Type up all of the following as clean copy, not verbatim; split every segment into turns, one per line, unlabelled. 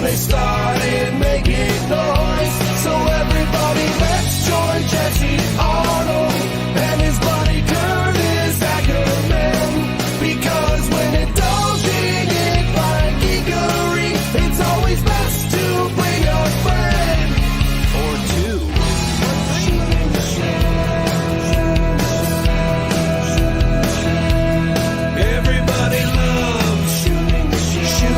they started making noise. So everybody, let's join Jesse Arnold and his buddy Curtis Ackerman. Because when indulging in fine geekery, it's always best to bring a friend or two. Everybody loves shooting the shell.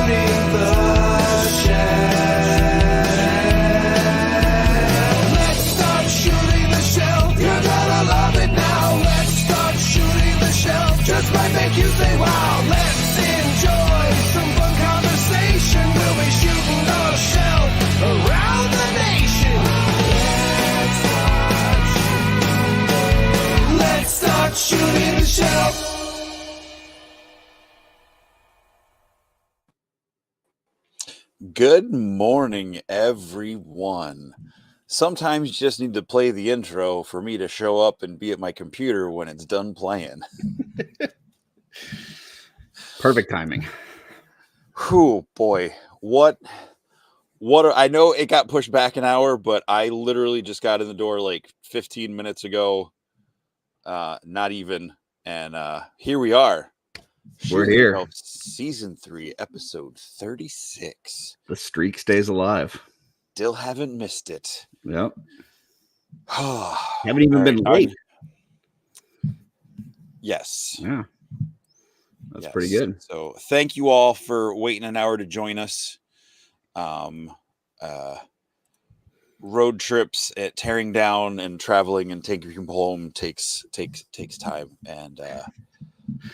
Let's start shooting the shell. You're gonna love it now. Let's start shooting the shell. Just might make you say wow. Let's enjoy some fun conversation. We'll be shooting the shell around the nation. Let's start shooting the shell.
Good morning, everyone. Sometimes you just need to play the intro for me to show up and be at my computer when it's done playing.
Perfect timing.
Whew, boy. What I know it got pushed back an hour, but I literally just got in the door like 15 minutes ago. Not even. And here we are.
We're here.
Season 3, episode 36.
The streak stays alive.
Still haven't missed it.
Yep. Haven't even been late.
Yes.
Yeah. That's pretty good.
So thank you all for waiting an hour to join us. Road trips at tearing down and traveling and taking people home takes time. And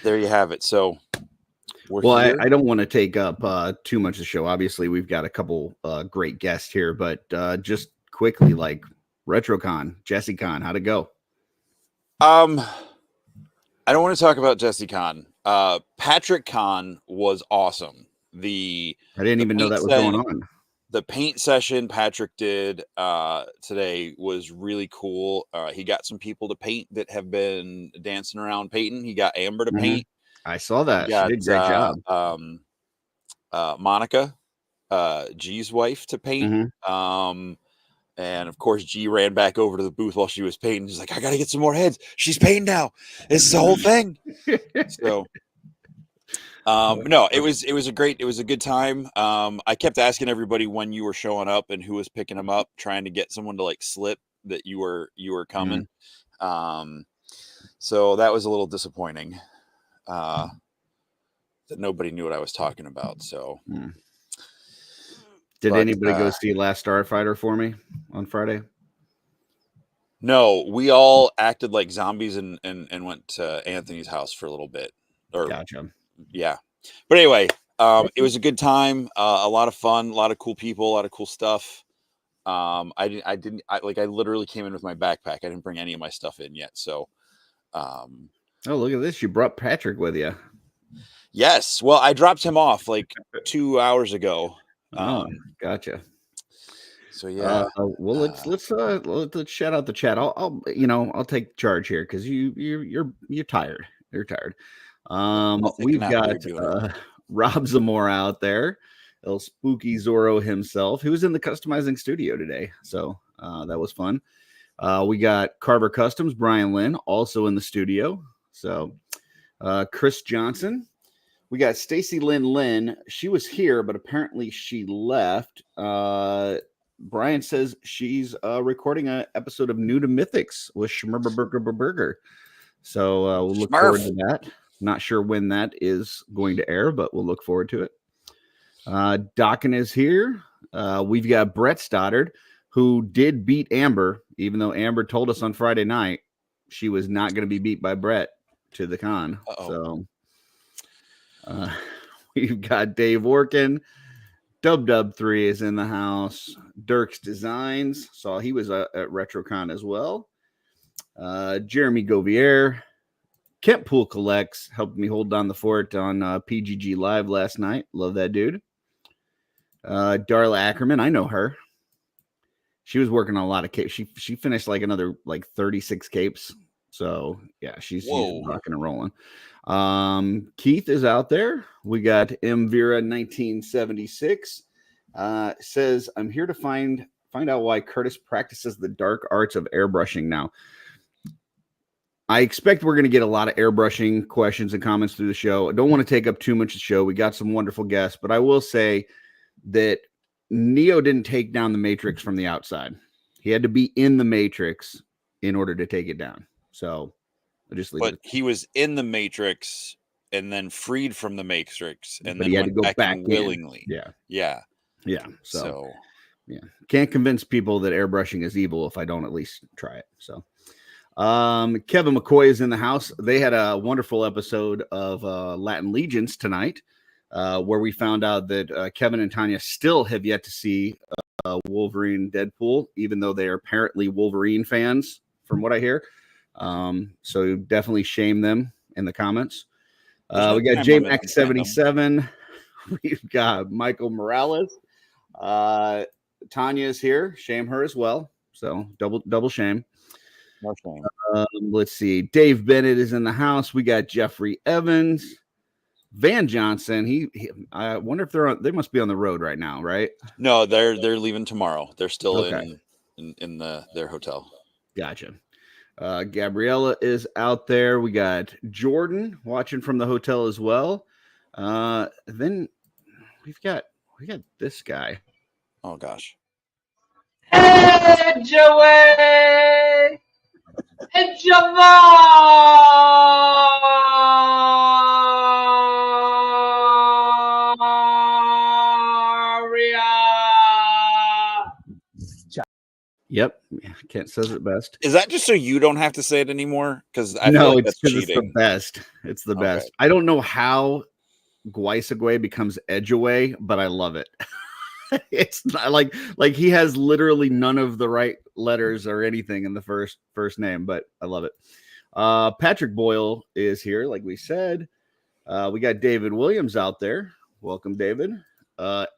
there you have it. So
I don't want to take up too much of the show. Obviously, we've got a couple great guests here, but just quickly, like Retrocon, JesseCon, how'd it go?
I don't want to talk about JesseCon. Patrick Con was awesome. I
didn't even know that was going on.
The paint session Patrick did today was really cool. He got some people to paint that have been dancing around painting. He got Amber to paint.
I saw that. She did a great job.
Monica, G's wife, to paint. And of course, G ran back over to the booth while she was painting. She's like, I got to get some more heads. She's painting now. This is the whole thing. So, no, it was a good time. I kept asking everybody when you were showing up and who was picking them up, trying to get someone to like slip that you were coming. So that was a little disappointing. That nobody knew what I was talking about. So,
did anybody go see Last Starfighter for me on Friday?
No, we all acted like zombies and went to Anthony's house for a little bit.
Gotcha.
Yeah, but anyway, it was a good time. A lot of fun, a lot of cool people, a lot of cool stuff. I literally came in with my backpack. I didn't bring any of my stuff in yet. So,
oh, look at this! You brought Patrick with you.
Yes. Well, I dropped him off like 2 hours ago.
Gotcha.
So yeah.
Well, let's shout out the chat. I'll take charge here because you're tired. You're tired. We've got Rob Zamora out there, El Spooky Zorro himself, who was in the customizing studio today. So that was fun. We got Carver Customs, Brian Lynn, also in the studio. So Chris Johnson. We got Stacy Lynn. She was here, but apparently she left. Brian says she's recording an episode of New to Mythics with Schmurberberger. So we'll look forward to that. Not sure when that is going to air, but we'll look forward to it. Dokken is here. We've got Brett Stoddard, who did beat Amber, even though Amber told us on Friday night she was not going to be beat by Brett to the con. So we've got Dave Orkin. Dub3 is in the house. Dirk's Designs. Saw he was at Retrocon as well. Jeremy Govier. Kent Pool Collects helped me hold down the fort on PGG Live last night. Love that dude. Darla Ackerman. I know her. She was working on a lot of capes. She finished like another 36 capes. So yeah, she's rocking and rolling. Keith is out there. We got M Vera 1976. says, I'm here to find out why Curtis practices the dark arts of airbrushing now. I expect we're going to get a lot of airbrushing questions and comments through the show. I don't want to take up too much of the show. We got some wonderful guests, but I will say that Neo didn't take down the Matrix from the outside. He had to be in the Matrix in order to take it down. So I'll just leave it.
But he was in the Matrix and then freed from the Matrix and then
he had
went
to go back
willingly.
Yeah.
So
yeah, can't convince people that airbrushing is evil if I don't at least try it. So Kevin McCoy is in the house. They had a wonderful episode of Latin Legions tonight, where we found out that Kevin and Tanya still have yet to see Wolverine Deadpool, even though they are apparently Wolverine fans, from what I hear. So definitely shame them in the comments. We got JMax77. We've got Michael Morales. Tanya is here. Shame her as well. So double shame.
No shame.
Let's see. Dave Bennett is in the house. We got Jeffrey Evans. Van Johnson. I wonder if they must be on the road right now, right?
No, they're leaving tomorrow. They're still in their hotel.
Gotcha. Gabriella is out there. We got Jordan watching from the hotel as well. Then we got this guy.
Oh gosh.
Hey Joey! Hey Javaria!
Yep, Kent says it best.
Is that just so you don't have to say it anymore? Because I
no,
feel like
it's
that's
because
cheating.
it's the best. It's the best. I don't know how Guaisagwe becomes Edgeway, but I love it. It's not like he has literally none of the right letters or anything in the first name, but I love it. Patrick Boyle is here, like we said. We got David Williams out there. Welcome, David.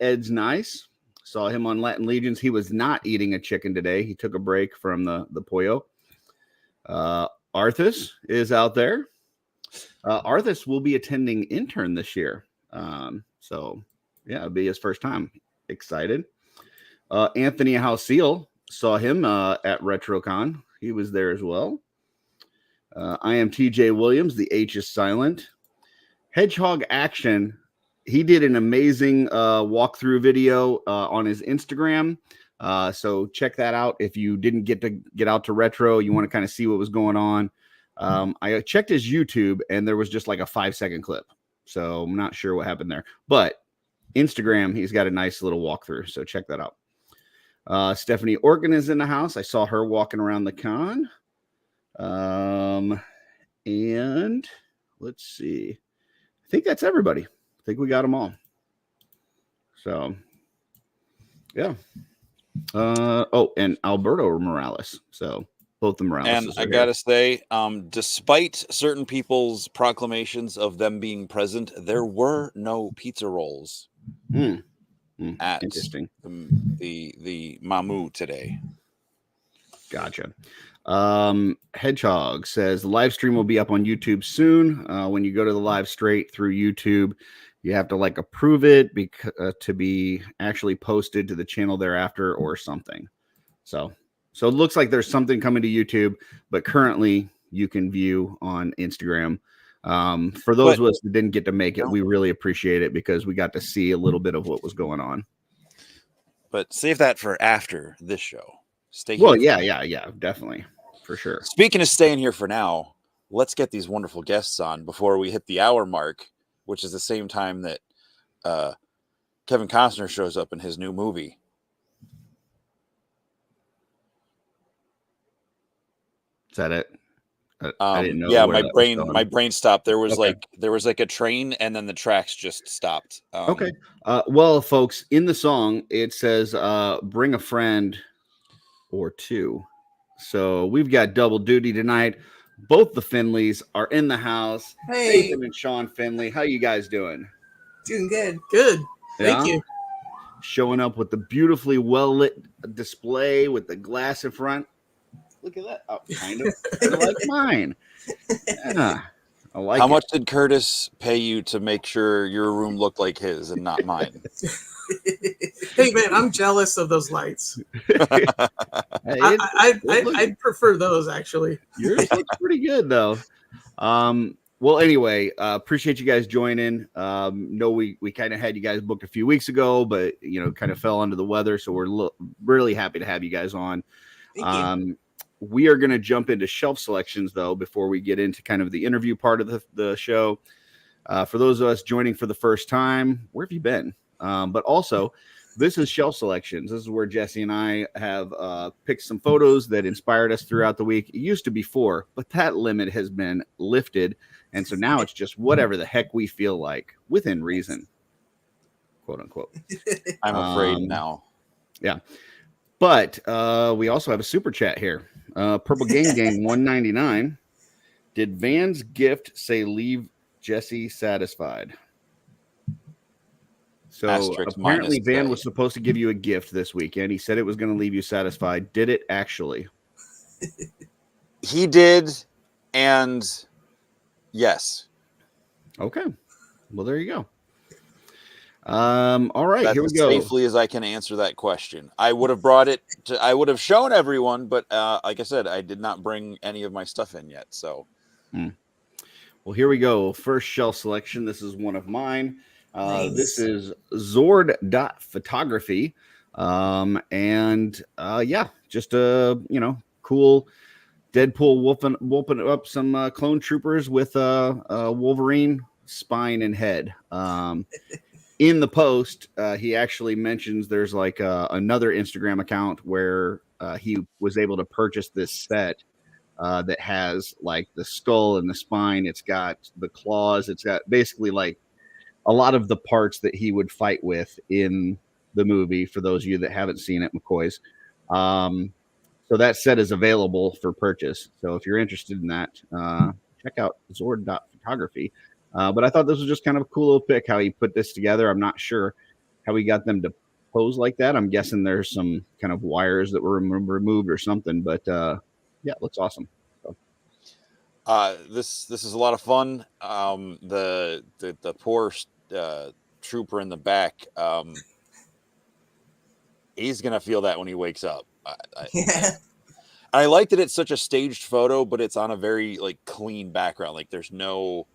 Ed's nice. Saw him on Latin Legions. He was not eating a chicken today. He took a break from the pollo. Arthas is out there. Arthas will be attending intern this year. So yeah, it'll be his first time. Excited. Anthony Halseal, saw him at Retrocon. He was there as well. I am TJ Williams. The H is silent. Hedgehog Action. He did an amazing walkthrough video on his Instagram. So check that out. If you didn't get out to Retro, you want to kind of see what was going on. I checked his YouTube and there was just like a 5-second clip. So I'm not sure what happened there, but Instagram, he's got a nice little walkthrough. So check that out. Stephanie Orkin is in the house. I saw her walking around the con. And let's see. I think that's everybody. I think we got them all. So, yeah. And Alberto Morales. So both the Morales.
And I gotta say, despite certain people's proclamations of them being present, there were no pizza rolls at
interesting.
the Mamu today.
Gotcha. Hedgehog says the live stream will be up on YouTube soon. When you go to the live straight through YouTube, you have to like approve it to be actually posted to the channel thereafter or something. So it looks like there's something coming to YouTube, but currently you can view on Instagram. For those of us that didn't get to make it, we really appreciate it because we got to see a little bit of what was going on.
But save that for after this show. Stay here.
Well, yeah, definitely. For sure.
Speaking of staying here for now, let's get these wonderful guests on before we hit the hour mark, which is the same time that Kevin Costner shows up in his new movie.
Is that it? I didn't know.
Yeah, my brain stopped. There was like a train, and then the tracks just stopped.
Okay. Well, folks, in the song it says, "Bring a friend or two." So we've got double duty tonight. Both the Finleys are in the house.
Hey,
Nathan and Sean Finley, how you guys doing?
doing good. Good. Thank you.
Showing up with the beautifully well lit display with the glass in front. Look at that. Oh, kind of like mine. Yeah, I like
How
it.
much did Curtis pay you to make sure your room looked like his and not mine?
Hey man, I'm jealous of those lights.
Hey,
I'd prefer those actually.
Yours looks pretty good though. Well, anyway, appreciate you guys joining. No, we kind of had you guys booked a few weeks ago, but kind of fell under the weather, so we're really happy to have you guys on.
Thank you.
We are going to jump into shelf selections though before we get into kind of the interview part of the show. For those of us joining for the first time, where have you been? But also, this is shelf selections. This is where Jesse and I have picked some photos that inspired us throughout the week. It used to be 4, but that limit has been lifted. And so now it's just whatever the heck we feel like within reason, quote unquote.
I'm afraid now.
Yeah. But we also have a super chat here. Purple Gang Gang 199. Did Van's gift say leave Jesse satisfied? So
Asterisk
apparently Van
K.
was supposed to give you a gift this weekend. He said it was going to leave you satisfied. Did it actually?
He did, and yes.
Okay. Well, there you go. All right,
That's
here we go.
Safely as I can answer that question. I would have brought it to, I would have shown everyone, but like I said, I did not bring any of my stuff in yet. So,
Well, here we go. First shelf selection. This is one of mine.
Nice.
This is Zord.photography. And yeah, just a cool Deadpool whooping up some clone troopers with a Wolverine spine and head. In the post, he actually mentions there's like another Instagram account where he was able to purchase this set that has like the skull and the spine. It's got the claws. It's got basically like a lot of the parts that he would fight with in the movie. For those of you that haven't seen it, McCoys. So that set is available for purchase. So if you're interested in that, check out Zord.photography. But I thought this was just kind of a cool little pic how he put this together. I'm not sure how he got them to pose like that. I'm guessing there's some kind of wires that were removed or something. But yeah, it looks awesome. So.
This is a lot of fun. The poor trooper in the back, he's gonna feel that when he wakes up. I like that it's such a staged photo, but it's on a very like clean background. Like there's no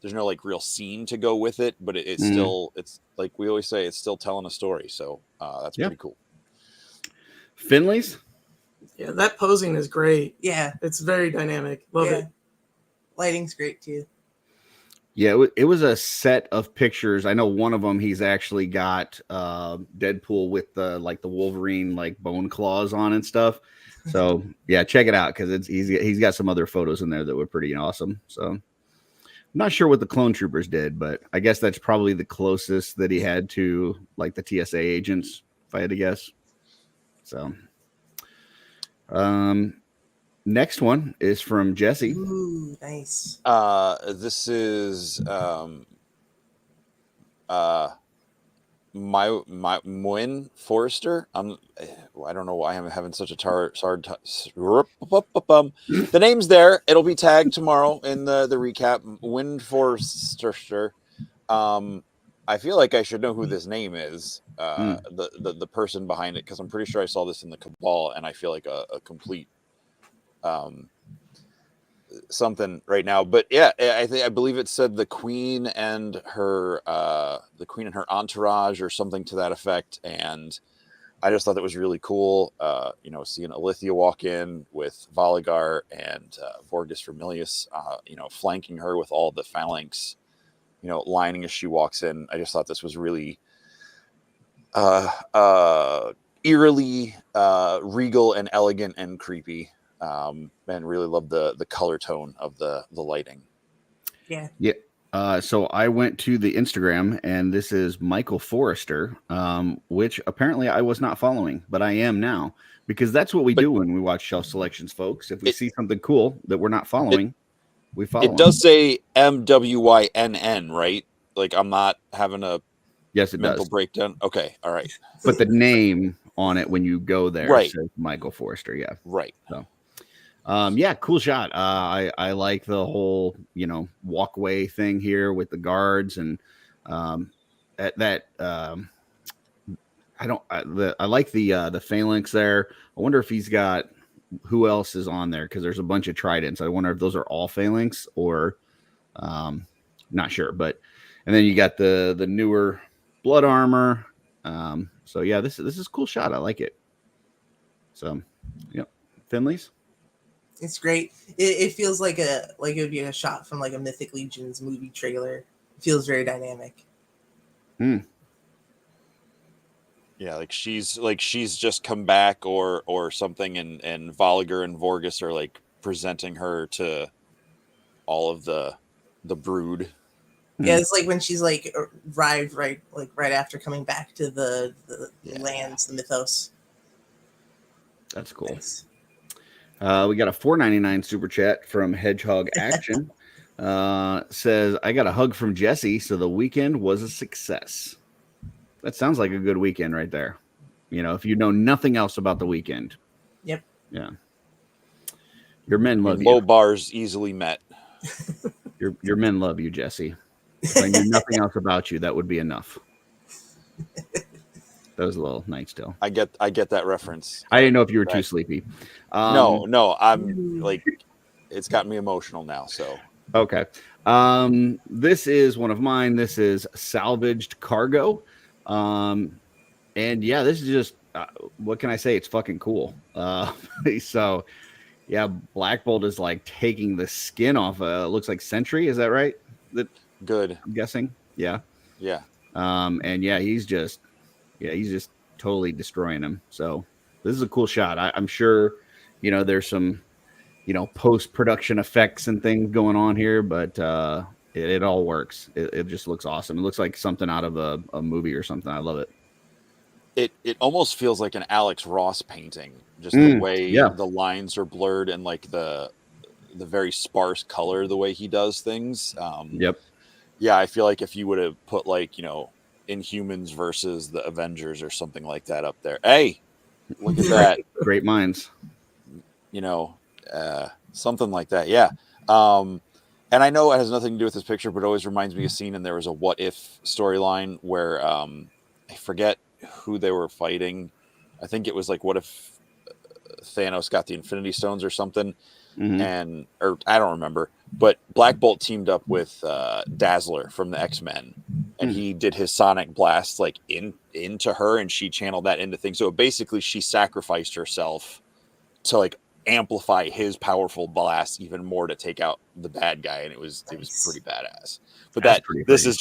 like real scene to go with it, but it's still, it's like we always say, it's still telling a story. So that's pretty cool.
Finley's.
Yeah, that posing is great.
Yeah,
it's very dynamic. Love it.
Lighting's great too.
Yeah, it was a set of pictures. I know one of them he's actually got Deadpool with the Wolverine like bone claws on and stuff. So yeah, check it out because he's got some other photos in there that were pretty awesome. So I'm not sure what the clone troopers did, but I guess that's probably the closest that he had to like the TSA agents, if I had to guess. So next one is from Jesse.
Ooh, nice.
This is my Mwyn Forrester. I don't know why I'm having such a the name's there. It'll be tagged tomorrow in the recap. Mwyn Forrester. I feel like I should know who this name is. The person behind it, because I'm pretty sure I saw this in the Cabal, and I feel like a complete something right now. But yeah, I believe it said the queen and her entourage or something to that effect, and I just thought that was really cool. Seeing Alithia walk in with Voligar and Vorgus Vermilius, flanking her with all the phalanx, lining as she walks in. I just thought this was really eerily regal and elegant and creepy. And really love the color tone of the lighting.
Yeah.
So I went to the Instagram, and this is Michael Forrester, which apparently I was not following, but I am now, because that's what we do when we watch shelf selections, folks. If we see something cool that we're not following, we follow.
It does say MWYNN, right? Like I'm not having a mental breakdown. Okay, all right.
But the name on it when you go there says Michael Forrester. Yeah,
right.
So. Cool shot. I like the whole, walkway thing here with the guards and that I like the phalanx there. I wonder if he's got who else is on there because there's a bunch of tridents. I wonder if those are all phalanx or not sure. But and then you got the newer blood armor. So yeah, this is a cool shot. I like it. So yep, Finley's.
It's great. It feels like it would be a shot from like a Mythic Legions movie trailer. It feels very dynamic.
Yeah, like she's just come back or something, and Volliger and Vorgus are like presenting her to all of the brood.
Yeah, it's like when she's like arrived right after coming back to the lands, the mythos.
That's cool.
Nice.
We got a $4.99 super chat from Hedgehog Action. Says, I got a hug from Jesse, so the weekend was a success. That sounds like a good weekend right there. You know, if you know nothing else about the weekend.
Yep.
Yeah. Your men love you.
Low bars easily met.
Your men love you, Jesse. If I knew nothing else about you, that would be enough. That was a little night still.
I get that reference.
I didn't know if you were too sleepy.
No, I'm like, it's got me emotional now. So
okay. This is one of mine. This is salvaged cargo. And yeah, this is just what can I say? It's fucking cool. So yeah, Black Bolt is like taking the skin off. Looks like Sentry. Is that right?
Good.
I'm guessing. Yeah.
Yeah.
And yeah, he's just totally destroying him. So this is a cool shot. I'm sure, you know, there's some, you know, post-production effects and things going on here, but it all works. It just looks awesome. It looks like something out of a movie or something. I love it.
It almost feels like an Alex Ross painting, just the way the lines are blurred and like the very sparse color, the way he does things.
Yep.
Yeah, I feel like if you would have put like, you know, Inhumans versus the Avengers or something like that up there. Hey, look at that.
Great minds.
You know, something like that. Yeah. And I know it has nothing to do with this picture, but it always reminds me of a scene, and there was a What If storyline where I forget who they were fighting. I think it was like, what if Thanos got the Infinity Stones or something?
Mm-hmm.
Or I don't remember, but Black Bolt teamed up with Dazzler from the X-Men, and he did his sonic blast like into her, and she channeled that into things. So basically she sacrificed herself to like amplify his powerful blast even more to take out the bad guy, and it was pretty badass. But this is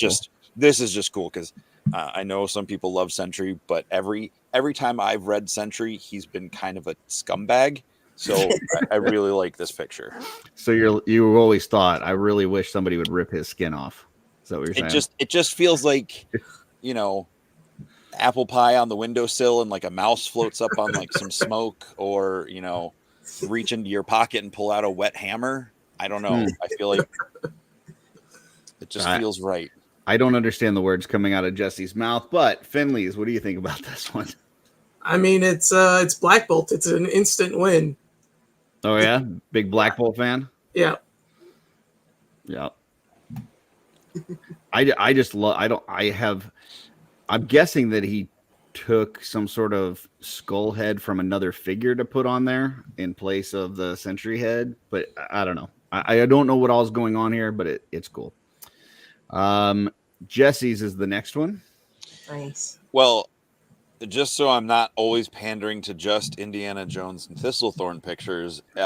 just cool because I know some people love Sentry, but every time I've read Sentry, he's been kind of a scumbag. So I really like this picture.
So you always thought, I really wish somebody would rip his skin off. Is that what you're saying?
It just feels like, you know, apple pie on the windowsill and like a mouse floats up on like some smoke, or, you know, reach into your pocket and pull out a wet hammer. I don't know. I feel like it just feels right.
I don't understand the words coming out of Jesse's mouth, but Finley's, what do you think about this one?
I mean, it's Black Bolt. It's an instant win.
Oh yeah, big Black Bolt fan.
Yeah.
Yeah. I just love. I'm guessing that he took some sort of skull head from another figure to put on there in place of the Sentry head, but I don't know. I don't know what all's going on here, but it's cool. Jesse's is the next one.
Nice.
Well, just so I'm not always pandering to just Indiana Jones and Thistlethorn pictures, you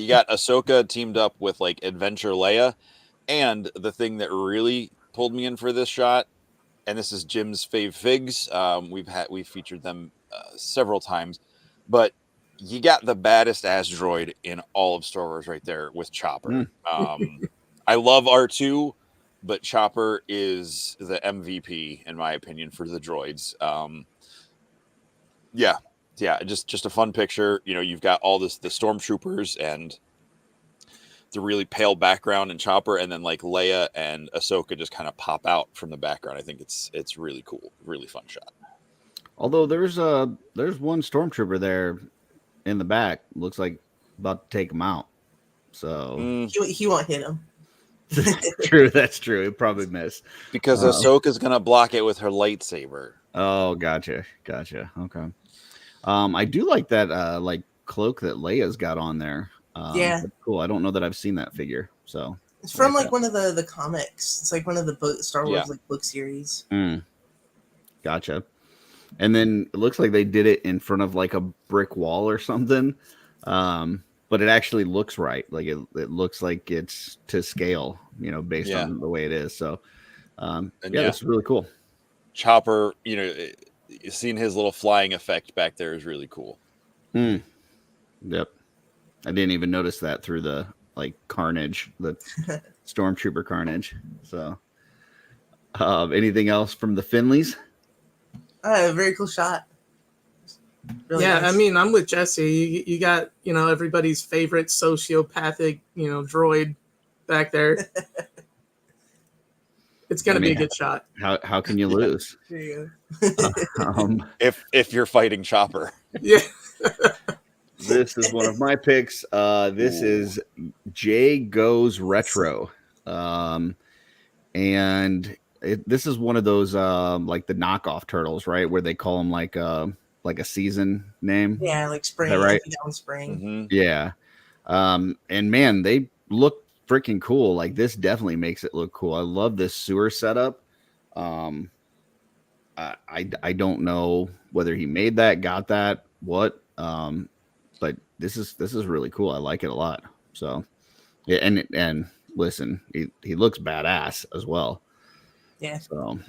got Ahsoka teamed up with like Adventure Leia, and the thing that really pulled me in for this shot, and this is Jim's fave figs. We've featured them several times, but you got the baddest ass droid in all of Star Wars right there with Chopper. I love R2, but Chopper is the MVP in my opinion for the droids. Yeah, just a fun picture. You know, you've got all the stormtroopers and the really pale background and Chopper, and then like Leia and Ahsoka just kind of pop out from the background. I think it's really cool, really fun shot.
Although there's one stormtrooper there in the back, looks like about to take him out. So
He won't hit him.
True, that's true. It probably missed
because Ahsoka's gonna block it with her lightsaber.
Oh, gotcha. Okay. I do like that like cloak that Leia's got on there.
Yeah.
That's cool. I don't know that I've seen that figure. So
It's from
like
like one of the comics. It's like one of the Star Wars like book series.
Gotcha. And then it looks like they did it in front of like a brick wall or something. But it actually looks right. Like it looks like it's to scale, based on the way it is. So that's really cool.
Chopper, seeing his little flying effect back there is really cool.
Yep. I didn't even notice that through the like carnage, the stormtrooper carnage. So anything else from the Finleys?
Very cool shot. Really
nice. I mean, I'm with Jesse. You got, everybody's favorite sociopathic, droid back there. It's going to be a good shot.
How can you lose?
There you
go.
If you're fighting Chopper.
Yeah.
This is one of my picks. This is Jay Goes Retro. And this is one of those like the knockoff turtles, right? Where they call them like a season name.
Yeah, like spring.
Right?
Down spring.
Mm-hmm.
Yeah. And man, they look freaking cool. Like this definitely makes it look cool. I love this sewer setup. I don't know whether he made that, got that, what. But this is really cool. I like it a lot. So yeah, and listen, he looks badass as well.
Yeah.
So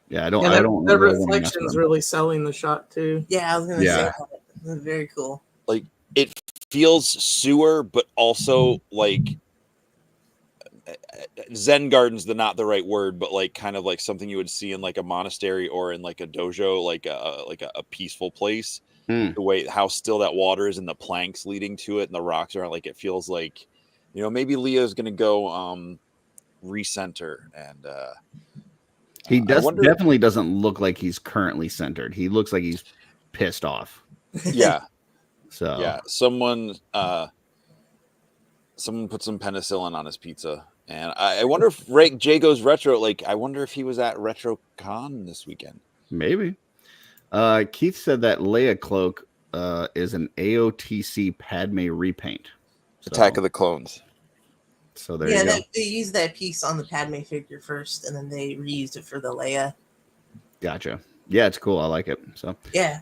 yeah, I don't
the reflection's really selling the shot too.
Yeah, I was gonna say that. Very cool.
Like it feels sewer, but also like Zen Garden's not the right word, but like kind of like something you would see in like a monastery or in like a dojo, like a peaceful place. The way how still that water is and the planks leading to it and the rocks around, like it feels like, maybe Leo's gonna go recenter and
he definitely doesn't look like he's currently centered. He looks like he's pissed off.
Yeah.
So
yeah, someone put some penicillin on his pizza, and I wonder if Jay Goes Retro. Like, I wonder if he was at Retrocon this weekend.
Maybe. Keith said that Leia cloak is an AOTC Padme repaint.
Attack of the Clones.
So there you go.
They used that piece on the Padme figure first, and then they reused it for the Leia.
Gotcha. Yeah, it's cool. I like it. So
yeah.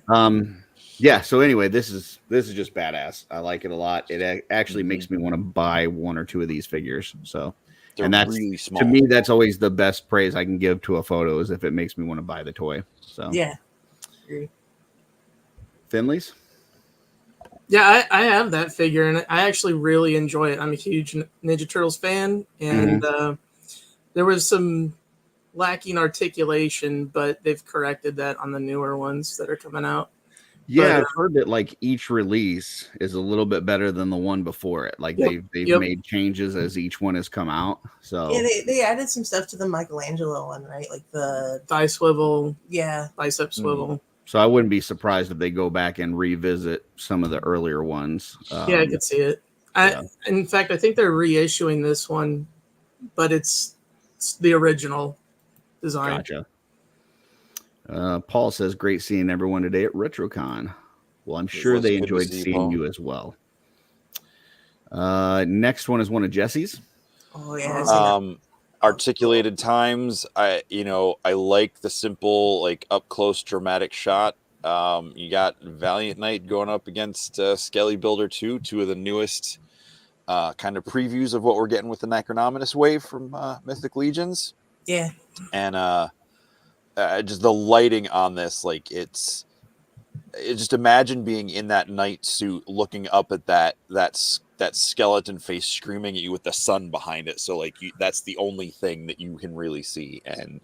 Yeah. So anyway, this is just badass. I like it a lot. It actually makes me want to buy one or two of these figures. So,
they're
and that's
really small.
To me, that's always the best praise I can give to a photo is if it makes me want to buy the toy. So
yeah. Agree.
Finley's.
Yeah, I have that figure, and I actually really enjoy it. I'm a huge Ninja Turtles fan, and there was some lacking articulation, but they've corrected that on the newer ones that are coming out.
Yeah, I've heard that like each release is a little bit better than the one before it. Like they've made changes as each one has come out. So
yeah, they added some stuff to the Michelangelo one, right? Like the
thigh swivel,
bicep
swivel.
So I wouldn't be surprised if they go back and revisit some of the earlier ones.
Yeah, I could see it. In fact, I think they're reissuing this one, but it's the original design.
Gotcha. Paul says, great seeing everyone today at Retrocon. Well, I'm sure they enjoyed seeing you as well. Next one is one of Jesse's.
Oh, yeah.
Articulated times. I like the simple, like up close dramatic shot. You got Valiant Knight going up against Skelly Builder 2, two of the newest kind of previews of what we're getting with the Necronominus wave from Mythic Legions.
Yeah.
And just the lighting on this, like it's just imagine being in that knight suit looking up at that skeleton face screaming at you with the sun behind it. So like that's the only thing that you can really see. And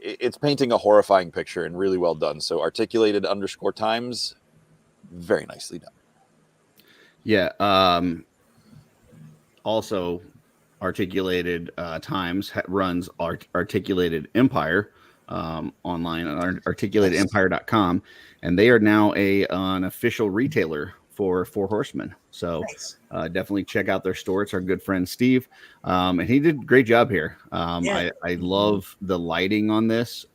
it's painting a horrifying picture and really well done. So articulated _times, very nicely done.
Yeah. Also articulated times runs articulated empire online on articulatedempire.com, and they are now an official retailer for Four Horsemen. So
Nice.
definitely check out their store. It's our good friend Steve, and he did a great job here. I love the lighting on this.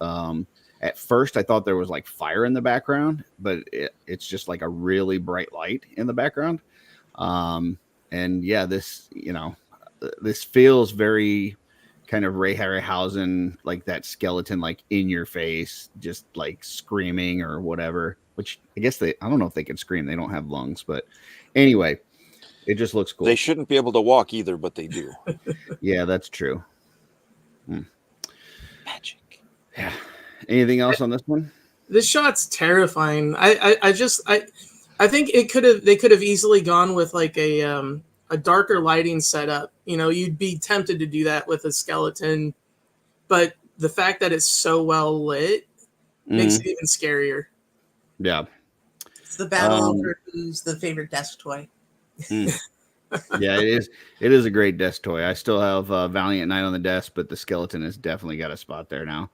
At first, I thought there was like fire in the background, but it's just like a really bright light in the background. And yeah, this, this feels very kind of Ray Harryhausen, like that skeleton, like in your face, just like screaming or whatever, which I guess I don't know if they can scream. They don't have lungs, but anyway, it just looks cool.
They shouldn't be able to walk either, but they do.
Yeah, that's true.
Magic.
Yeah. Anything else on this one?
This shot's terrifying. I think they could have easily gone with like a darker lighting setup. You'd be tempted to do that with a skeleton, but the fact that it's so well lit makes it even scarier.
Yeah.
It's the battle over who's the favorite desk toy.
Yeah, it is a great desk toy. I still have Valiant Knight on the desk, but the skeleton has definitely got a spot there now.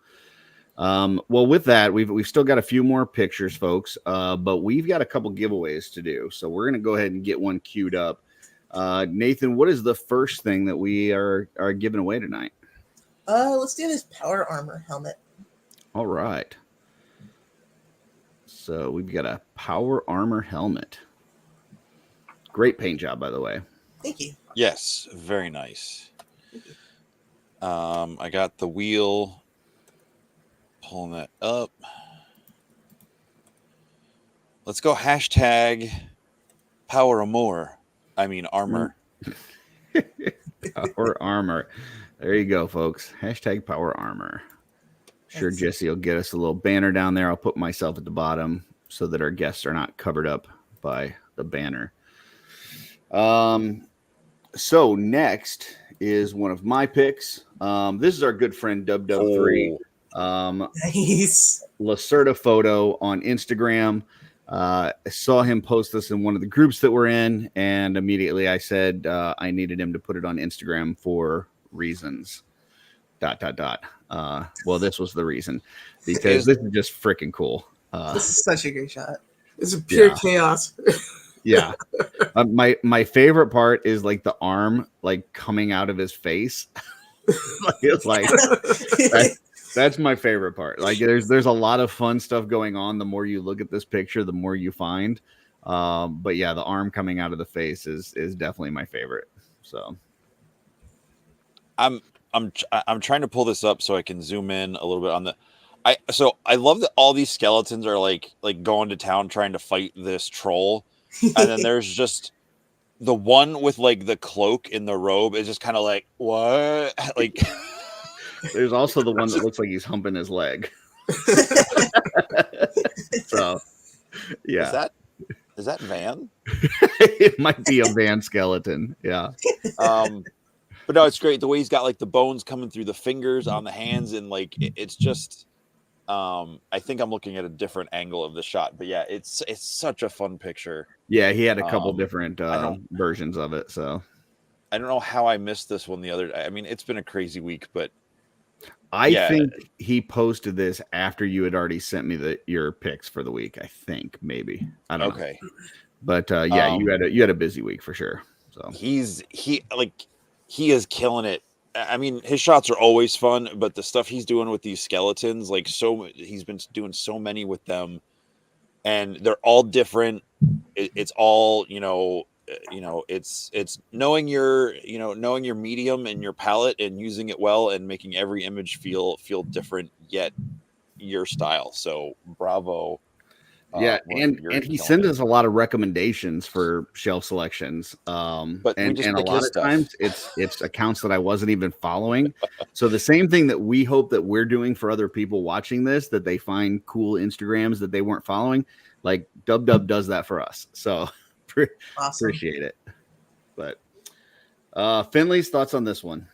Well, with that, we've still got a few more pictures, folks, but we've got a couple giveaways to do. So we're going to go ahead and get one queued up. Nathan, what is the first thing that we are giving away tonight?
Let's do this power armor helmet.
All right. So we've got a power armor helmet. Great paint job, by the way.
Thank you.
Yes, very nice. I got the wheel. Pulling that up. Let's go hashtag power armor.
Power armor. There you go, folks. Hashtag power armor. Sure, Jesse will get us a little banner down there. I'll put myself at the bottom so that our guests are not covered up by the banner. So next is one of my picks. This is our good friend Dub3.
Nice.
Lacerda photo on Instagram. I saw him post this in one of the groups that we're in, and immediately I said I needed him to put it on Instagram for reasons. ... Well, this was the reason, because this is just freaking cool.
This is such a great shot.
It's a pure chaos.
Yeah. My favorite part is like the arm like coming out of his face. That's my favorite part. Like there's a lot of fun stuff going on. The more you look at this picture, the more you find. But yeah, the arm coming out of the face is definitely my favorite. So
I'm trying to pull this up so I can zoom in a little bit on the. I love that all these skeletons are like going to town trying to fight this troll, and then there's just the one with like the cloak in the robe is just kind of like what like.
There's also the one that looks like he's humping his leg. So, yeah.
Is that Van?
It might be a Van skeleton. Yeah.
But no, it's great the way he's got like the bones coming through the fingers on the hands, and like it's just. I think I'm looking at a different angle of the shot, but yeah, it's such a fun picture.
Yeah, he had a couple different versions of it. So
I don't know how I missed this one the other day. I mean, it's been a crazy week, but.
I think he posted this after you had already sent me your picks for the week. I think maybe I don't know. But yeah, you had a busy week for sure. So
he is killing it. I mean, his shots are always fun, but the stuff he's doing with these skeletons, he's been doing so many with them, and they're all different. It's all it's knowing your medium and your palette and using it well and making every image feel different yet your style. So bravo.
Yeah, and he sends us a lot of recommendations for shelf selections.
But
and a lot of times it's accounts that I wasn't even following. So the same thing that we hope that we're doing for other people watching this, that they find cool Instagrams that they weren't following, like Dub does that for us. So awesome. Appreciate it. But Finley's thoughts on this one?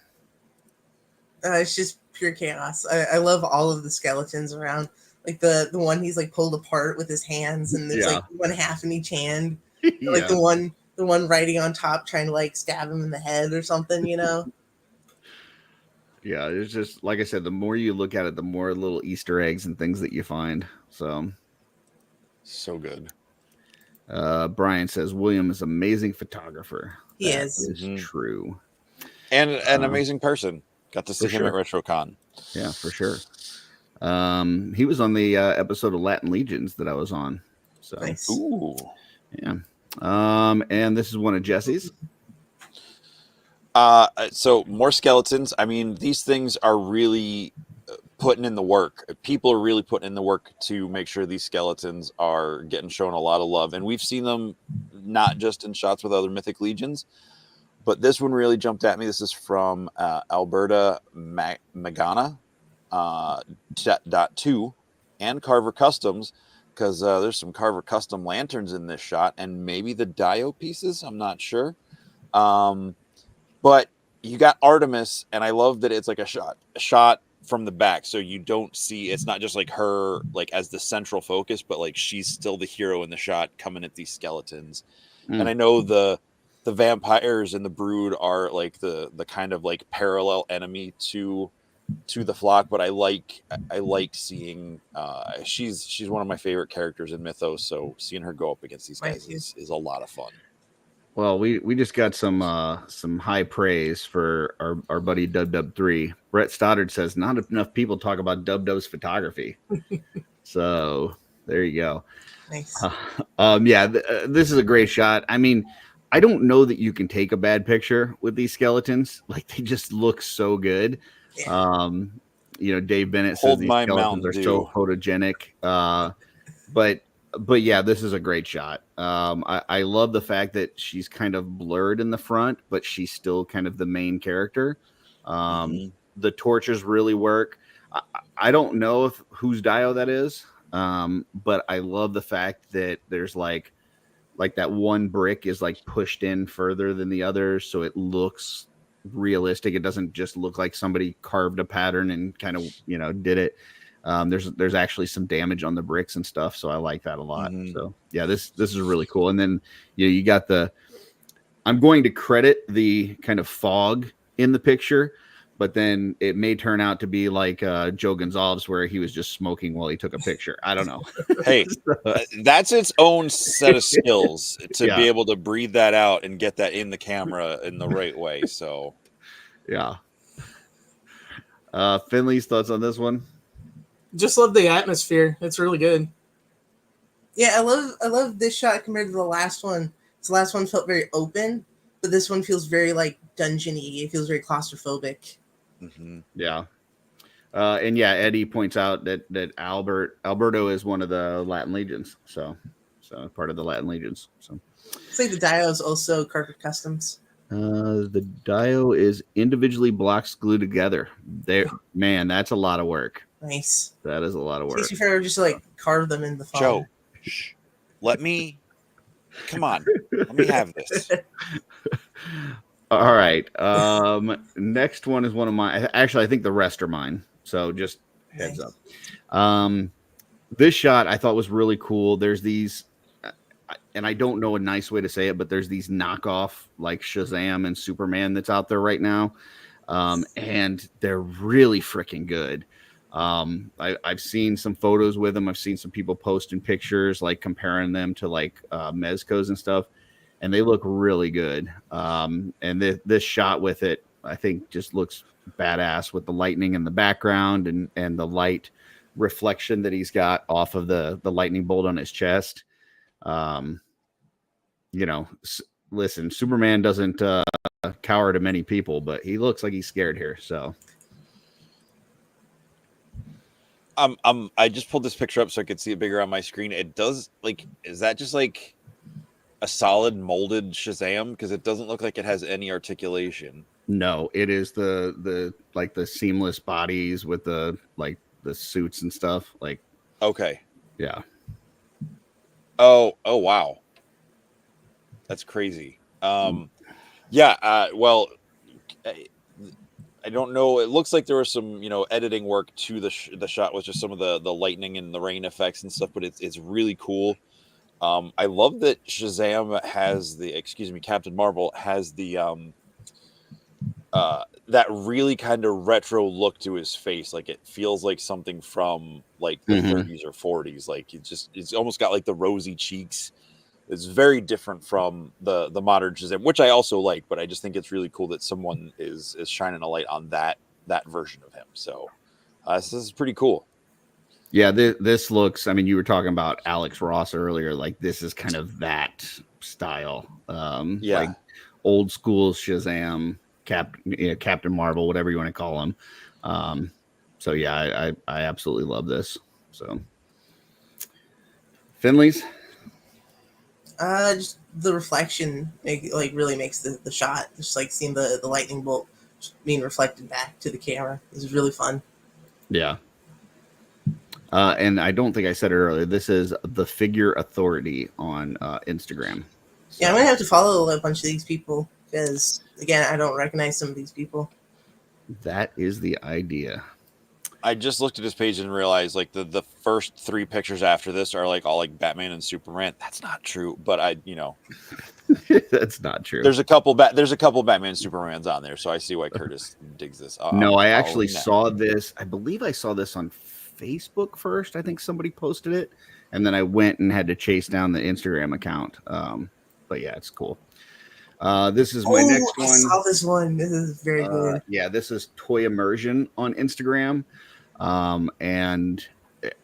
It's just pure chaos. I love all of the skeletons around. Like the one he's like pulled apart with his hands, and there's like one half in each hand. Like the one riding on top trying to like stab him in the head or something, Yeah,
it's just like I said, the more you look at it, the more little Easter eggs and things that you find. So
good.
Brian says William is amazing photographer.
He
That
is.
true.
And an amazing person. Got to see him at Retrocon.
Yeah, for sure. He was on the episode of Latin Legions that I was on. So
Nice.
Ooh.
yeah. And this is one of Jesse's.
So more skeletons. I mean, these things are really putting in the work. People are really putting in the work to make sure these skeletons are getting shown a lot of love. And we've seen them not just in shots with other Mythic Legions, but this one really jumped at me. This is from Alberta Magana .2 and Carver Customs, because there's some Carver Custom lanterns in this shot and maybe the Dio pieces. I'm not sure. But you got Artemis, and I love that it's like a shot from the back, so you don't see, it's not just like her like as the central focus, but like she's still the hero in the shot coming at these skeletons. And I know the vampires and the brood are like the kind of like parallel enemy to the flock, but I like seeing she's one of my favorite characters in Mythos, so seeing her go up against these guys is a lot of fun.
Well, we just got some high praise for our buddy Dub3. Brett Stoddard says not enough people talk about Dub's photography. So there you go.
Nice.
This is a great shot. I mean, I don't know that you can take a bad picture with these skeletons. Like, they just look so good.
Yeah.
Dave Bennett says these skeletons are so photogenic. But yeah, this is a great shot. I love the fact that she's kind of blurred in the front, but she's still kind of the main character. The torches really work. I don't know whose Dio that is, but I love the fact that there's like that one brick is like pushed in further than the others, so it looks realistic. It doesn't just look like somebody carved a pattern and kind of did it. There's actually some damage on the bricks and stuff, so I like that a lot. So yeah, this is really cool. And then you got I'm going to credit the kind of fog in the picture, but then it may turn out to be like Joe Gonzalez, where he was just smoking while he took a picture. I don't know.
Hey, that's its own set of skills to be able to breathe that out and get that in the camera in the right way. So
yeah. Finley's thoughts on this one?
Just love the atmosphere. It's really good.
Yeah, I love this shot compared to the last one. The last one felt very open, but this one feels very like dungeony. It feels very claustrophobic.
Yeah. And yeah, Eddie points out that Alberto is one of the Latin Legions, so part of the Latin Legions. So
it's like the Dio is also Carver Customs.
The Dio is individually blocks glued together. Man, that's a lot of work.
Nice.
That is a lot of work.
Takes you forever just to like carve them in the fog.
Joe, come on, let me have this.
All right. Next one is one of mine. Actually, I think the rest are mine. So just heads up. This shot I thought was really cool. There's these, and I don't know a nice way to say it, but there's these knockoff like Shazam and Superman that's out there right now. And they're really freaking good. I've seen some photos with them. I've seen some people posting pictures, like comparing them to like Mezcos and stuff, and they look really good. And this shot with it, I think, just looks badass with the lightning in the background and the light reflection that he's got off of the lightning bolt on his chest. Listen, Superman doesn't cower to many people, but he looks like he's scared here. So.
I just pulled this picture up so I could see it bigger on my screen. It does is that just like a solid molded Shazam? Because it doesn't look like it has any articulation.
No, it is the seamless bodies with the suits and stuff.
Okay.
Yeah.
Oh wow. That's crazy. Well, I don't know. It looks like there was some, editing work to the shot with just some of the lightning and the rain effects and stuff, but it's really cool. I love that Shazam has Captain Marvel has the that really kind of retro look to his face. Like, it feels like something from like the 30s or 40s. Like, it's almost got like the rosy cheeks, It's very different from the modern Shazam, which I also like, but I just think it's really cool that someone is shining a light on that version of him. So this is pretty cool.
Yeah, this looks, I mean, you were talking about Alex Ross earlier, like this is kind of that style. Like old school Shazam, Captain Marvel, whatever you want to call him. So yeah, I absolutely love this. So Finley's?
Just the reflection really makes the shot. Just like seeing the lightning bolt being reflected back to the camera. This is really fun.
Yeah. And I don't think I said it earlier. This is the Figure Authority on Instagram. So.
Yeah, I'm gonna have to follow a bunch of these people because again, I don't recognize some of these people.
That is the idea.
I just looked at his page and realized like the first 3 pictures after this are like all like Batman and Superman. That's not true, but
that's not true.
There's a couple Batman and Supermans on there, so I see why Curtis digs this.
No, I actually saw this. I believe I saw this on Facebook first. I think somebody posted it, and then I went and had to chase down the Instagram account. But yeah, it's cool. This is my next one. I
saw this one. This is very good.
Yeah, this is Toy Immersion on Instagram. And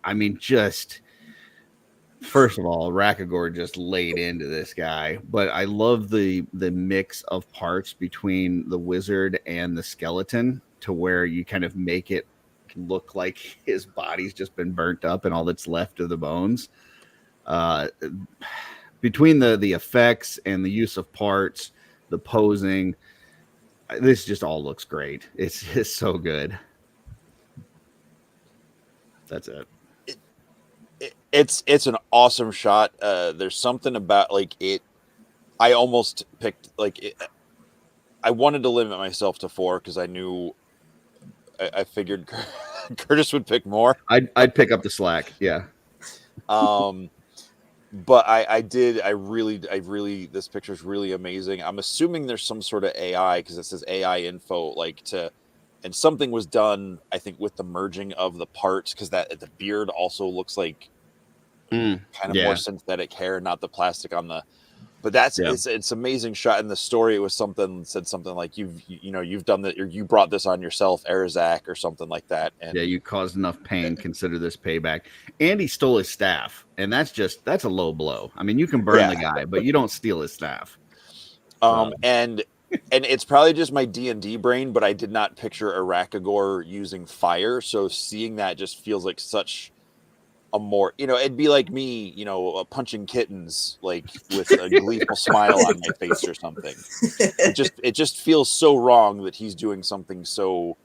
I mean, just first of all, Rakagor just laid into this guy, but I love the mix of parts between the wizard and the skeleton to where you kind of make it look like his body's just been burnt up and all that's left of the bones. Between the effects and the use of parts, the posing, this just all looks great. It's just so good. That's it.
It's an awesome shot. There's something about like it. I almost picked like it. I wanted to limit myself to 4 because I knew I figured Curtis would pick more.
I'd pick up the slack. Yeah.
But I really, this picture is really amazing. I'm assuming there's some sort of AI because it says AI info, and something was done, I think, with the merging of the parts because that the beard also looks like kind of more synthetic hair, not the plastic on the. But it's amazing shot in the story. It was said something like you've done that, or you brought this on yourself, Erzak, or something like that. And
yeah, you caused enough pain. Consider this payback. And he stole his staff, and that's a low blow. I mean, you can burn the guy, but you don't steal his staff.
And it's probably just my D&D brain, but I did not picture Rakagor using fire. So seeing that just feels like such a more, it'd be like me, punching kittens, like with a gleeful smile on my face or something. It just feels so wrong that he's doing something so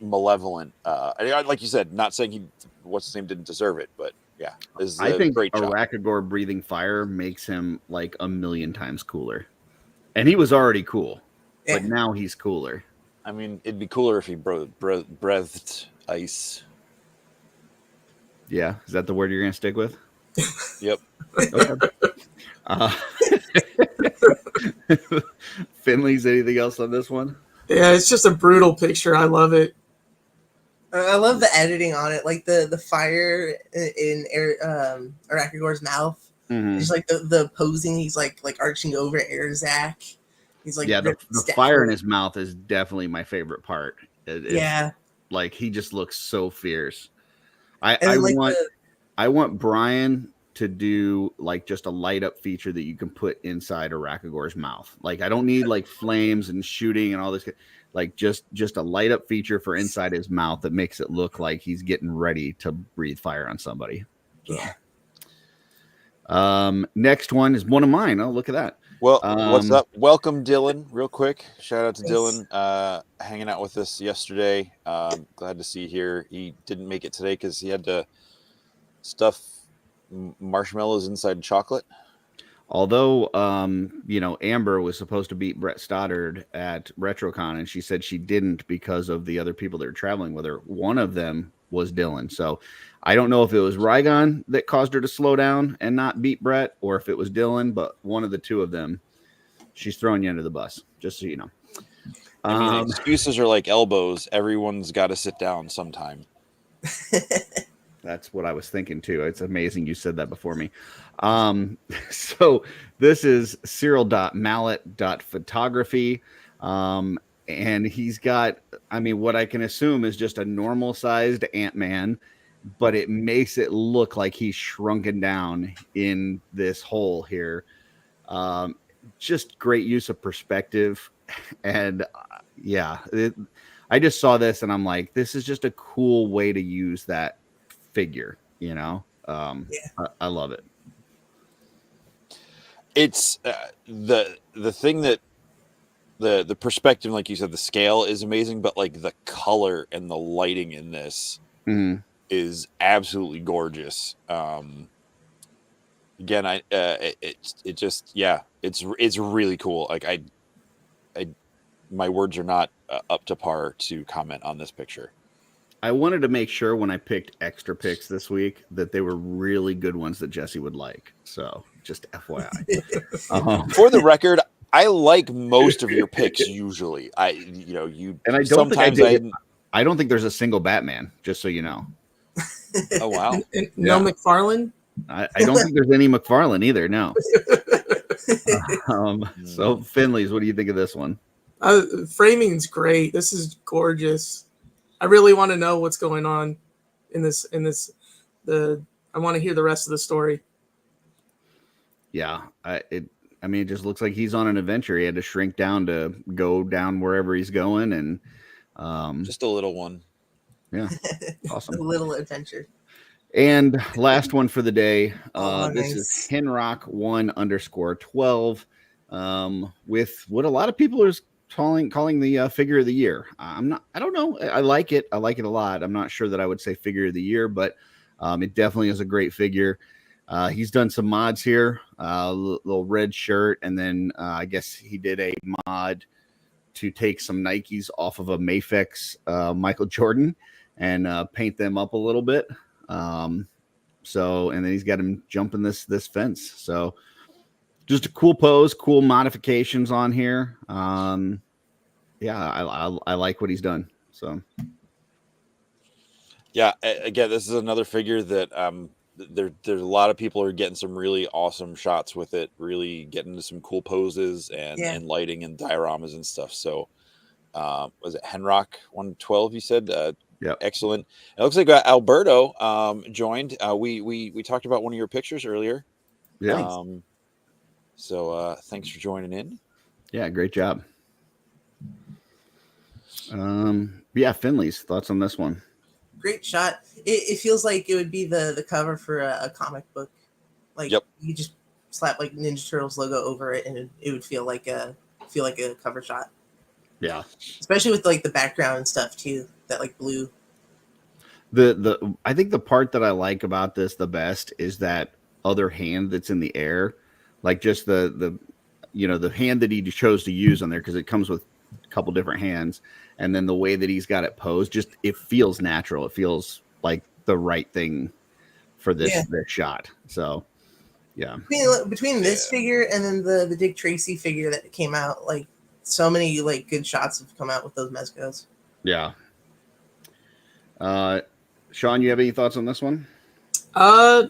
malevolent. Like you said, not saying what's his name didn't deserve it, but yeah,
I think
great job.
Rakagor breathing fire makes him like 1,000,000 times cooler, and he was already cool, but now he's cooler.
I mean, it'd be cooler if he breathed ice.
Yeah, is that the word you're gonna stick with?
Yep.
Okay. Finley's, anything else on this one?
Yeah, it's just a brutal picture. I love it.
I love the editing on it, like the fire in Rakagor's mouth. Mm-hmm. Just like the posing, he's like arching over Erzak. He's like
the fire in his mouth is definitely my favorite part. Like he just looks so fierce. I want Brian to do like just a light up feature that you can put inside a Rakagor's mouth. Like I don't need like flames and shooting and all this. Like just a light up feature for inside his mouth that makes it look like he's getting ready to breathe fire on somebody. So. Yeah. Next one is one of mine. Oh, look at that.
Well, what's up? Welcome, Dylan. Real quick, shout out to Dylan. Hanging out with us yesterday. Glad to see you here. He didn't make it today because he had to stuff marshmallows inside chocolate.
Although, Amber was supposed to beat Brett Stoddard at Retrocon, and she said she didn't because of the other people that are traveling with her. One of them was Dylan. So I don't know if it was Rygon that caused her to slow down and not beat Brett, or if it was Dylan, but one of the two of them, she's throwing you under the bus, just so you know.
I mean, excuses are like elbows. Everyone's got to sit down sometime.
That's what I was thinking too. It's amazing you said that before me. So this is Cyril.mallet.photography. And he's got, I mean, what I can assume is just a normal sized Ant-Man, but it makes it look like he's shrunken down in this hole here. Just great use of perspective. And I just saw this and I'm like, this is just a cool way to use that figure, you know? I love it.
It's the thing that the perspective, like you said, the scale is amazing, but like the color and the lighting in this is absolutely gorgeous. Again, it's really cool. Like my words are not up to par to comment on this picture.
I wanted to make sure when I picked extra picks this week that they were really good ones that Jesse would like. So just FYI.
For the record, I like most of your picks usually. I don't
think there's a single Batman, just so you know.
Oh wow.
No McFarlane?
I don't think there's any McFarlane either, no. So Finley's, what do you think of this one?
Framing's great. This is gorgeous. I really want to know what's going on in this. I want to hear the rest of the story.
Yeah, it just looks like he's on an adventure. He had to shrink down to go down wherever he's going, and
just a little one.
Yeah, awesome.
A little adventure.
And last one for the day. This
nice.
is Henrock1_12 with what a lot of people are calling the figure of the year. I don't know. I like it. I like it a lot. I'm not sure that I would say figure of the year, but it definitely is a great figure. He's done some mods here, little red shirt. And then I guess he did a mod to take some Nikes off of a Mafex Michael Jordan and paint them up a little bit. And then he's got him jumping this fence. So just a cool pose, cool modifications on here. I like what he's done. So yeah,
again, this is another figure that there's a lot of people are getting some really awesome shots with it, really getting into some cool poses and lighting and dioramas and stuff. So was it Henrock 112? You said,
yeah,
excellent. It looks like Alberto joined. We talked about one of your pictures earlier.
Yeah.
So thanks for joining in.
Yeah, great job. Finley's thoughts on this one.
Great shot. It feels like it would be the cover for a comic book. Like you just slap like Ninja Turtles logo over it, and it would feel like a cover shot.
Yeah,
especially with like the background and stuff too. That like blue.
I think the part that I like about this the best is that other hand that's in the air, like just the hand that he chose to use on there, because it comes with a couple different hands, and then the way that he's got it posed, just it feels natural. It feels like the right thing for this shot. So yeah,
between this figure and then the Dick Tracy figure that came out, like so many like good shots have come out with those Mezcos.
Yeah. Sean, you have any thoughts on this one?
I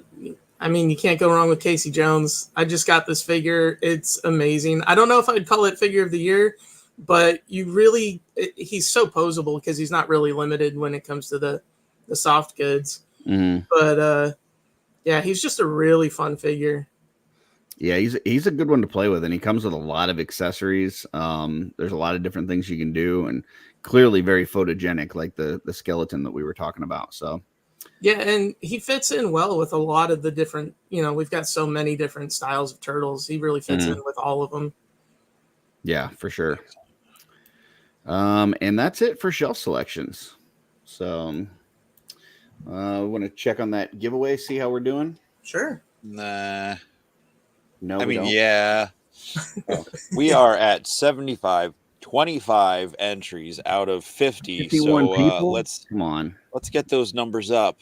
mean, you can't go wrong with Casey Jones. I just got this figure. It's amazing. I don't know if I'd call it figure of the year, but he's so posable because he's not really limited when it comes to the soft goods.
Mm-hmm.
But he's just a really fun figure.
Yeah, he's a good one to play with, and he comes with a lot of accessories. There's a lot of different things you can do, and clearly very photogenic, like the skeleton that we were talking about. So
yeah, and he fits in well with a lot of the different, we've got so many different styles of turtles. He really fits in with all of them.
Yeah, for sure. And that's it for shelf selections. So I want to check on that giveaway, see how we're doing.
Sure.
Nah.
No,
I mean, yeah. We are at 25 entries out of 50.
51
so
people?
Let's get those numbers up.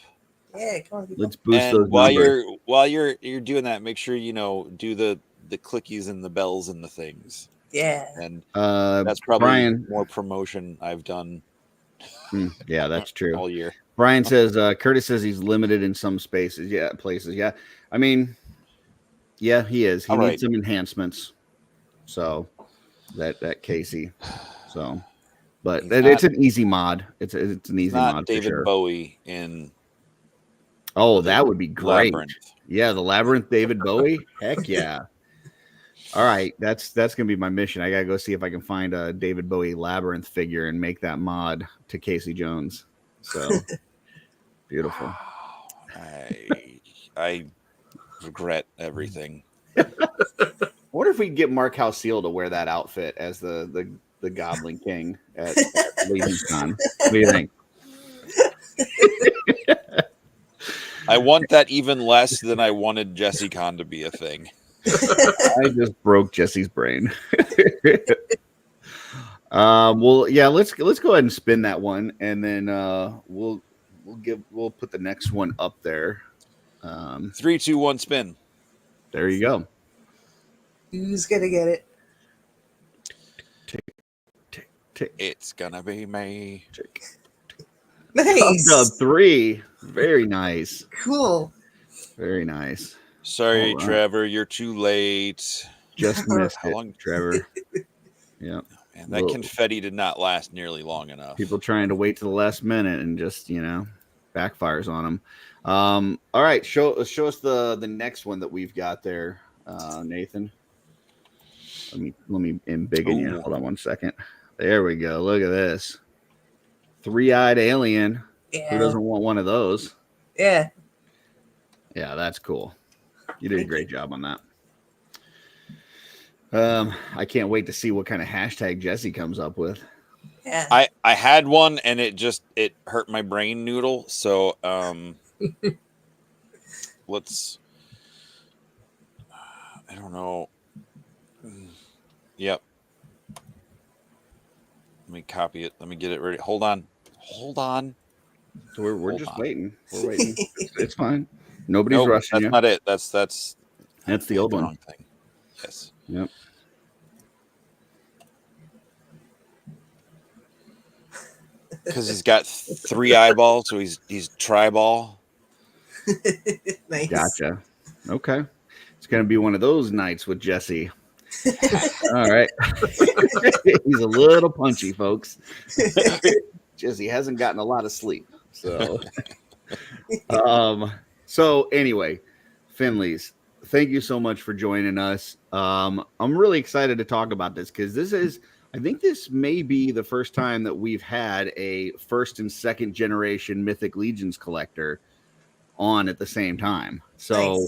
Yeah, come on, people.
Let's boost those
numbers. While you're doing that, make sure do the clickies and the bells and the things.
Yeah.
And that's probably
Brian,
more promotion I've done.
Yeah, that's true.
All year.
Brian says Curtis says he's limited in some spaces. Yeah, places. Yeah, I mean, yeah, he is. He needs some enhancements. So that Casey. So, but it's an easy mod. It's an easy mod.
David
for sure.
Bowie in.
Oh, that would be great.
Labyrinth.
Yeah, the Labyrinth, David Bowie. Heck yeah. All right, that's gonna be my mission. I gotta go see if I can find a David Bowie Labyrinth figure and make that mod to Casey Jones. So beautiful.
I regret everything.
I wonder if we can get Mark Halseal to wear that outfit as the Goblin King at LegionsCon. What do you think?
I want that even less than I wanted Jesse Con to be a thing.
I just broke Jesse's brain. Well, yeah, let's go ahead and spin that one, and then we'll put the next one up there.
3, 2, 1, spin.
There you go.
Who's gonna get it?
Tick.
It's gonna be me.
Tick.
Nice.
Thumbs up 3. Very nice.
Cool.
Very nice.
Sorry, Trevor, you're too late.
Just missed
How
it,
long,
Trevor. Yeah.
Man, that confetti did not last nearly long enough.
People trying to wait to the last minute and just, backfires on them. All right, show us the next one that we've got there, Nathan. Let me embiggen you. Hold on one second. There we go. Look at this. 3-eyed alien.
Yeah.
Who doesn't want one of those?
Yeah.
Yeah, that's cool. You did a great job on that. I can't wait to see what kind of hashtag Jesse comes up with.
Yeah.
I had one and it hurt my brain noodle. So let's. I don't know. Yep. Let me copy it. Let me get it ready. Hold on.
We're just waiting. We're waiting. It's fine. Nobody's rushing.
That's not it. That's
the old one.
Thing. Yes.
Yep.
Because he's got 3 eyeballs, so he's tribal.
Nice.
Gotcha. Okay. It's gonna be one of those nights with Jesse. All right. He's a little punchy, folks. Jesse hasn't gotten a lot of sleep. So so anyway, Finley's, thank you so much for joining us. I'm really excited to talk about this because I think this may be the first time that we've had a first and second generation Mythic Legions collector on at the same time. So,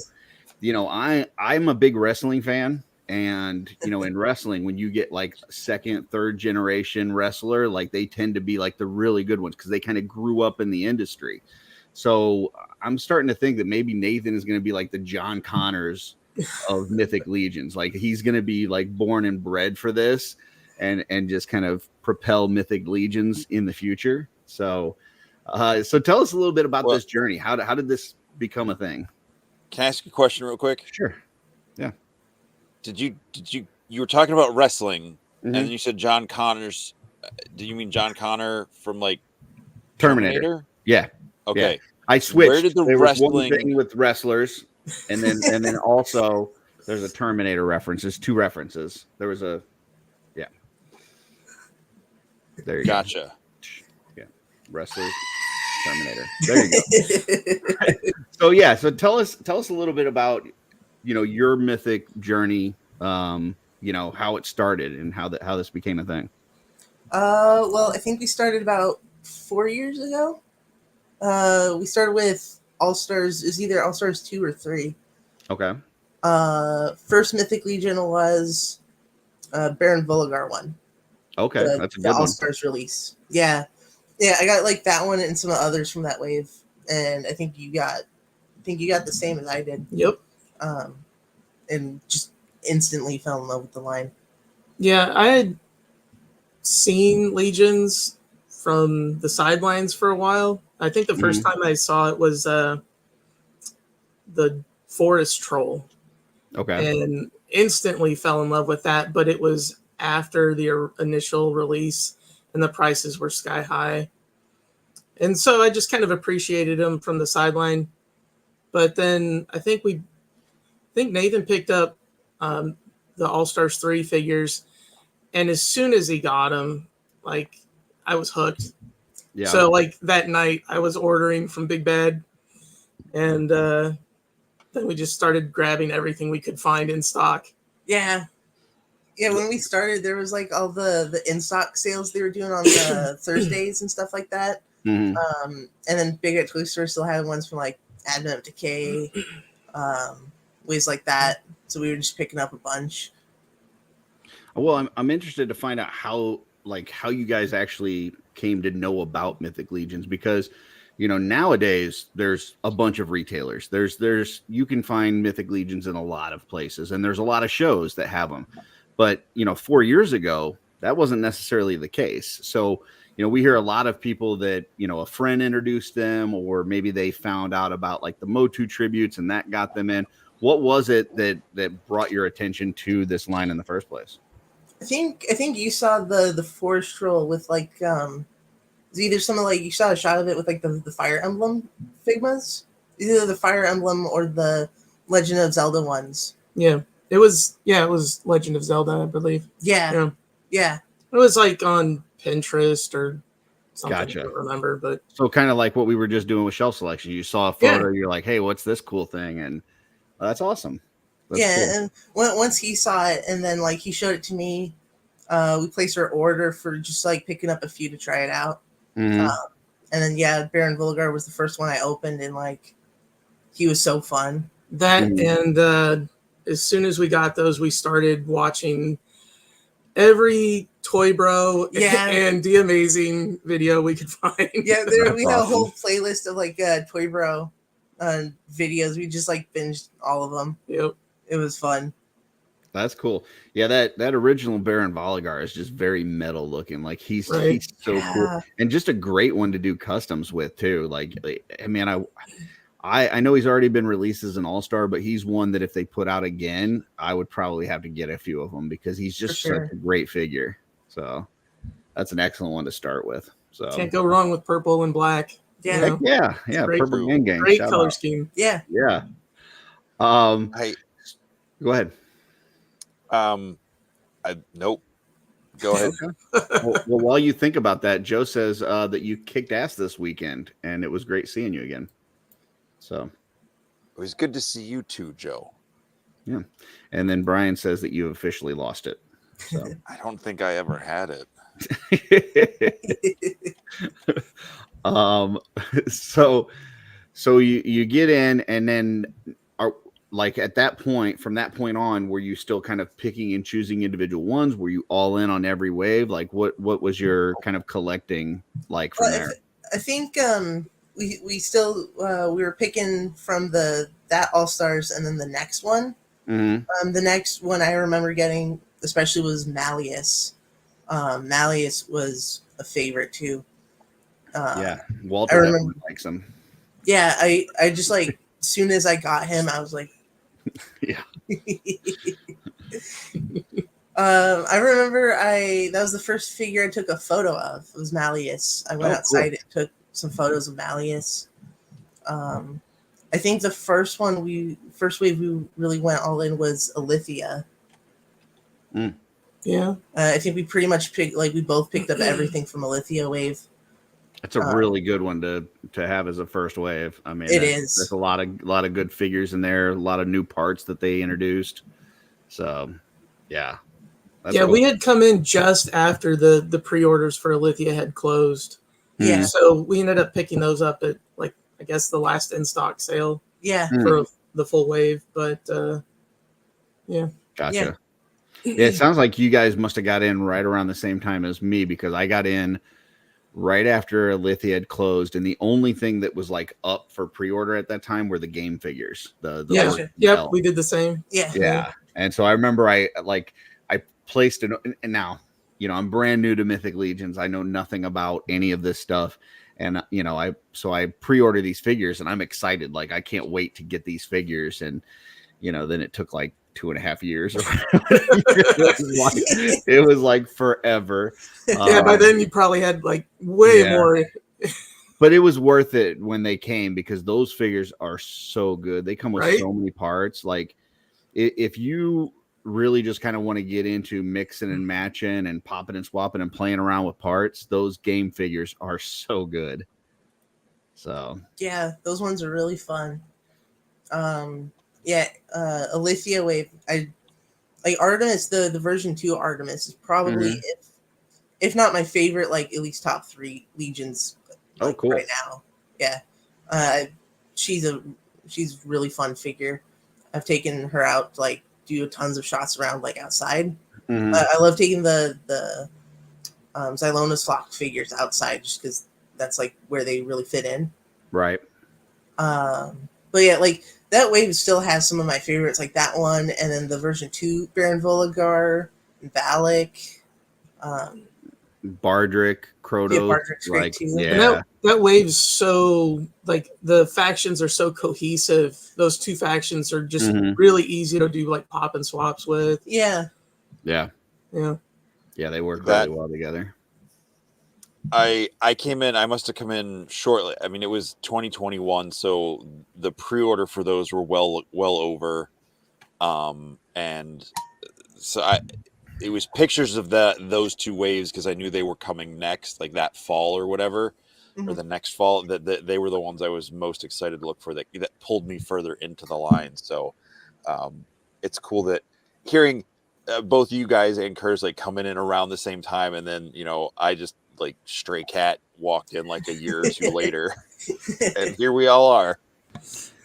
nice. I'm a big wrestling fan. And, in wrestling, when you get like second, third generation wrestler, like they tend to be like the really good ones because they kind of grew up in the industry. So I'm starting to think that maybe Nathan is going to be like the John Connors of Mythic Legions. Like he's going to be like born and bred for this and just kind of propel Mythic Legions in the future. So tell us a little bit about this journey. How did this become a thing?
Can I ask you a question real quick?
Sure. Yeah.
Did you were talking about wrestling and then you said John Connors? Do you mean John Connor from like Terminator?
Yeah.
Okay.
Yeah. I switched.
Where did the
there
wrestling
was one thing with wrestlers, and then also there's a Terminator reference. There's 2 references. There was a There you
gotcha.
Go. Yeah. Wrestlers, Terminator. There you go. So tell us a little bit about your Mythic journey, how it started and how this became a thing.
Well, I think we started about 4 years ago. We started with All-Stars. It was either All-Stars 2 or 3.
Okay.
First Mythic Legion was Baron Voligar one.
Okay, that's a good
the
one.
All-Stars release. Yeah. I got like that one and some others from that wave, and I think you got the same as I did.
Yep.
And just instantly fell in love with the line.
Yeah, I had seen Legions from the sidelines for a while. I think the first time I saw it was the Forest Troll.
Okay.
And instantly fell in love with that, but it was after the initial release and the prices were sky high. And so I just kind of appreciated him from the sideline. But then I think Nathan picked up the All-Stars 3 figures. And as soon as he got them, like, I was hooked.
Yeah.
So, like, that night I was ordering from Big Bad. And then we just started grabbing everything we could find in stock.
Yeah. Yeah, when we started, there was like all the in-stock sales they were doing on the Thursdays and stuff like that.
Mhm.
And then Big at Toy Store still had ones from like Advent of Decay, ways like that. So we were just picking up a bunch.
Well, I'm interested to find out how you guys actually came to know about Mythic Legions, because nowadays there's a bunch of retailers. There's you can find Mythic Legions in a lot of places, and there's a lot of shows that have them. But 4 years ago, that wasn't necessarily the case. So we hear a lot of people that a friend introduced them, or maybe they found out about like the Motu tributes and that got them in. What was it that brought your attention to this line in the first place?
I think you saw the Forest Troll with like it's either something like you saw a shot of it with like the Fire Emblem Figmas, either the Fire Emblem or the Legend of Zelda ones.
Yeah, it was Legend of Zelda, I believe.
Yeah.
It was like on Pinterest or something.
Gotcha.
I don't remember, but
so kind of like what we were just doing with shelf selection. You saw a photo, you're like, hey, what's this cool thing? And that's awesome. That's cool.
And once he saw it, and then like he showed it to me, we placed our order for just like picking up a few to try it out.
Mhm.
And then Baron Volgar was the first one I opened, and like he was so fun.
That and as soon as we got those, we started watching every Toy Bro and The Amazing video we could find.
Yeah, we had a whole playlist of like Toy Bro videos. We just like binged all of them.
Yep.
It was fun.
That's cool. Yeah, that original Baron Volgar is just very metal looking. Like he's so cool, and just a great one to do customs with too. Like I mean, I know he's already been released as an all-star, but he's one that if they put out again, I would probably have to get a few of them because he's just such a great figure. So that's an excellent one to start with. So
can't go wrong with purple and black.
Yeah,
great,
Purple Gang.
Great color scheme.
Yeah.
Hey,
go ahead.
Nope. Go ahead.
well, while you think about that, Joe says that you kicked ass this weekend, and it was great seeing you again. So
it was good to see you too, Joe.
Yeah. And then Brian says that you officially lost it. So
I don't think I ever had it.
So you get in, and then are like at that point, from that point on, were you still kind of picking and choosing individual ones? Were you all in on every wave? Like what was your kind of collecting like from there?
I think we still we were picking from that All Stars, and then the next one.
Mm-hmm.
The next one I remember getting especially was Malleus. Malleus was a favorite too.
Walter likes him.
Yeah, I just like as soon as I got him, I was like,
yeah.
I remember that was the first figure I took a photo of. It was Malleus. I went outside and took some photos of Malleus. I think the first wave we really went all in was Alithia.
Yeah.
I think we pretty much we both picked up everything from Alithia wave.
It's a really good one to have as a first wave. I mean, there's a lot of good figures in there, a lot of new parts that they introduced. So, yeah.
Cool. We had come in just after the pre-orders for Alithia had closed.
Yeah.
So we ended up picking those up at I guess the last in stock sale.
Yeah.
For the full wave, but yeah.
Gotcha. Yeah, it sounds like you guys must have got in right around the same time as me, because I got in right after Alithia had closed, and the only thing that was like up for pre-order at that time were the game figures.
Yep, we did the same.
Yeah.
And so I remember I placed it, and now I'm brand new to Mythic Legions. I know nothing about any of this stuff, and I pre-order these figures, and I'm excited. Like I can't wait to get these figures, and then it took like 2.5 years. It was like forever.
By then you probably had like way more.
But it was worth it when they came because those figures are so good. They come with
Right?
so many parts. Like if you really just kind of want to get into mixing and matching and popping and swapping and playing around with parts, those game figures are so good. So
yeah, those ones are really fun. Alithia Wave. I like Artemis. The version 2 Artemis is probably if not my favorite, like at least top 3 legions.
Oh, cool.
Right now, yeah. She's a really fun figure. I've taken her out to, like, do tons of shots around, like, outside. I love taking the Xylona's flock figures outside just because that's like where they really fit in.
Right.
But yeah, like that wave still has some of my favorites, like that one, and then the version 2 Baron Voligar, Valak.
Bardrick, Krotos,
Bardrick's great too.
And that wave's so, like, the factions are so cohesive. Those 2 factions are just really easy to do, like, pop and swaps with.
Yeah.
Yeah, they work really well together.
I came in. I must have come in shortly. I mean, it was 2021, so the pre-order for those were well over, and so it was pictures of those 2 waves because I knew they were coming next, like that fall or whatever, or the next fall. That they were the ones I was most excited to look for. That pulled me further into the line. So it's cool that hearing both you guys and Kurz like coming in around the same time, and then I just like stray cat walked in like a year or 2 later, and here we all are.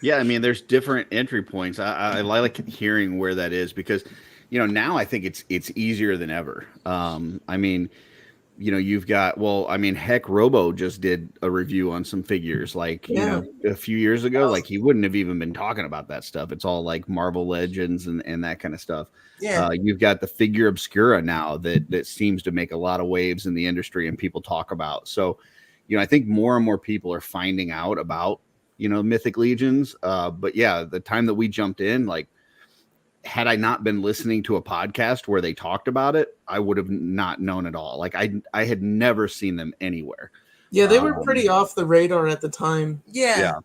Yeah, I mean, there's different entry points. I like hearing where that is because. Now I think it's easier than ever. I mean, you've got, heck, Robo just did a review on some figures like, a few years ago, like he wouldn't have even been talking about that stuff. It's all like Marvel Legends and that kind of stuff.
Yeah.
You've got the figure Obscura now that seems to make a lot of waves in the industry and people talk about. So, I think more and more people are finding out about, Mythic Legions. But yeah, the time that we jumped in, like, had I not been listening to a podcast where they talked about it, I would have not known at all. Like I had never seen them anywhere.
Yeah, they were pretty off the radar at the time.
Yeah.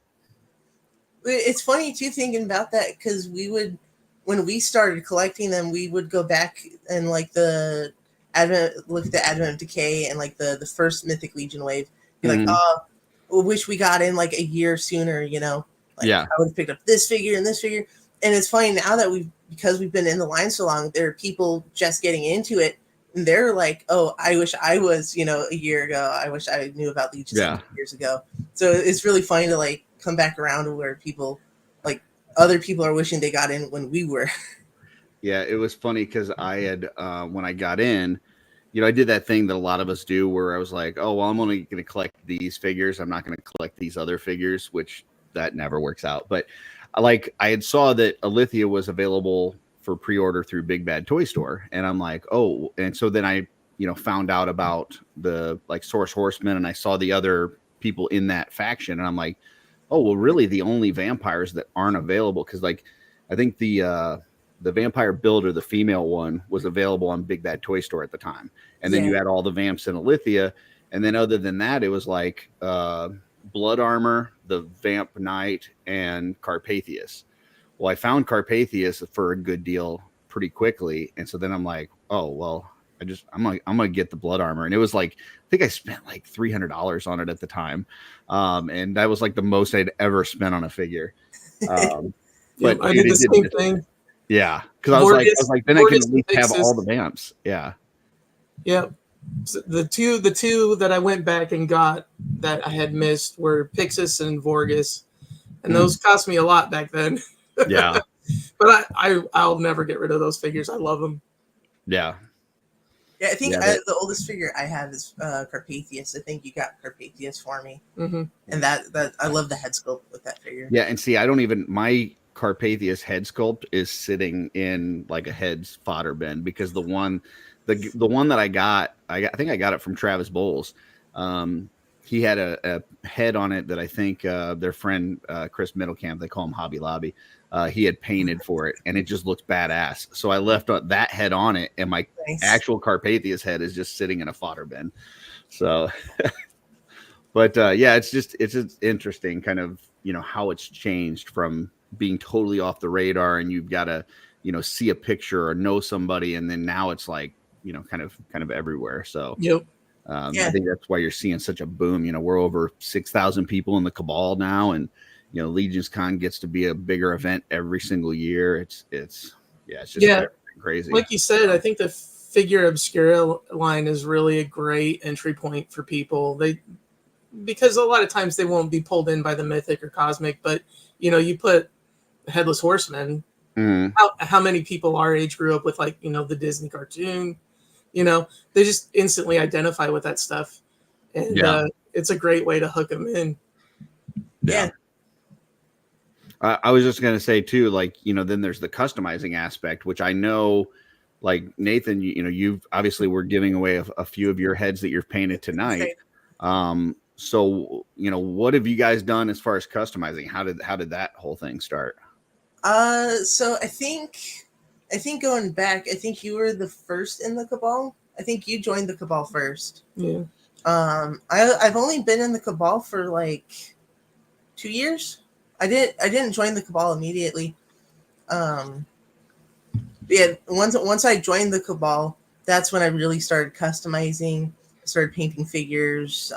It's funny too thinking about that because when we started collecting them, we would go back and like look at the Advent of Decay and like the first Mythic Legion wave. Be like, oh, I wish we got in like a year sooner. Like, I would have picked up this figure and this figure. And it's funny now that because we've been in the line so long, there are people just getting into it, and they're like, "Oh, I wish I was, a year ago. I wish I knew about Legions years ago." So it's really funny to like come back around to where people, like other people, are wishing they got in when we were.
Yeah, it was funny because I had when I got in, I did that thing that a lot of us do, where I was like, "Oh, well, I'm only going to collect these figures. I'm not going to collect these other figures," which that never works out, but. Like I had saw that Alithia was available for pre-order through Big Bad Toy Store, and I'm like, oh, and so then I, found out about the like Source Horsemen, and I saw the other people in that faction, and I'm like, oh, well, really, the only vampires that aren't available because like I think the Vampire Builder, the female one, was available on Big Bad Toy Store at the time, and then you had all the vamps in Alithia, and then other than that, it was like Blood Armor, the Vamp Knight, and Carpathius. Well, I found Carpathius for a good deal pretty quickly, and so then I'm like, oh well, I'm gonna get the Blood Armor, and it was like I think I spent like $300 on it at the time, and that was like the most I'd ever spent on a figure.
But I did the same thing.
Yeah, because I was like, then I can at least have all the vamps. Yeah.
Yeah. So the two that I went back and got that I had missed were Pixis and Vorgus, and those cost me a lot back then.
Yeah,
but I'll never get rid of those figures. I love them.
Yeah,
I think the oldest figure I have is Carpathius. I think you got Carpathius for me, and that I love the head sculpt with that figure.
Yeah, and see, my Carpathius head sculpt is sitting in like a head's fodder bin because the one that I got, I think I got it from Travis Bowles. He had a head on it that I think their friend Chris Middlecamp, they call him Hobby Lobby, he had painted for it, and it just looks badass. So I left that head on it, and my actual Carpathius head is just sitting in a fodder bin. So, But yeah, it's just interesting, kind of, how it's changed from being totally off the radar, and you've got to, see a picture or know somebody, and then now it's like, kind of everywhere. So
Yep.
I think that's why you're seeing such a boom. We're over 6,000 people in the Cabal now, and Legion's Con gets to be a bigger event every single year. It's just crazy.
Like you said, I think the Figure Obscura line is really a great entry point for people. Because a lot of times they won't be pulled in by the Mythic or Cosmic, but you put Headless Horseman. How many people our age grew up with, like, the Disney cartoon? They just instantly identify with that stuff, and it's a great way to hook them in.
Yeah.
I was just gonna say too, like, then there's the customizing aspect, which I know, like Nathan, you've obviously we're giving away a few of your heads that you've painted tonight. So what have you guys done as far as customizing? How did that whole thing start?
So I think going back, I think you were the first in the Cabal. I think you joined the Cabal first.
Yeah.
I've only been in the Cabal for like 2 years. I didn't join the Cabal immediately. Yeah, once I joined the Cabal, that's when I really started customizing, started painting figures.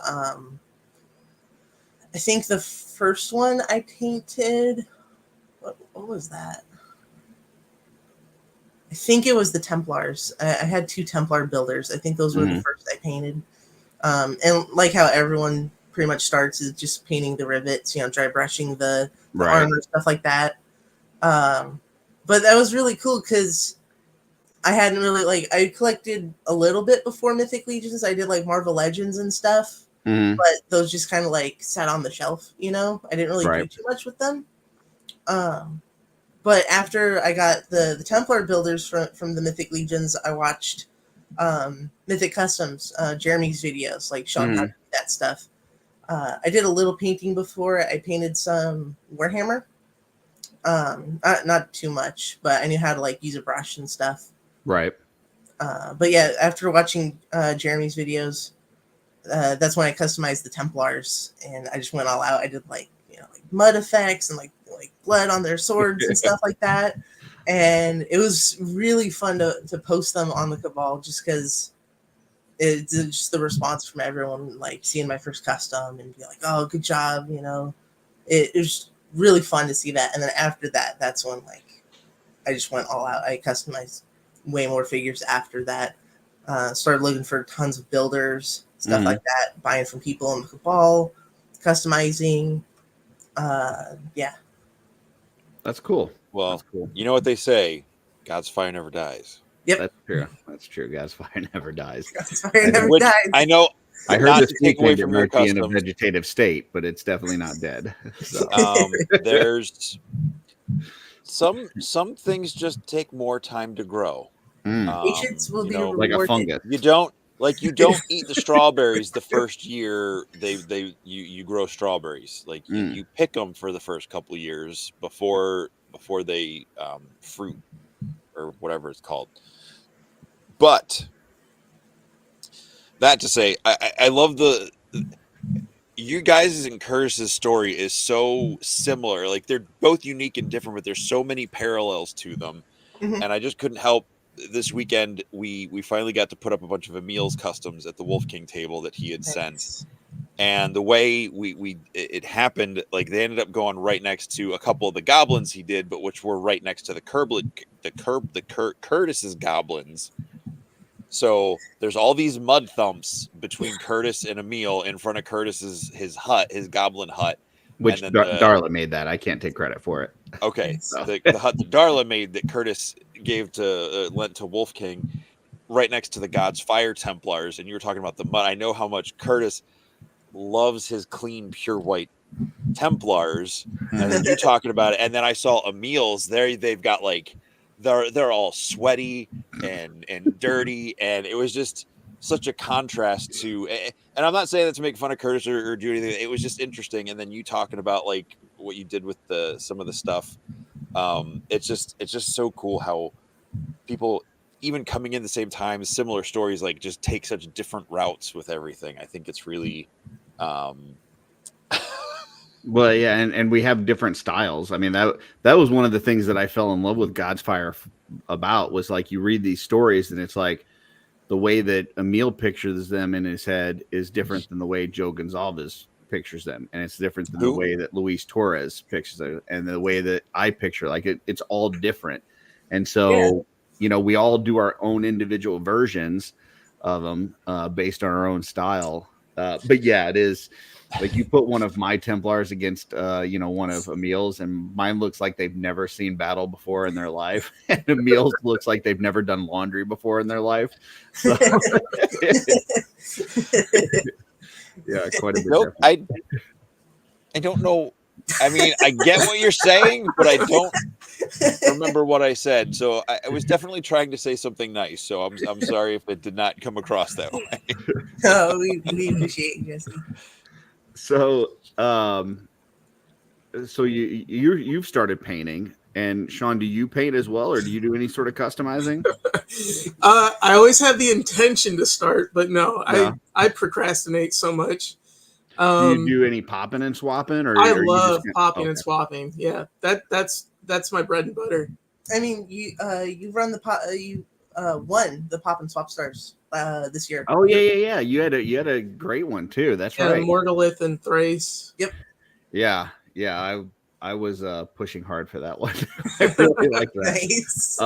I think the first one I painted, what was that? I think it was the Templars. I had 2 Templar builders. I think those were the first I painted. And like how everyone pretty much starts is just painting the rivets, dry brushing the armor, stuff like that. But that was really cool because I hadn't really, I collected a little bit before Mythic Legions. I did like Marvel Legends and stuff, but those just kind of sat on the shelf, I didn't really do too much with them. But after I got the Templar builders from the Mythic Legions, I watched Mythic Customs, Jeremy's videos, showing how to do that stuff. I did a little painting before. I painted some Warhammer. Not too much, but I knew how to use a brush and stuff.
Right.
But yeah, after watching Jeremy's videos, that's when I customized the Templars, and I just went all out. I did mud effects and like blood on their swords and stuff like that. And it was really fun to post them on the Cabal, just because it's just the response from everyone, seeing my first custom and be like, oh, good job. It was really fun to see that. And then after that, that's when I just went all out. I customized way more figures after that. Started looking for tons of builders, stuff like that, buying from people in the Cabal, customizing. Yeah.
That's cool.
Well,
that's cool.
You know what they say, God's fire never dies.
Yep.
That's true. God's fire never dies.
God's fire never dies.
I know.
I heard this
take away
weekend
from
it might be in a vegetative state, but it's definitely not dead. So.
There's some things just take more time to grow.
Patience will be rewarded.
Like a fungus.
You don't eat the strawberries the first year you grow strawberries. You pick them for the first couple of years before they fruit or whatever it's called. But that to say, I love you guys' and Curtis's story is so similar. They're both unique and different, but there's so many parallels to them. And I just couldn't help. This weekend, we finally got to put up a bunch of Emil's customs at the Wolf King table that he had sent. And the way it happened, they ended up going right next to a couple of the goblins he did, but which were right next to Curtis's goblins. So there's all these mud thumps between Curtis and Emil in front of Curtis's his goblin hut.
Which Darla made that. I can't take credit for it.
Okay, so the hut that Darla made that Curtis gave to lent to Wolf King, right next to the God's Fire Templars, and you were talking about the mud. I know how much Curtis loves his clean, pure white Templars, and then you talking about it. And then I saw Emil's there. They've got they're all sweaty and dirty, and it was just such a contrast to. And I'm not saying that to make fun of Curtis or do anything. It was just interesting. And then you talking about what you did with some of the stuff. It's just so cool how people, even coming in the same time, similar stories, just take such different routes with everything. I think it's really
Well, yeah, and we have different styles. I mean, that was one of the things that I fell in love with God's Fire about, was like, you read these stories and it's like the way that Emil pictures them in his head is different than the way Joe Gonzalez pictures them, and it's different than the way that Luis Torres pictures them, and the way that I picture. Like it's all different, and so we all do our own individual versions of them based on our own style. But yeah, it is like you put one of my Templars against one of Emil's, and mine looks like they've never seen battle before in their life, and Emil's looks like they've never done laundry before in their life. So, yeah, quite a bit.
Nope, I don't know. I mean, I get what you're saying, but I don't remember what I said. So I was definitely trying to say something nice. So I'm sorry if it did not come across that way.
Oh, we appreciate you, Jesse.
So, you've started painting, and Sean, do you paint as well, or do you do any sort of customizing?
I always have the intention to start, but no, I procrastinate so much.
Do you do any popping and swapping, or
I love popping and swapping? Yeah, that's my bread and butter.
I mean, you run the pop, won the Pop and Swap Stars this year.
Oh yeah. You had a great one too. That's right.
Morgalith and Thrace.
Yep.
Yeah. I was pushing hard for that one. I really like that.
Nice.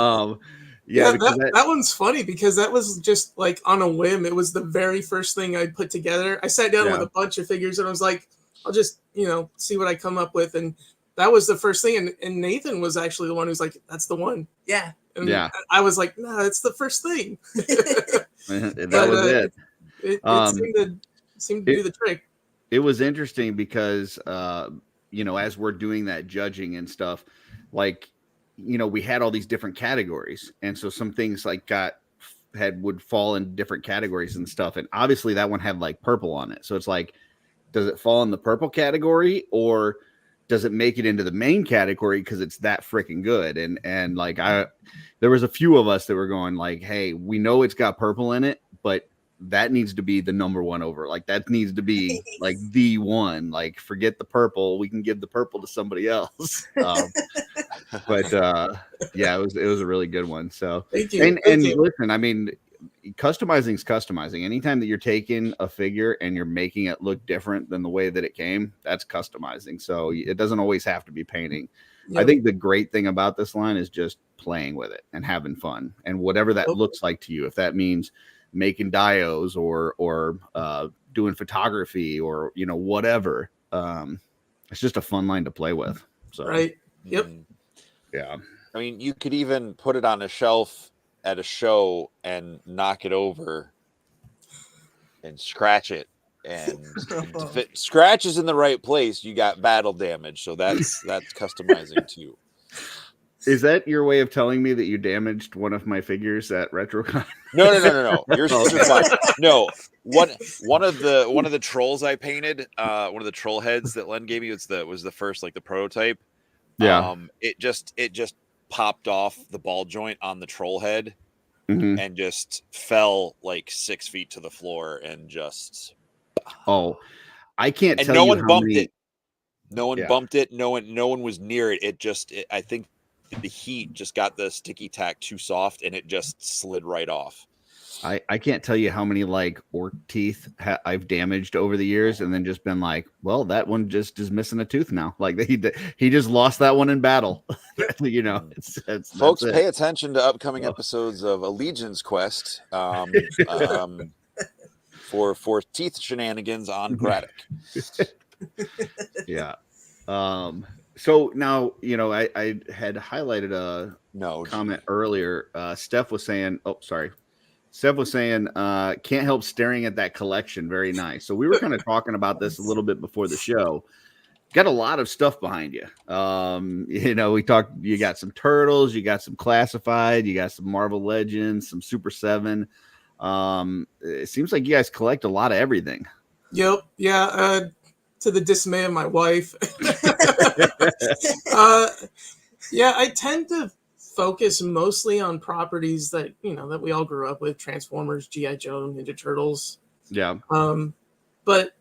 Yeah, that one's funny because that was just like on a whim. It was the very first thing I put together. I sat down with a bunch of figures and I was like, I'll just, see what I come up with. And that was the first thing. And Nathan was actually the one who's like, that's the one.
Yeah.
And I was like, no, it's the first thing.
That was it.
It seemed to do the trick.
It was interesting because, as we're doing that judging and stuff, like, we had all these different categories. And so some things like would fall in different categories and stuff. And obviously that one had like purple on it. So it's like, does it fall in the purple category, or does it make it into the main category because it's that freaking good? And like there was a few of us that were going like, hey, we know it's got purple in it, but that needs to be the number one over. Like that needs to be like the one. Like forget the purple. We can give the purple to somebody else. But it was a really good one. So
thank you.
And listen, I mean, customizing is customizing. Anytime that you're taking a figure and you're making it look different than the way that it came, that's customizing. So it doesn't always have to be painting. Yep. I think the great thing about this line is just playing with it and having fun, and whatever that looks like to you. If that means making dios or doing photography or whatever, it's just a fun line to play with. So
right. Yep.
Yeah.
I mean, you could even put it on a shelf at a show and knock it over and scratch it, and if it scratches in the right place, you got battle damage. So that's customizing too.
Is that your way of telling me that you damaged one of my figures at Retrocon?
No. You're fine. No, one of the trolls I painted, one of the troll heads that Len gave me was the first, like the prototype.
Yeah.
It just popped off the ball joint on the troll head, and just fell like 6 feet to the floor, and just.
Oh, I can't tell you.
And no one bumped
many...
it. No one bumped it. No one was near it. I think the heat just got the sticky tack too soft, and it just slid right off.
I can't tell you how many like orc teeth I've damaged over the years, and then just been like, well, that one just is missing a tooth now. Like he just lost that one in battle.
Folks, pay attention to upcoming episodes of Allegiance Quest for teeth shenanigans on Braddock.
Yeah. So now, I had highlighted a comment earlier. Steph was saying, can't help staring at that collection. Very nice. So we were kind of talking about this a little bit before the show. Got a lot of stuff behind you. We talked, you got some Turtles, you got some Classified, you got some Marvel Legends, some Super 7. It seems like you guys collect a lot of everything.
Yep. Yeah. To the dismay of my wife. I tend to focus mostly on properties that that we all grew up with: Transformers, G.I. Joe, Ninja Turtles.
Yeah.
But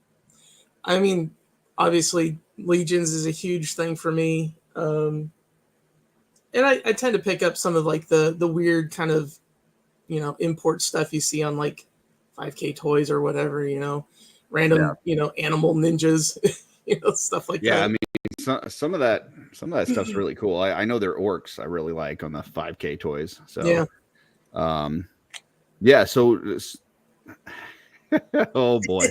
I mean, obviously, Legions is a huge thing for me. And I tend to pick up some of like the weird kind of, import stuff you see on like 5K toys or whatever, random, animal ninjas, stuff like
Yeah,
that.
I mean, some of that stuff's really cool. I know their orcs I really like on the 5K toys. So yeah. So oh boy.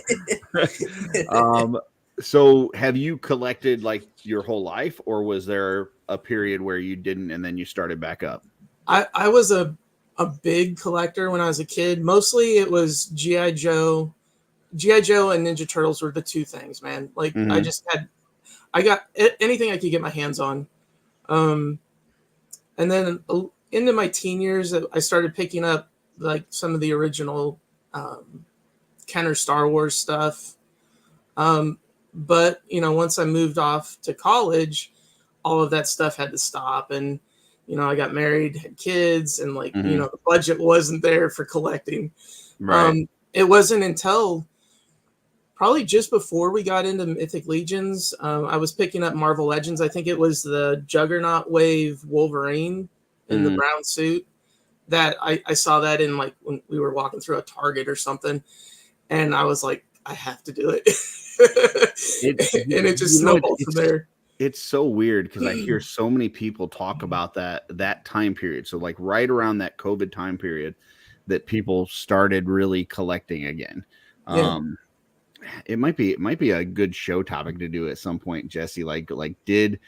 So have you collected like your whole life, or was there a period where you didn't and then you started back up?
I was a big collector when I was a kid. Mostly it was G.I. Joe. G.I. Joe and Ninja Turtles were the two things, man. Like I got anything I could get my hands on. And then into my teen years, I started picking up like some of the original Kenner Star Wars stuff. But once I moved off to college, all of that stuff had to stop. And, I got married, had kids, and like, the budget wasn't there for collecting.
Right.
It wasn't until probably just before we got into Mythic Legions, I was picking up Marvel Legends. I think it was the Juggernaut Wave Wolverine in the brown suit that I saw that in like when we were walking through a Target or something. And I was like, I have to do it. And it just snowballed from there.
It's so weird because I hear so many people talk about that time period. So like right around that COVID time period that people started really collecting again.
Yeah.
It might be a good show topic to do at some point, Jesse. Like did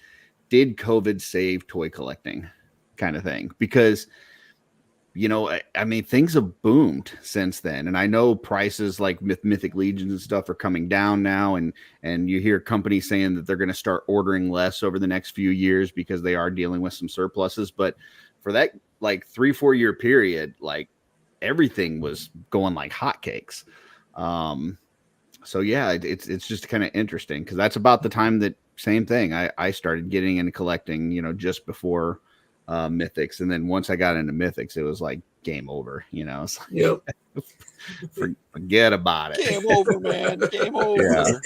COVID save toy collecting kind of thing? Because I mean, things have boomed since then. And I know prices like Mythic Legions and stuff are coming down now. And you hear companies saying that they're going to start ordering less over the next few years because they are dealing with some surpluses. But for that like 3-4 year period, like everything was going like hotcakes. So yeah, it's just kind of interesting because that's about the time that same thing. I started getting into collecting, just before Mythics, and then once I got into Mythics, it was like game over. It's like,
Yep.
forget about it.
Game over, man. Game over.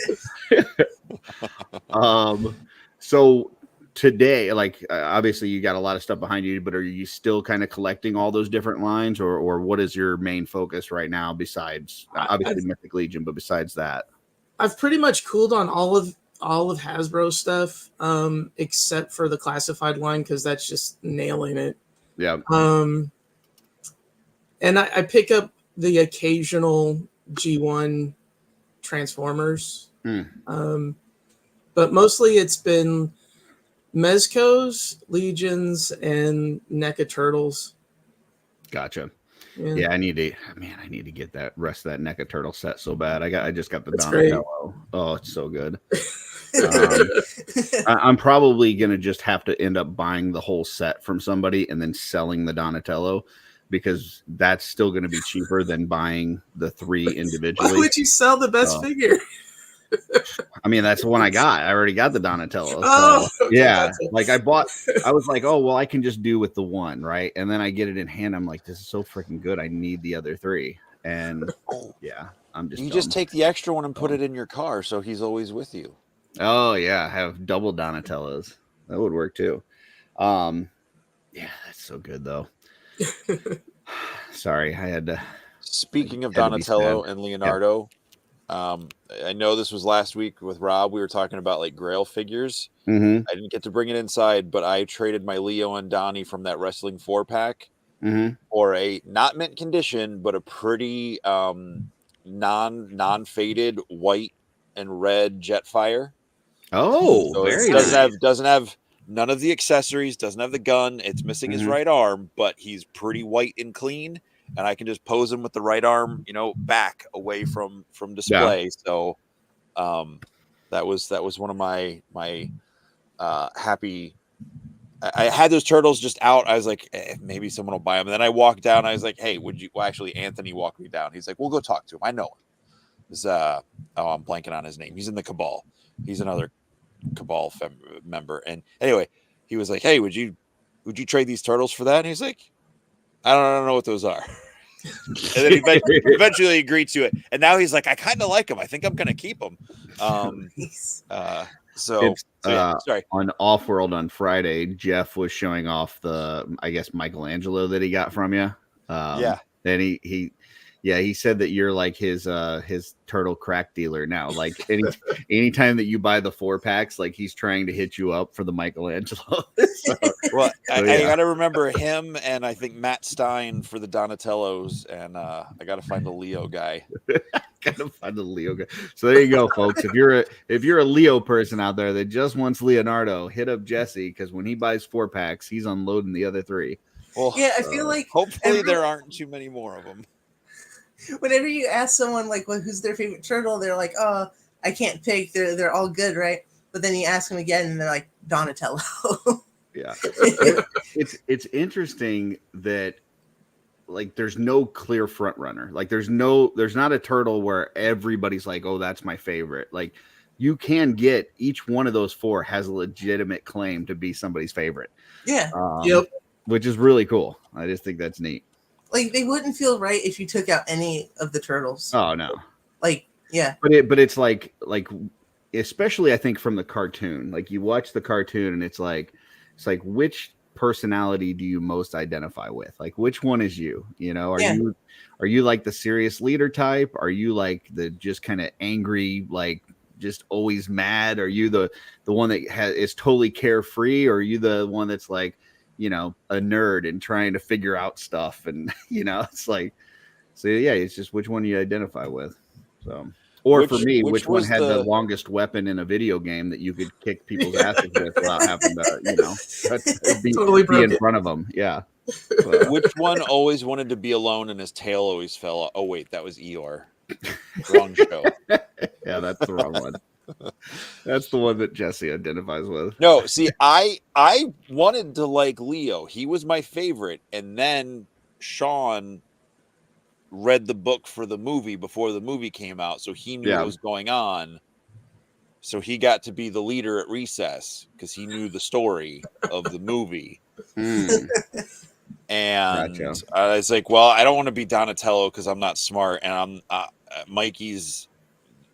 Yeah. So today, like obviously you got a lot of stuff behind you, but are you still kind of collecting all those different lines, or what is your main focus right now besides obviously Mythic Legion, but besides that? I've
pretty much cooled on all of Hasbro stuff, except for the classified line because that's just nailing it.
Yeah.
And I pick up the occasional G1 Transformers. But mostly it's been Mezcos, Legions, and NECA Turtles.
Gotcha. Yeah, I need to get that rest of that NECA Turtle set so bad. I just got the Donatello. Great. Oh, it's so good. I'm probably gonna just have to end up buying the whole set from somebody and then selling the Donatello because that's still gonna be cheaper than buying the 3 individually.
Why would you sell the best figure?
I mean, that's the one I got. I already got the Donatello.
Oh,
so,
okay,
yeah. Like I was like, oh, well, I can just do with the one, right? And then I get it in hand. I'm like, this is so freaking good. I need the other 3. And yeah, I'm just.
You just take the extra one and put it in your car, so he's always with you.
Oh yeah, have double Donatellos. That would work too. Yeah, that's so good though. Sorry, I had to.
Speaking of Donatello and Leonardo. Yeah. I know this was last week with Rob. We were talking about like Grail figures. I didn't get to bring it inside, but I traded my Leo and Donnie from that Wrestling 4-pack for a not mint condition, but a pretty non-faded white and red Jetfire.
Oh,
so
very
it doesn't have none of the accessories, doesn't have the gun. It's missing his right arm, but he's pretty white and clean. And I can just pose him with the right arm, back away from display. Yeah. So that was one of my happy. I had those turtles just out. I was like, maybe someone will buy them. And then I walked down. I was like, hey, would you? Well, actually, Anthony walked me down. He's like, we'll go talk to him. I know him. I'm blanking on his name. He's in the Cabal. He's another Cabal member. And anyway, he was like, hey, would you trade these turtles for that? And he's like, I don't know what those are. And then he eventually agreed to it. And now he's like, I kind of like him. I think I'm going to keep him. Sorry.
On OffWorld on Friday, Jeff was showing off the, I guess, Michelangelo that he got from you.
Yeah.
And he said that you're like his turtle crack dealer now. Like anytime that you buy the 4-packs, like he's trying to hit you up for the Michelangelo.
I got to remember him, and I think Matt Stein for the Donatellos, and I got to find the Leo guy.
Gotta find the Leo guy. So there you go, folks. If you're a Leo person out there that just wants Leonardo, hit up Jesse, because when he buys 4-packs, he's unloading the other 3.
Well,
yeah, I feel like
hopefully there aren't too many more of them.
Whenever you ask someone like, well, who's their favorite turtle, they're like, oh, I can't pick. They're all good, right? But then you ask them again, and they're like, Donatello.
Yeah, it's interesting that like there's no clear front runner. Like there's not a turtle where everybody's like, oh, that's my favorite. Like you can get each one of those 4 has a legitimate claim to be somebody's favorite.
Yeah.
Which is really cool. I just think that's neat.
Like they wouldn't feel right if you took out any of the turtles.
Oh no.
Like, yeah.
But it's like especially I think from the cartoon. Like you watch the cartoon and it's like which personality do you most identify with? Like which one is you? You know, are you like the serious leader type? Are you like the just kind of angry, like just always mad? Are you the one that is totally carefree? Or are you the one that's like, you know, a nerd and trying to figure out stuff? And, you know, it's like, so yeah, it's just which one you identify with. So, or for me, which one had the longest weapon in a video game that you could kick people's asses with without having to, you know, be in front of them. Yeah.
So. Which one always wanted to be alone and his tail always fell off? Oh, wait, that was Eeyore. Wrong show.
Yeah, that's the wrong one. That's the one that Jesse identifies with.
No, see, I wanted to like Leo. He was my favorite. And then Sean read the book for the movie before the movie came out. So he knew what was going on. So he got to be the leader at recess because he knew the story of the movie. And gotcha. I was like, well, I don't want to be Donatello because I'm not smart. And Mikey's,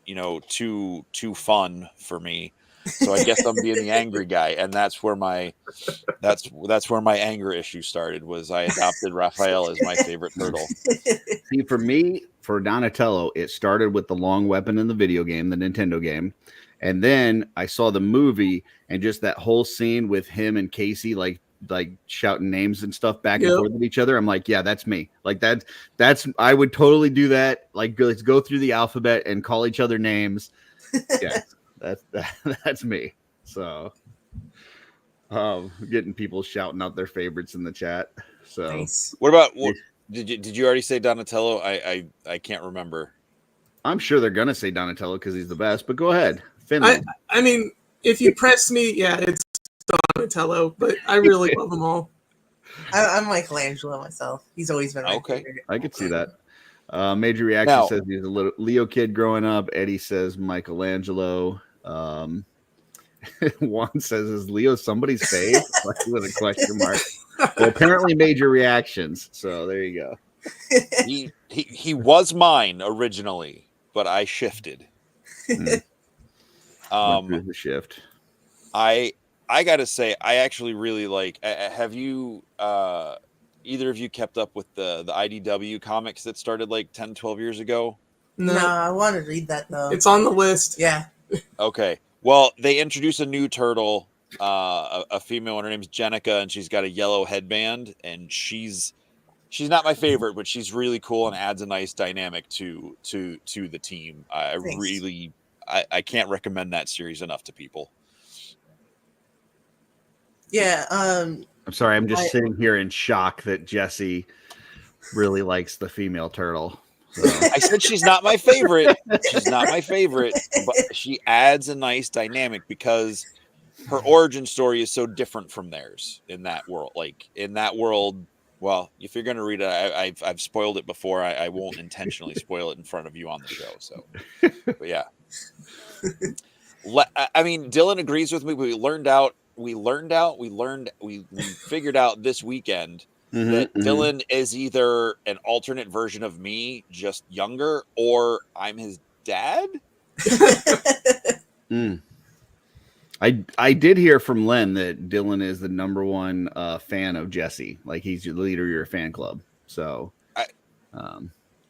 you know, too fun for me, so I guess I'm being the angry guy, and that's where my anger issue started. Was I adopted Raphael as my favorite turtle?
See, for me, for Donatello, it started with the long weapon in the video game, the Nintendo game, and then I saw the movie, and just that whole scene with him and Casey, like shouting names and stuff back and forth with each other. I'm like, yeah, that's me. Like that's I would totally do that. Like let's go through the alphabet and call each other names. Yeah, that's me. So getting people shouting out their favorites in the chat. So
nice.
What about did you already say Donatello? I can't remember.
I'm sure they're gonna say Donatello because he's the best, but go ahead. Finley.
I mean, if you press me, yeah, it's Donatello, but I really love them all.
I'm Michelangelo myself. He's always been my favorite.
I could see that. Major Reaction says he's a little Leo kid growing up. Eddie says Michelangelo. Juan says, is Leo somebody's fave? With a question mark. Well, apparently Major Reactions. So there you go.
He was mine originally, but I shifted.
The shift.
I gotta say, I actually really like. Have you either of you kept up with the IDW comics that started like 10, 12 years ago?
No, I want to read that though.
It's on the list.
Yeah.
Okay. Well, they introduced a new turtle, a female, and her name's Jenica, and she's got a yellow headband, and she's not my favorite, but she's really cool and adds a nice dynamic to the team. I can't recommend that series enough to people.
Yeah.
I'm sorry. I'm just sitting here in shock that Jesse really likes the female turtle. So.
I said she's not my favorite. She's not my favorite, but she adds a nice dynamic because her origin story is so different from theirs in that world. Like in that world, well, if you're going to read it, I've spoiled it before. I won't intentionally spoil it in front of you on the show. So, but yeah. I mean, Dylan agrees with me. We figured out this weekend that Dylan is either an alternate version of me, just younger, or I'm his dad.
I did hear from Len that Dylan is the #1 fan of Jesse. Like he's your leader of your fan club. So,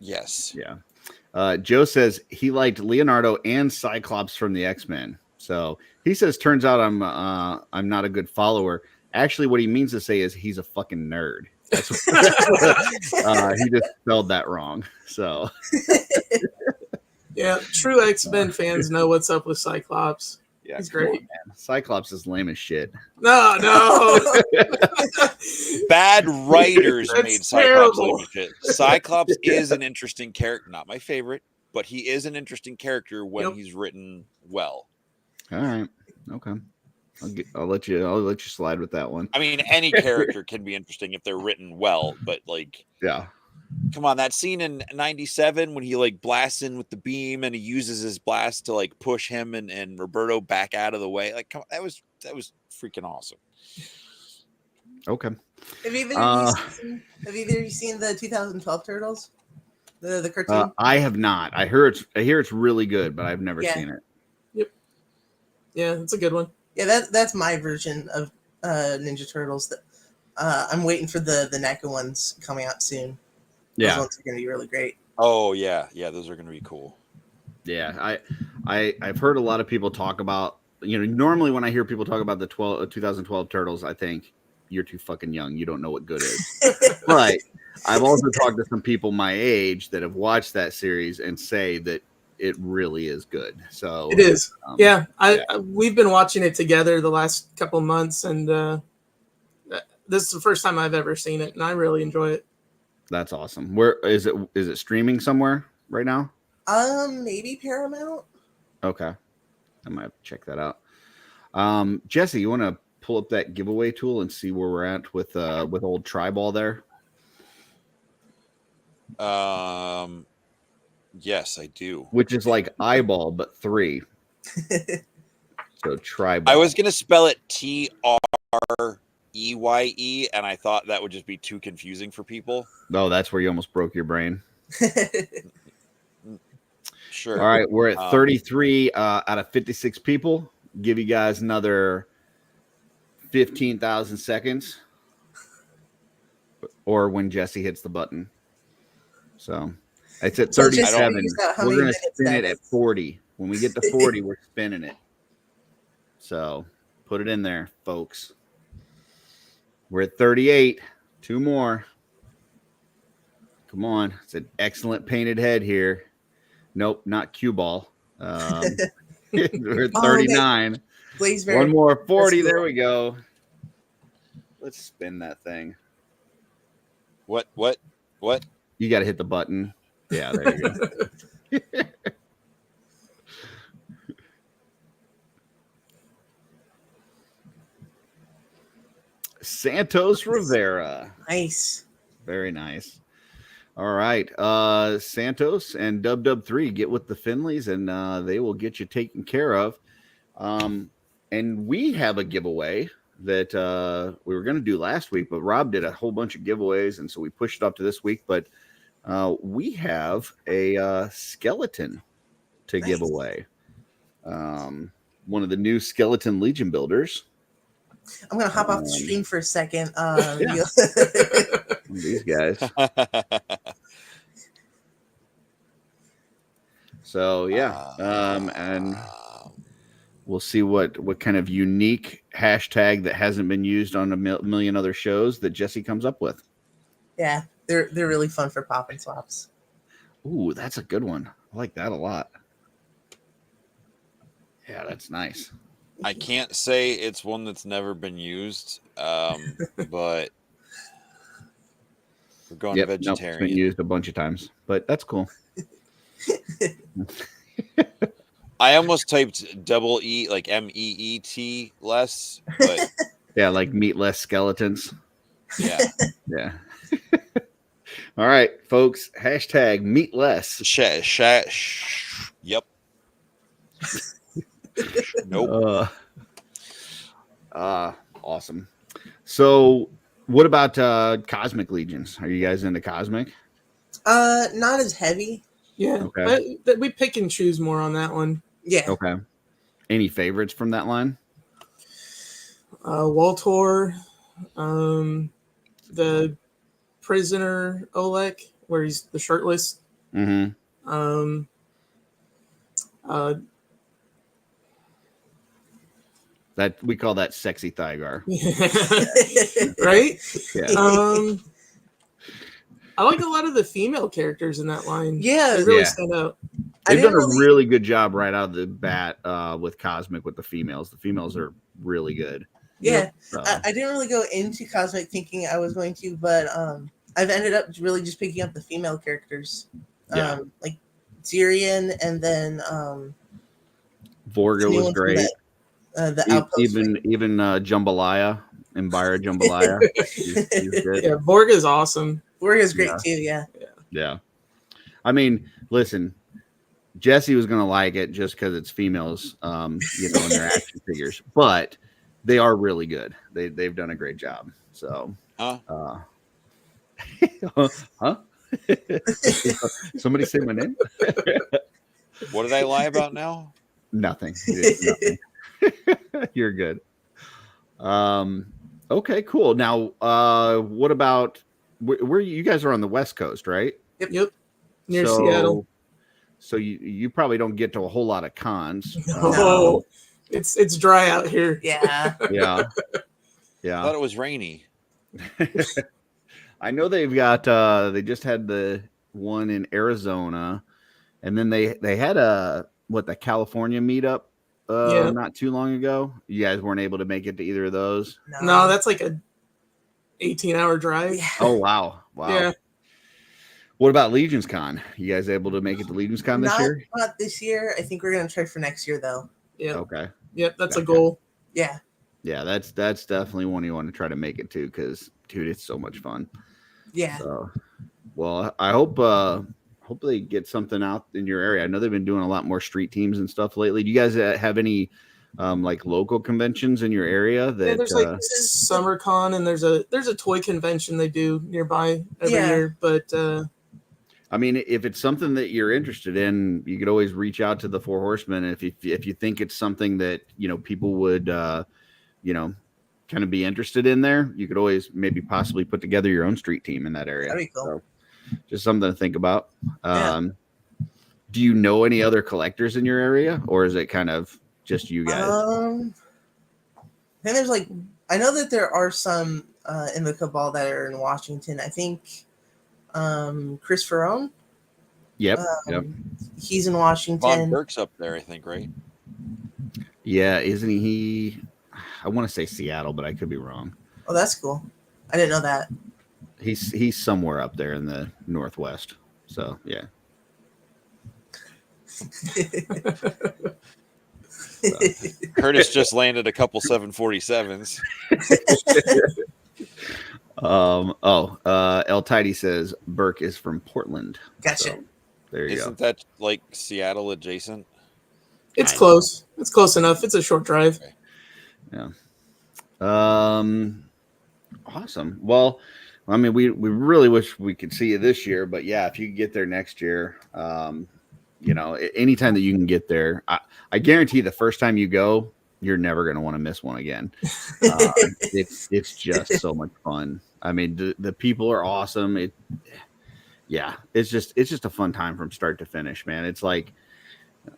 yes,
yeah. Joe says he liked Leonardo and Cyclops from the X-Men. So he says, turns out I'm not a good follower. Actually, what he means to say is he's a fucking nerd. That's what, he just spelled that wrong. So,
yeah, true X-Men fans know what's up with Cyclops.
Yeah,
he's great.
On, Cyclops is lame as shit.
No.
Bad writers made Cyclops
terrible.
lame as shit. Cyclops is an interesting character. Not my favorite, but he is an interesting character when he's written well.
All right. Okay. I'll let you slide with that one.
I mean, any character can be interesting if they're written well, but like,
yeah.
Come on, that scene in 97 when he like blasts in with the beam and he uses his blast to like push him and Roberto back out of the way. Like, come on, that was freaking awesome.
Okay.
Have either of you seen the 2012 Turtles? The cartoon?
I have not. I hear it's really good, but I've never seen it.
Yep. Yeah, it's a good one.
Yeah, that's my version of Ninja Turtles. That I'm waiting for the NECA ones coming out soon.
Yeah,
those ones are going to be really great.
Oh yeah, those are going to be cool.
Yeah, I've heard a lot of people talk about. Normally when I hear people talk about the 2012 Turtles, I think you're too fucking young. You don't know what good is. But I've also talked to some people my age that have watched that series and say that it really is good. So
it is. We've been watching it together the last couple of months, and this is the first time I've ever seen it, and I really enjoy it.
That's awesome. Where is it? Is it streaming somewhere right now?
Maybe Paramount.
Okay, I might have to check that out. Jesse, you want to pull up that giveaway tool and see where we're at with old Triball there?
Yes, I do.
Which is like eyeball, but 3. So Triball.
I was gonna spell it TREYE, and I thought that would just be too confusing for people.
No, that's where you almost broke your brain.
Sure.
All right, we're at 33 out of 56 people. Give you guys another 15,000 seconds, or when Jesse hits the button. So it's at 37. We're going to spin it at 40. When we get to 40, we're spinning it. So put it in there, folks. We're at 38. 2 more. Come on. It's an excellent painted head here. Nope, not cue ball. We're at 39. One more 40. There we go. Let's spin that thing.
What?
You got to hit the button. Yeah, there you go. Santos Rivera.
Nice.
Very nice. All right. Santos and Dub3 get with the Finleys, and they will get you taken care of. And we have a giveaway that we were going to do last week, but Rob did a whole bunch of giveaways, and so we pushed it up to this week. But we have a skeleton to give away. One of the new Skeleton Legion builders.
I'm going to hop off the stream for a second.
These guys. So, and we'll see what kind of unique hashtag that hasn't been used on a million other shows that Jesse comes up with.
Yeah, they're really fun for pop and swaps.
Ooh, that's a good one. I like that a lot. Yeah, that's nice.
I can't say it's one that's never been used, but we're going vegetarian.
Nope, it's been used a bunch of times, but that's cool.
I almost typed double E, like MEET less, but
yeah, like meatless skeletons.
Yeah.
Yeah. All right, folks. Hashtag meatless.
Yep. Nope.
Awesome. So What about Cosmic Legions? Are you guys into Cosmic?
Not as heavy.
Yeah,
Okay.
but we pick and choose more on that one.
Yeah.
Okay. Any favorites from that line?
Waltor, the prisoner Oleg, where he's the shirtless.
Mm-hmm. That we call that sexy Thygar.
Right?
Yeah.
I like a lot of the female characters in that line.
Yeah.
They really
Yeah.
stand out.
They've done a really good job right out of the bat with Cosmic with the females. The females are really good.
Yeah. I didn't really go into Cosmic thinking I was going to, but I've ended up really just picking up the female characters.
Yeah.
Like Tyrion, and then
Vorga was great.
The outpost.
Even Jambalaya, Mbira Jambalaya. he's good.
Yeah, Vorga is awesome.
Vorga is great too. Yeah.
I mean, listen, Jesse was gonna like it just because it's females, in their action figures, but they are really good. They've done a great job. So, huh? Somebody say my name.
What did I lie about now?
Nothing. Nothing. You're good. Okay, cool. Now, what about where you guys are on the West Coast, right?
Yep. Near Seattle.
So you probably don't get to a whole lot of cons.
No. It's dry out here.
Yeah.
Yeah.
I thought it was rainy.
I know they've got they just had the one in Arizona, and then they had the California meetup not too long ago. You guys weren't able to make it to either of those?
No, that's like a 18-hour drive.
Yeah.
Oh wow.
Yeah.
What about Legions Con? You guys able to make it to Legions Con this year?
Not this year. I think we're gonna try for next year though.
Yeah.
Okay.
Yep, that's a goal.
Yeah.
Yeah, that's definitely one you want to try to make it to because, dude, it's so much fun.
Yeah.
So, well, I hope they get something out in your area. I know they've been doing a lot more street teams and stuff lately. Do you guys have any like local conventions in your area? That
there's like Summer Con, and there's a toy convention they do nearby every year. But
I mean, if it's something that you're interested in, you could always reach out to the Four Horsemen. If you think it's something that people would kind of be interested in there, you could always maybe possibly put together your own street team in that area.
That'd be cool.
So, just something to think about. Do you know any other collectors in your area, or is it kind of just you guys?
I think there's I know that there are some in the Cabal that are in Washington. I think Chris Ferrone.
Yep.
He's in Washington.
Von Burke's up there, I think, right?
Yeah, isn't he? I want to say Seattle, but I could be wrong.
Oh, that's cool. I didn't know that.
He's somewhere up there in the Northwest. So yeah.
Curtis just landed a couple 747s.
El Tidy says Burke is from Portland.
Gotcha.
So, there you
Isn't that like Seattle adjacent?
it's close. It's close enough. It's a short drive.
Okay.
Yeah. Awesome. Well, I mean, we really wish we could see you this year, but yeah, if you could get there next year, anytime that you can get there, I guarantee the first time you go, you're never going to want to miss one again. It's just so much fun. I mean, the people are awesome. It's just a fun time from start to finish, man. It's like,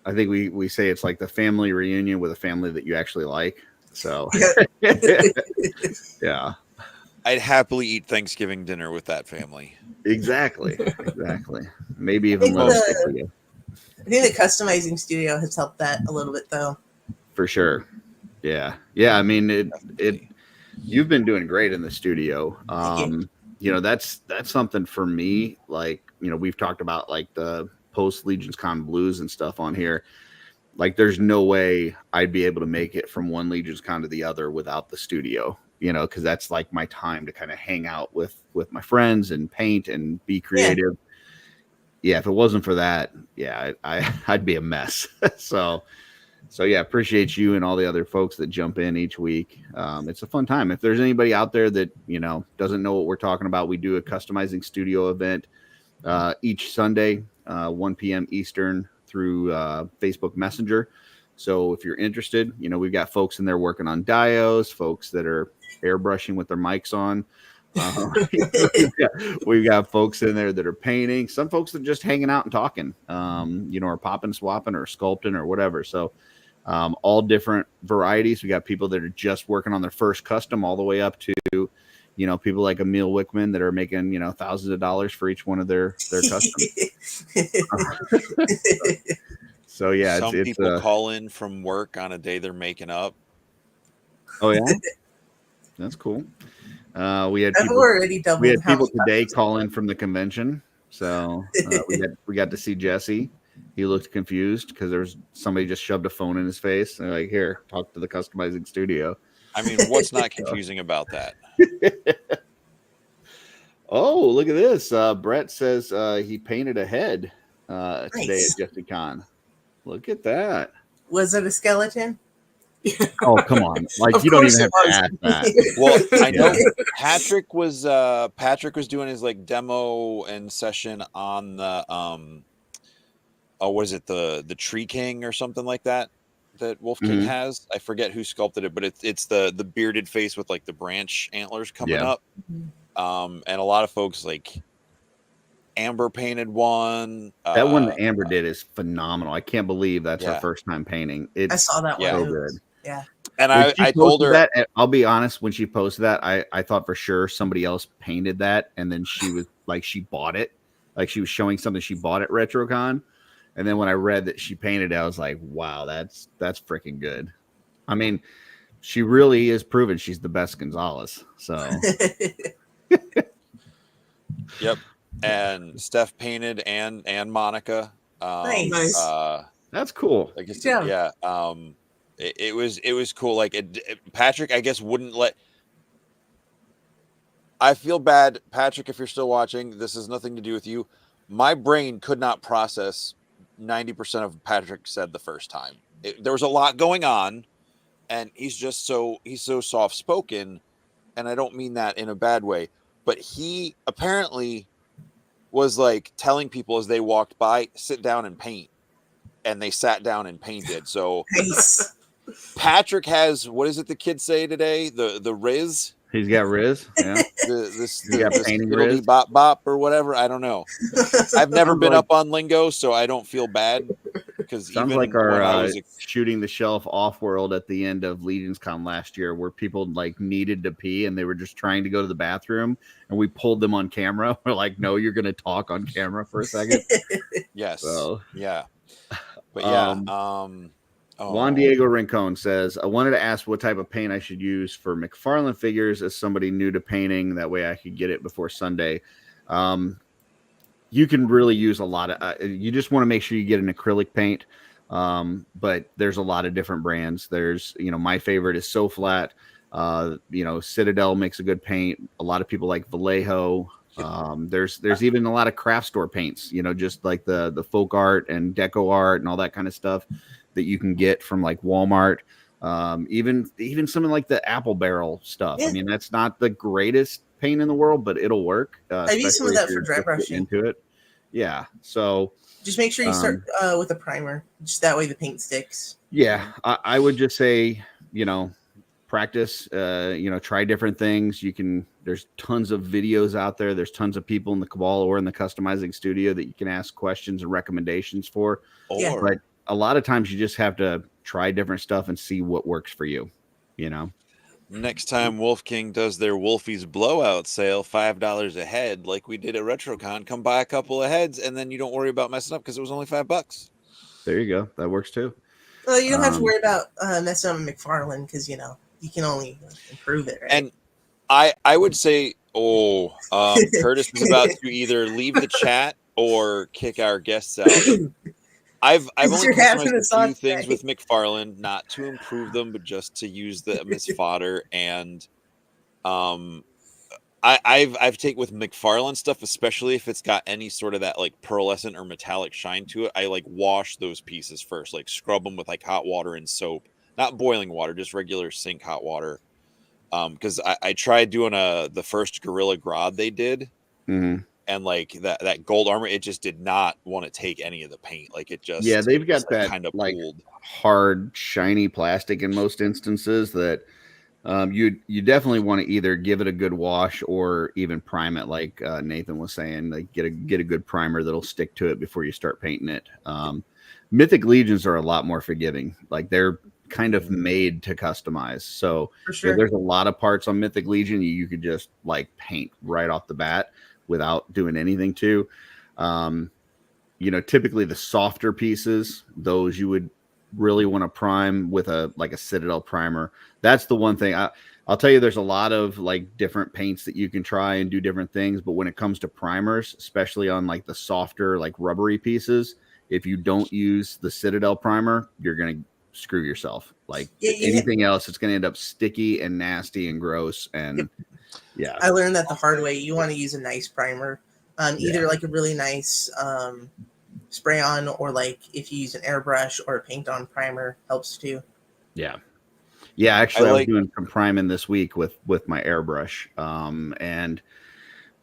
I think we say it's like the family reunion with a family that you actually like. So, yeah.
I'd happily eat Thanksgiving dinner with that family.
Exactly. Maybe even less.
I think the customizing studio has helped that a little bit, though.
For sure. Yeah. I mean, you've been doing great in the studio. That's something for me. Like, we've talked about like the post Legions Con blues and stuff on here. Like, there's no way I'd be able to make it from one Legions Con to the other without the studio, because that's like my time to kind of hang out with my friends and paint and be creative. Yeah, if it wasn't for that, I'd be a mess. So, So yeah, appreciate you and all the other folks that jump in each week. It's a fun time. If there's anybody out there that doesn't know what we're talking about, we do a customizing studio event each Sunday, 1 p.m. Eastern through Facebook Messenger. So if you're interested, we've got folks in there working on dios, folks that are airbrushing with their mics on. We've got folks in there that are painting. Some folks that are just hanging out and talking, or popping, swapping, or sculpting or whatever. So all different varieties. We got people that are just working on their first custom, all the way up to people like Emil Wickman that are making thousands of dollars for each one of their customs. So yeah,
some people call in from work on a day they're making up.
Oh yeah, that's cool. We had people today call in from the convention. So we got to see Jesse. He looked confused because there was somebody just shoved a phone in his face. And they're like, here, talk to the customizing studio.
I mean, what's not confusing about that?
Oh, look at this. Brett says he painted a head today at JessieCon. Look at that.
Was it a skeleton?
Oh, come on. Like, you don't even have to ask that.
Well, I know Patrick was doing his like demo and session on the was it the Tree King or something like that Wolf King has? I forget who sculpted it, but it's the bearded face with like the branch antlers coming up. And a lot of folks like Amber painted one.
That one that Amber did is phenomenal. I can't believe that's her first time painting.
I saw that one.
So good.
Yeah.
And I told her
that. I'll be honest, when she posted that, I thought for sure somebody else painted that, and then she was like, she bought it, like she was showing something she bought at Retrocon, and then when I read that she painted it, I was like, wow, that's freaking good. I mean, she really is proven she's the best Gonzalez. So.
Yep. And Steph painted and Monica.
Nice.
That's cool.
Like I said, yeah. It was cool. Like Patrick, I guess, wouldn't let. I feel bad, Patrick, if you're still watching. This has nothing to do with you. My brain could not process 90% of what Patrick said the first time. There was a lot going on, and he's so soft spoken, and I don't mean that in a bad way. But he apparently was like telling people as they walked by, sit down and paint. And they sat down and painted. So
nice.
Patrick has, what is it the kids say today? The Riz?
He's got Riz. Yeah.
This painting Riz. Bop bop or whatever. I don't know. I've never been up on lingo, so I don't feel bad. Because
sounds
even
like our shooting the shelf OffWorld at the end of Legions Con last year, where people like needed to pee and they were just trying to go to the bathroom, and we pulled them on camera. We're like, no, you're going to talk on camera for a second.
Yes.
So
yeah. But yeah.
Juan Diego Rincon says, I wanted to ask what type of paint I should use for McFarlane figures as somebody new to painting. That way I could get it before Sunday. You can really use a lot of, you just want to make sure you get an acrylic paint. But there's a lot of different brands. There's, my favorite is So Flat. Citadel makes a good paint. A lot of people like Vallejo. There's even a lot of craft store paints, just like the folk art and deco art and all that kind of stuff that you can get from like Walmart. Even something like the apple barrel stuff. Yeah. I mean, that's not the greatest paint in the world, but it'll work.
I've used some of that for dry brushing
into it. Yeah. So
just make sure you start with a primer. Just that way the paint sticks.
Yeah. I would just say, practice, try different things. There's tons of videos out there. There's tons of people in the Cabal or in the customizing studio that you can ask questions and recommendations for. But a lot of times you just have to try different stuff and see what works for you,
Next time Wolf King does their Wolfie's blowout sale, $5 a head, like we did at Retrocon, come buy a couple of heads and then you don't worry about messing up because it was only $5.
There you go. That works too.
Well, you don't have to worry about messing up McFarlane because, you can only improve it, right?
And I would say, Curtis is about to either leave the chat or kick our guests out. I've only customized a few things with McFarlane, not to improve them, but just to use them as fodder. And I've taken with McFarlane stuff, especially if it's got any sort of that like pearlescent or metallic shine to it. I like wash those pieces first, like scrub them with like hot water and soap, not boiling water, just regular sink hot water. Because I tried doing the first Gorilla Grodd they did,
Mm-hmm.
and like that gold armor, it just did not want to take any of the paint. Like it just
they've got
like,
that
kind of
like
pooled.
hard, shiny plastic in most instances that you definitely want to either give it a good wash or even prime it, like Nathan was saying. Like get a good primer that'll stick to it before you start painting it. Mythic Legions are a lot more forgiving. Like they're kind of made to customize. So
For sure.
there's a lot of parts on Mythic Legion you could just like paint right off the bat without doing anything to. Typically the softer pieces, those you would really want to prime with a Citadel primer. That's the one thing I'll tell you. There's a lot of like different paints that you can try and do different things, but when it comes to primers, especially on like the softer, like rubbery pieces, if you don't use the Citadel primer, you're gonna screw yourself. Like anything else, it's gonna end up sticky and nasty and gross. And
I learned that the hard way. You want to use a nice primer, either like a really nice spray on, or like if you use an airbrush or a paint on primer helps too.
Actually, I was doing some priming this week with my airbrush, and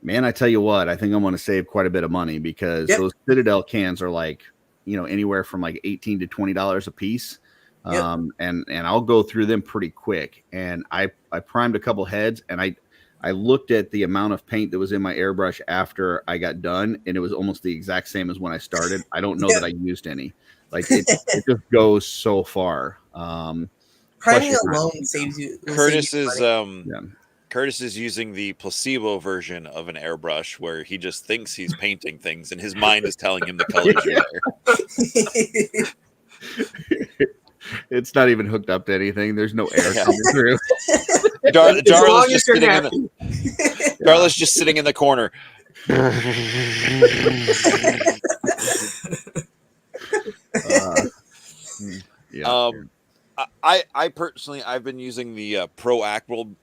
man, I tell you what, I think I'm going to save quite a bit of money because those Citadel cans are like anywhere from like $18 to $20 a piece. And I'll go through them pretty quick. And I primed a couple heads, and I looked at the amount of paint that was in my airbrush after I got done, and it was almost the exact same as when I started. I don't know that I used any. Like it just goes so far.
Priming alone saves you.
Curtis is using the placebo version of an airbrush where he just thinks he's painting things and his mind is telling him the colors are there.
It's not even hooked up to anything. There's no air coming through.
Darla's just sitting in the corner. I personally, I've been using the Pro Acryl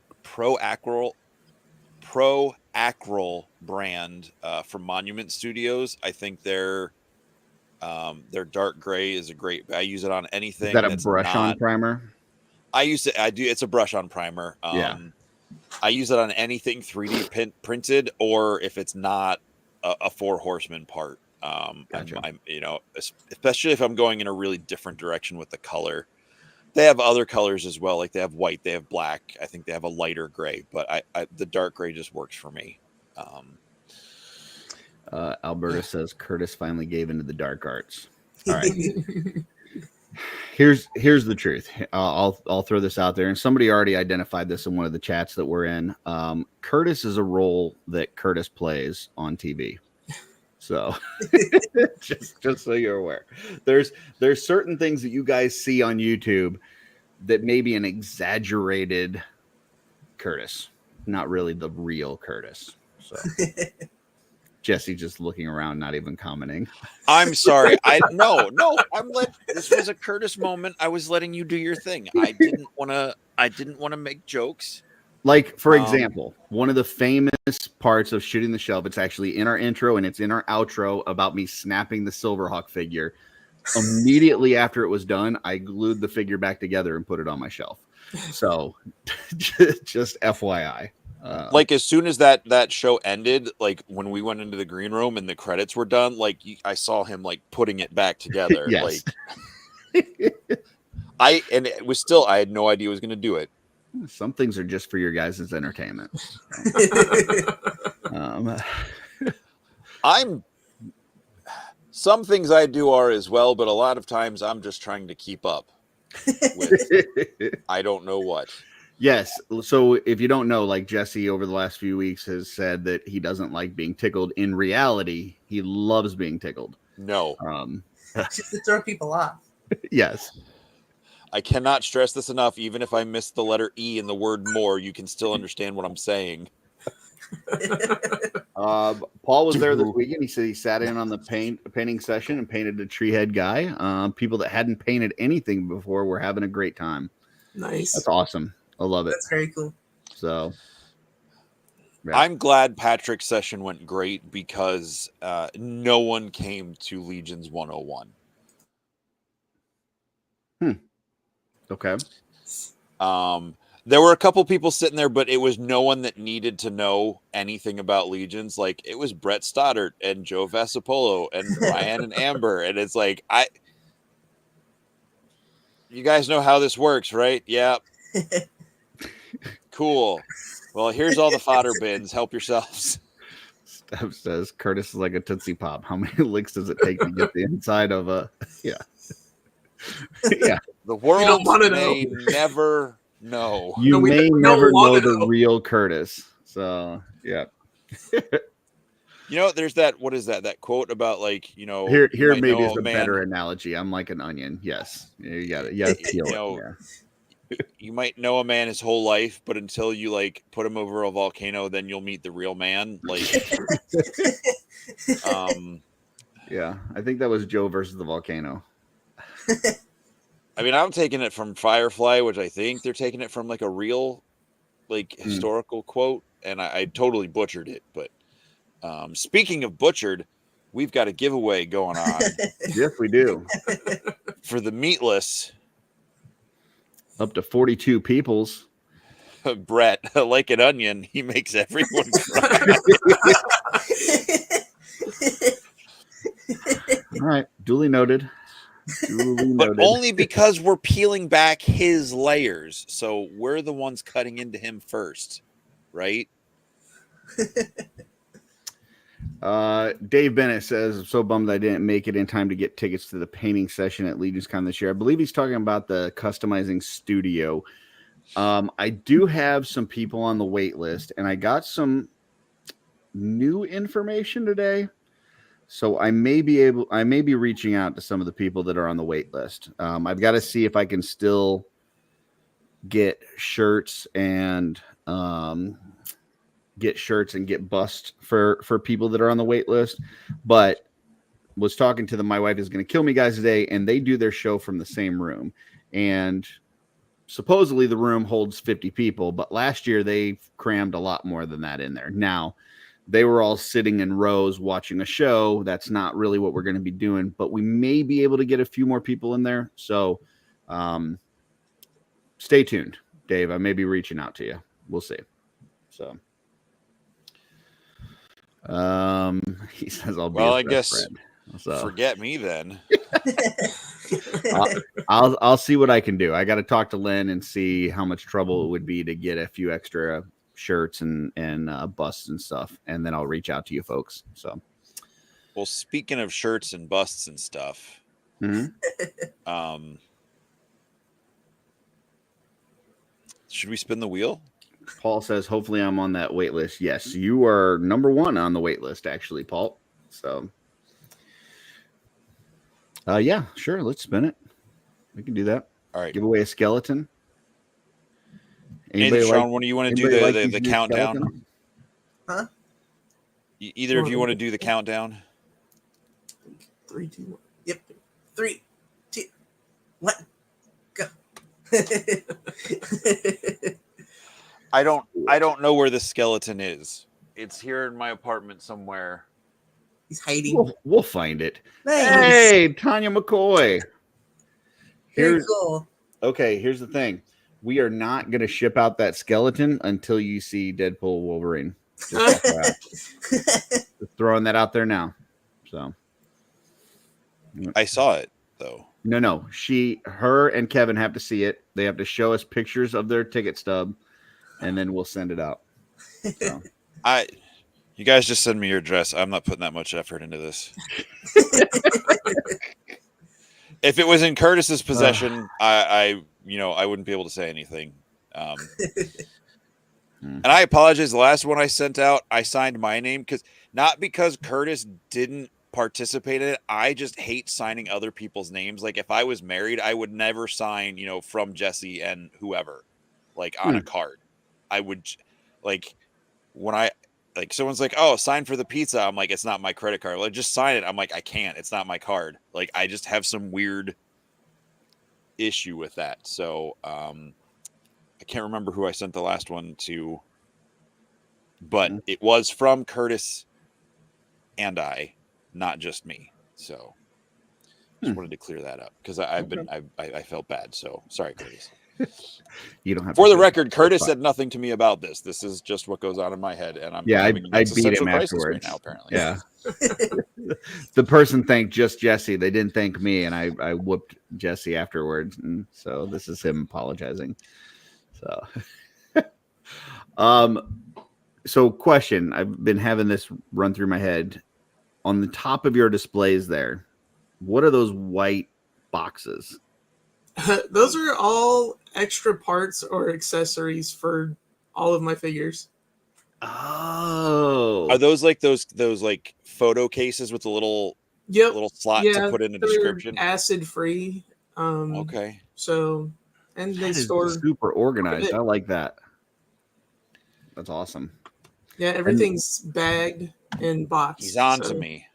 brand from Monument Studios. I think their dark gray is a great. I use it on anything.
Is that a brush on primer?
I use it. I do. It's a brush on primer. I use it on anything 3D printed, or if it's not a Four Horsemen part.
Gotcha.
I'm especially if I'm going in a really different direction with the color. They have other colors as well. Like they have white, they have black. I think they have a lighter gray, but the dark gray just works for me.
Alberta says Curtis finally gave into the dark arts. All right. Here's the truth. I'll throw this out there, and somebody already identified this in one of the chats that we're in. Curtis is a role that Curtis plays on TV. So just so you're aware, there's certain things that you guys see on YouTube that may be an exaggerated Curtis, not really the real Curtis. So Jesse just looking around, not even commenting.
I'm sorry. This was a Curtis moment. I was letting you do your thing. I didn't want to make jokes.
Like, for example, one of the famous parts of Shooting the Shelve, it's actually in our intro and it's in our outro about me snapping the Silverhawk figure. Immediately after it was done, I glued the figure back together and put it on my shelf. So just FYI.
Like as soon as that show ended, like when we went into the green room and the credits were done, like I saw him like putting it back together.
Yes.
Like I had no idea he was going to do it.
Some things are just for your guys' entertainment.
Some things I do are as well, but a lot of times I'm just trying to keep up with I don't know what.
Yes. So if you don't know, like Jesse over the last few weeks has said that he doesn't like being tickled. In reality, he loves being tickled.
No.
Just to throw people off.
Yes.
I cannot stress this enough. Even if I miss the letter E in the word more, you can still understand what I'm saying.
Paul was there this weekend. He said he sat in on the painting session and painted a tree head guy. People that hadn't painted anything before were having a great time.
Nice.
That's awesome. I love it.
That's very cool.
So Yeah.
I'm glad Patrick's session went great because no one came to Legions 101.
Okay.
There were a couple people sitting there, but it was no one that needed to know anything about Legions. Like, it was Brett Stoddart and Joe Vasapolo and Ryan and Amber. And it's like, you guys know how this works, right? Yeah. Cool. Well, here's all the fodder bins. Help yourselves.
Steph says Curtis is like a Tootsie Pop. How many licks does it take to get the inside of a? Yeah. Yeah.
The world
wanna
may never know.
You
we
may
don't
never know
wanna
the
know.
real Curtis. So yeah.
You know, there's that. What is that? That quote about, like, you know,
Here
you might
maybe
know
is a
man,
better analogy. I'm like an onion. Yes. You got it. Yeah. Peel
you
it.
know,
Yeah.
you might know a man his whole life, but until you like put him over a volcano, then you'll meet the real man. Like,
Yeah. I think that was Joe versus the volcano.
I mean, I'm taking it from Firefly, which I think they're taking it from like a real, like, historical quote, and I totally butchered it. But speaking of butchered, we've got a giveaway going on.
Yes, we do.
For the meatless.
Up to 42 peoples.
Brett, like an onion, he makes everyone cry.
All right. Duly noted.
But only because we're peeling back his layers. So we're the ones cutting into him first, right?
Dave Bennett says, I'm so bummed I didn't make it in time to get tickets to the painting session at LegionsCon this year. I believe he's talking about the customizing studio. I do have some people on the wait list, and I got some new information today. So I may be reaching out to some of the people that are on the wait list. I've got to see if I can still get shirts and get busts for people that are on the wait list. But was talking to them. My wife is going to kill me guys today, and they do their show from the same room. And supposedly the room holds 50 people, but last year they crammed a lot more than that in there. Now, they were all sitting in rows watching a show. That's not really what we're going to be doing, but we may be able to get a few more people in there. So stay tuned, Dave. I may be reaching out to you. We'll see. So he says I'll be
Well, I guess
friend. So
forget me then.
I'll see what I can do. I got to talk to Lynn and see how much trouble it would be to get a few extra shirts and busts and stuff, and then I'll reach out to you folks. So,
well, speaking of shirts and busts and stuff, should we spin the wheel?
Paul says, hopefully I'm on that wait list. Yes, you are number 1 on the wait list, actually, Paul. So, yeah, sure. Let's spin it. We can do that.
All right.
Give away a skeleton.
Anybody Sean, when do you want to do the countdown?
Skeleton?
Huh?
Either of you want to do the countdown?
3, 2, 1.
Yep. 3, 2, 1, go.
I don't know where the skeleton is. It's here in my apartment somewhere.
He's hiding.
We'll find it.
Nice.
Hey, Tanya McCoy.
Very cool.
Okay, here's the thing. We are not going to ship out that skeleton until you see Deadpool Wolverine. Just throwing that out there now. So
I saw it though.
No. Her and Kevin have to see it. They have to show us pictures of their ticket stub, and then we'll send it out. So.
You guys just send me your address. I'm not putting that much effort into this. If it was in Curtis's possession, I wouldn't be able to say anything. And I apologize. The last one I sent out, I signed my name not because Curtis didn't participate in it. I just hate signing other people's names. Like if I was married, I would never sign, from Jesse and whoever, like on a card. I would when someone's like, oh, sign for the pizza. I'm like, it's not my credit card. Like, just sign it. I'm like, I can't. It's not my card. Like, I just have some weird issue with that. So I can't remember who I sent the last one to. but it was from Curtis and I, not just me. So just wanted to clear that up because I felt bad. So sorry, Curtis.
You don't have.
For the record, Curtis said nothing to me about this. This is just what goes on in my head, and I'm having an
I beat
existential
him
crisis
afterwards.
right now. Apparently,
yeah. The person thanked just Jesse. They didn't thank me, and I whooped Jesse afterwards. And so this is him apologizing. So, so question. I've been having this run through my head. On the top of your displays there, what are those white boxes?
Those are all extra parts or accessories for all of my figures.
Oh,
are those like those like photo cases with the little slot to put in a description?
Acid free.
Okay.
So, and they
that is
store
super organized. I like that. That's awesome.
Yeah, everything's bagged and boxed.
He's on to me.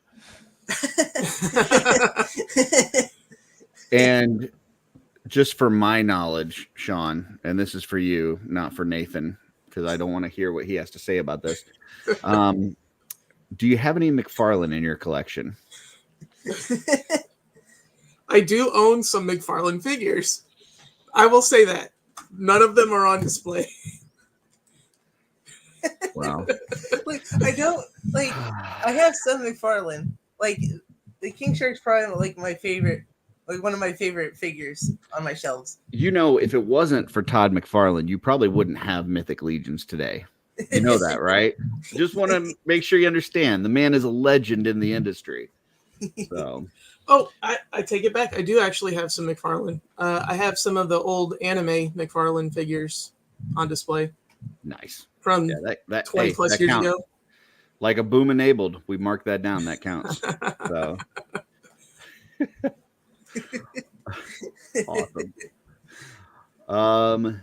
And just for my knowledge, Sean, and this is for you, not for Nathan, because I don't want to hear what he has to say about this. Do you have any McFarlane in your collection?
I do own some McFarlane figures. I will say that. None of them are on display.
Wow.
Like, I don't like. I have some McFarlane. Like the King Shark's probably like my favorite, like one of my favorite figures on my shelves.
You know, if it wasn't for Todd McFarlane, you probably wouldn't have Mythic Legions today. You know that, right? Just want to make sure you understand. The man is a legend in the industry. So.
Oh, I take it back. I do actually have some McFarlane. I have some of the old anime McFarlane figures on display.
Nice.
From
that
20 plus years ago.
Like a boom enabled. We marked that down. That counts. So. Awesome.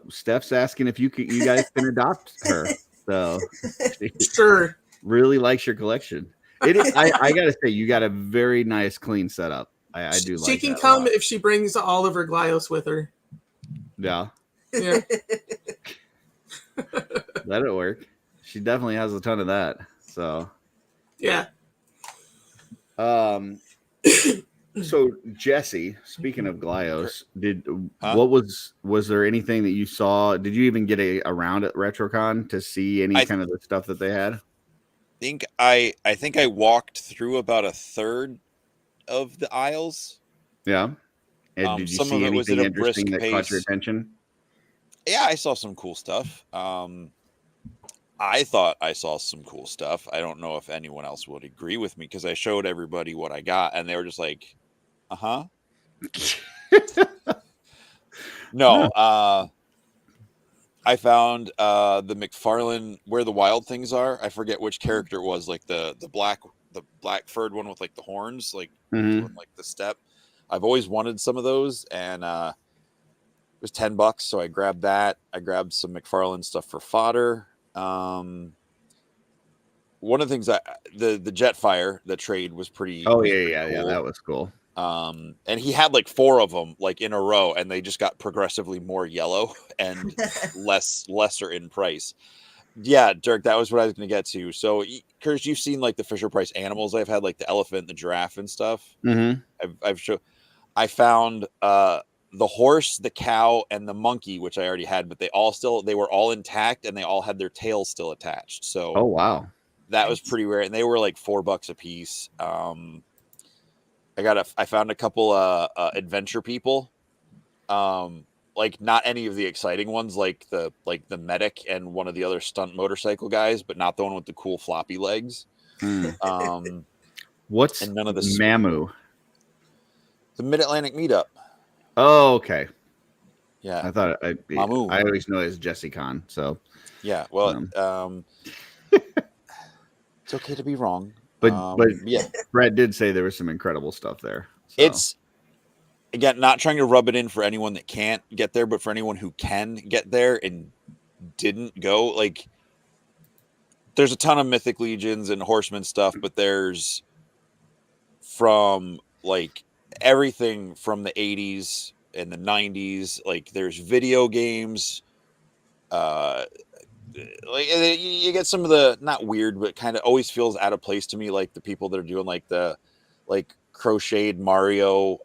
Steph's asking if you guys can adopt her. So
sure.
Really likes your collection. It is. I gotta say, you got a very nice, clean setup. I do like.
She can come if she brings Oliver Glios with her.
Yeah.
Yeah.
That'll work. She definitely has a ton of that. So.
Yeah.
So Jesse, speaking of Glios, was there anything that you saw? Did you even get around at Retrocon to see any kind of the stuff that they had?
I think I walked through about a third of the aisles.
Yeah. And did you see anything interesting that caught your attention?
Yeah, I saw some cool stuff. I thought I saw some cool stuff. I don't know if anyone else would agree with me because I showed everybody what I got and they were just like, uh-huh. No, I found the McFarlane Where the Wild Things Are. I forget which character it was, like the black furred one with like the horns, like doing, like the step. I've always wanted some of those, and it was $10, so I grabbed that. I grabbed some McFarlane stuff for fodder. One of the things the Jetfire, the trade was pretty.
Oh
cool.
Yeah, that was cool.
And he had like 4 of them like in a row, and they just got progressively more yellow and lesser in price. Yeah, Dirk, that was what I was going to get to. So, Curtis, you've seen like the Fisher Price animals I've had, like the elephant, the giraffe, and stuff. I found the horse, the cow, and the monkey, which I already had, but they were all intact and they all had their tails still attached. So,
oh wow,
that was pretty rare, and they were like $4 a piece. I found a couple adventure people, like not any of the exciting ones, like the medic and one of the other stunt motorcycle guys, but not the one with the cool floppy legs.
What's
and none of the
Mamu?
The Mid-Atlantic Meetup.
Oh, okay.
Yeah,
I thought I
Mamu.
always know it as Jesse Con. So
yeah, well, it's okay to be wrong.
But yeah, Brad did say there was some incredible stuff there. So.
It's, again, not trying to rub it in for anyone that can't get there, but for anyone who can get there and didn't go, like, there's a ton of Mythic Legions and Horseman stuff, but there's from like everything from the 80s and the 90s. Like, there's video games, like you get some of the not weird, but kind of always feels out of place to me, like the people that are doing like the crocheted Mario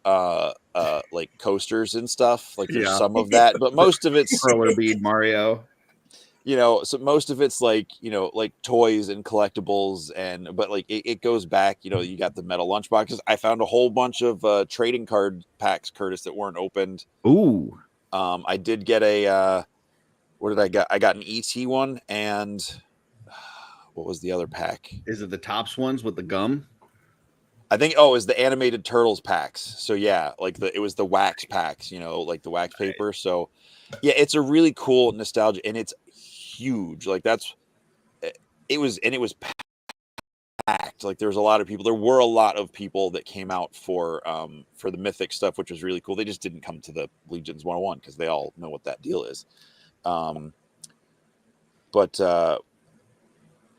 like coasters and stuff. Like there's some of that, but most of it's
roller bead Mario.
So most of it's like like toys and collectibles, but like it goes back. You got the metal lunchboxes. I found a whole bunch of trading card packs, Curtis, that weren't opened.
Ooh.
I did get a what did I get? I got an ET one, and what was the other pack?
Is it the Tops ones with the gum?
I think it's the animated Turtles packs. So yeah, like it was the wax packs, like the wax paper. So yeah, it's a really cool nostalgia, and it's huge. Like it was packed. Like there was a lot of people. There were a lot of people that came out for the Mythic stuff, which was really cool. They just didn't come to the Legions 101 because they all know what that deal is.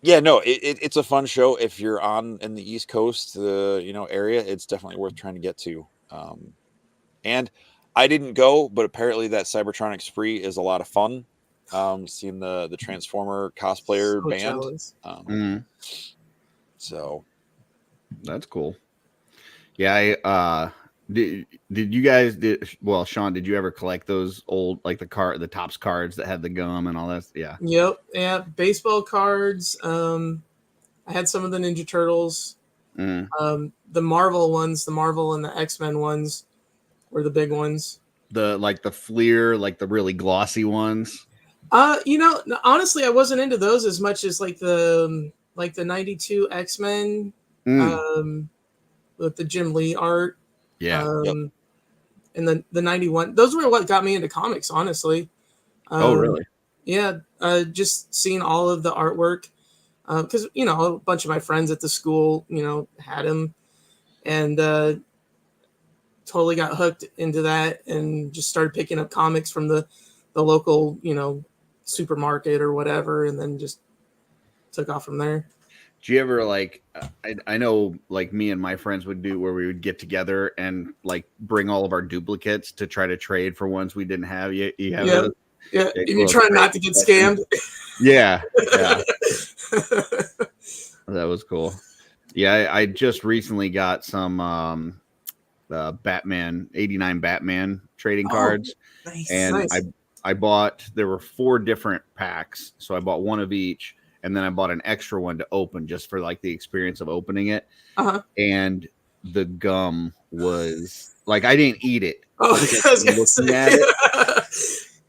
Yeah, no, it's a fun show. If you're in the East Coast, area, it's definitely worth trying to get to. And I didn't go, but apparently that Cybertronic spree is a lot of fun. Seeing the Transformer cosplayer band. So
that's cool. Yeah, did you guys Sean, did you ever collect those old like the Tops cards that had the gum and all that? Yeah.
Yep. Yeah. Baseball cards. I had some of the Ninja Turtles. The Marvel ones, the Marvel and the X-Men ones were the big ones.
The Fleer, like the really glossy ones.
Honestly, I wasn't into those as much as like the 92 X-Men with the Jim Lee art.
Yeah.
And the 91. Those were what got me into comics, honestly.
Oh, really?
Yeah. Just seeing all of the artwork. Because, a bunch of my friends at the school, had them. And totally got hooked into that and just started picking up comics from the local, supermarket or whatever, and then just took off from there.
Do you ever I know like me and my friends would do where we would get together and like bring all of our duplicates to try to trade for ones we didn't have. You have those?
Yeah. And you're trying not to get scammed.
Yeah. That was cool. Yeah, I just recently got some Batman 89 Batman trading cards.
Nice.
And I bought, there were 4 different packs, so I bought one of each, and then I bought an extra one to open just for like the experience of opening it. And the gum was like, I didn't eat it. Looking at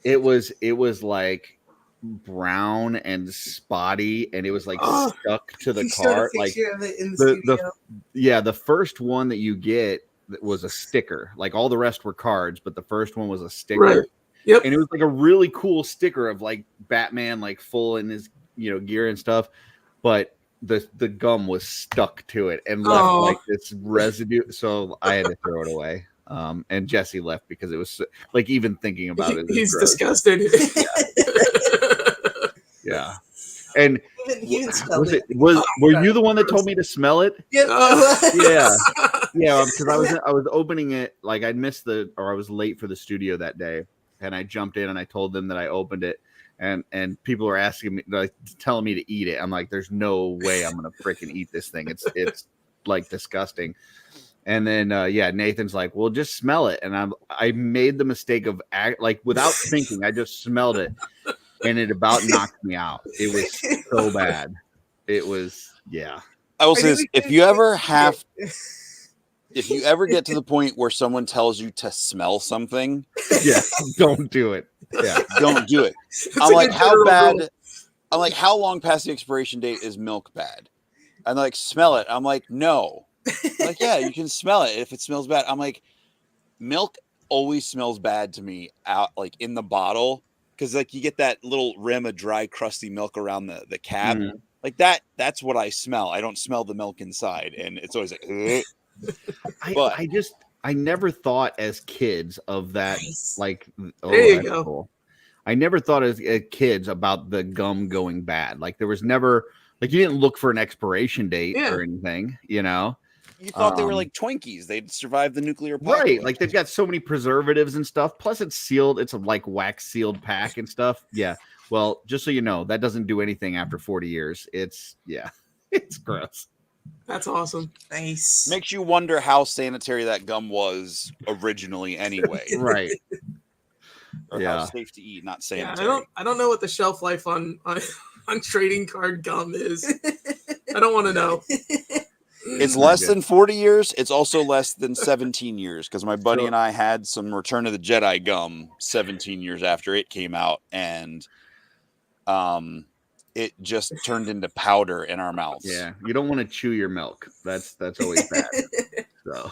it was like brown and spotty, and it was like stuck to the card. Like the first one that you get was a sticker. Like all the rest were cards, but the first one was a sticker.
Right. Yep.
And it was like a really cool sticker of like Batman, like full in his gear and stuff, but the gum was stuck to it and left like this residue. So I had to throw it away. And Jesse left because it was like, even thinking about it,
he's disgusted.
Yeah. And were you the one that told me to smell it?
Yeah.
Yeah, because I was opening it, like I was late for the studio that day, and I jumped in and I told them that I opened it, and people were asking me, like telling me to eat it. I'm like, there's no way I'm gonna freaking eat this thing. It's like disgusting. And then Nathan's like, well, just smell it. And I made the mistake of like without thinking, I just smelled it, and it about knocked me out. It was so bad. It was, yeah.
I will say this, if you ever get to the point where someone tells you to smell something,
don't do it. Yeah, don't do it.
I'm like, how bad? I'm like, how long past the expiration date is milk bad? I'm like, smell it. I'm like, no. I'm like, yeah, you can smell it if it smells bad. I'm like, milk always smells bad to me out like in the bottle, because like you get that little rim of dry, crusty milk around the cap. Mm-hmm. Like that's what I smell. I don't smell the milk inside, and it's always like.
I never thought as kids of that. Nice. Like,
there you go.
Cool. I never thought as kids about the gum going bad. Like there was never, like you didn't look for an expiration date or anything,
You thought they were like Twinkies. They'd survive the nuclear apocalypse.
Right. Like they've got so many preservatives and stuff. Plus it's sealed. It's a like wax sealed pack and stuff. Yeah. Well, just so you know, that doesn't do anything after 40 years. It's it's gross.
That's awesome.
Nice.
Makes you wonder how sanitary that gum was originally anyway.
Right.
Or how safe to eat, not sanitary.
Yeah, I don't know what the shelf life on trading card gum is. I don't want to know.
It's less than 40 years. It's also less than 17 years because my buddy and I had some Return of the Jedi gum 17 years after it came out, and it just turned into powder in our mouths.
Yeah, you don't want to chew your milk. That's always bad. So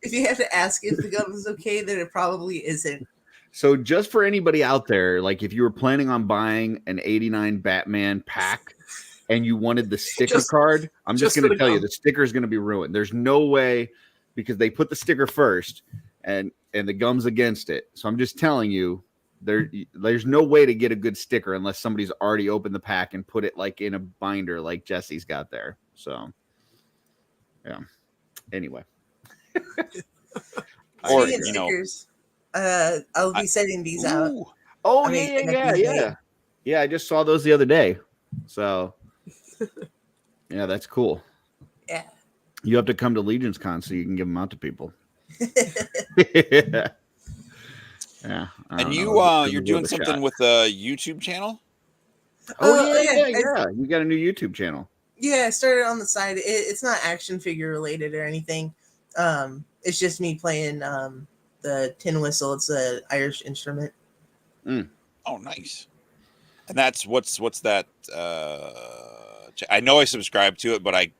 if you have to ask if the gum is okay, then it probably isn't.
So just for anybody out there, like if you were planning on buying an 89 Batman pack and you wanted the sticker card, I'm just going to tell you the sticker is going to be ruined. There's no way, because they put the sticker first and the gum's against it. So I'm just telling you, there's no way to get a good sticker unless somebody's already opened the pack and put it like in a binder like Jesse's got there. So yeah. Anyway.
Or
stickers. I'll be setting these out.
Oh, yeah. Yeah, I just saw those the other day. So yeah, that's cool.
Yeah.
You have to come to Legion's Con so you can give them out to people. Yeah.
And you're doing something with a YouTube channel?
Oh, yeah. You got a new YouTube channel.
Yeah, I started on the side. It's not action figure related or anything. It's just me playing the tin whistle. It's an Irish instrument.
Oh, nice. And that's what's that? I know I subscribed to it, but I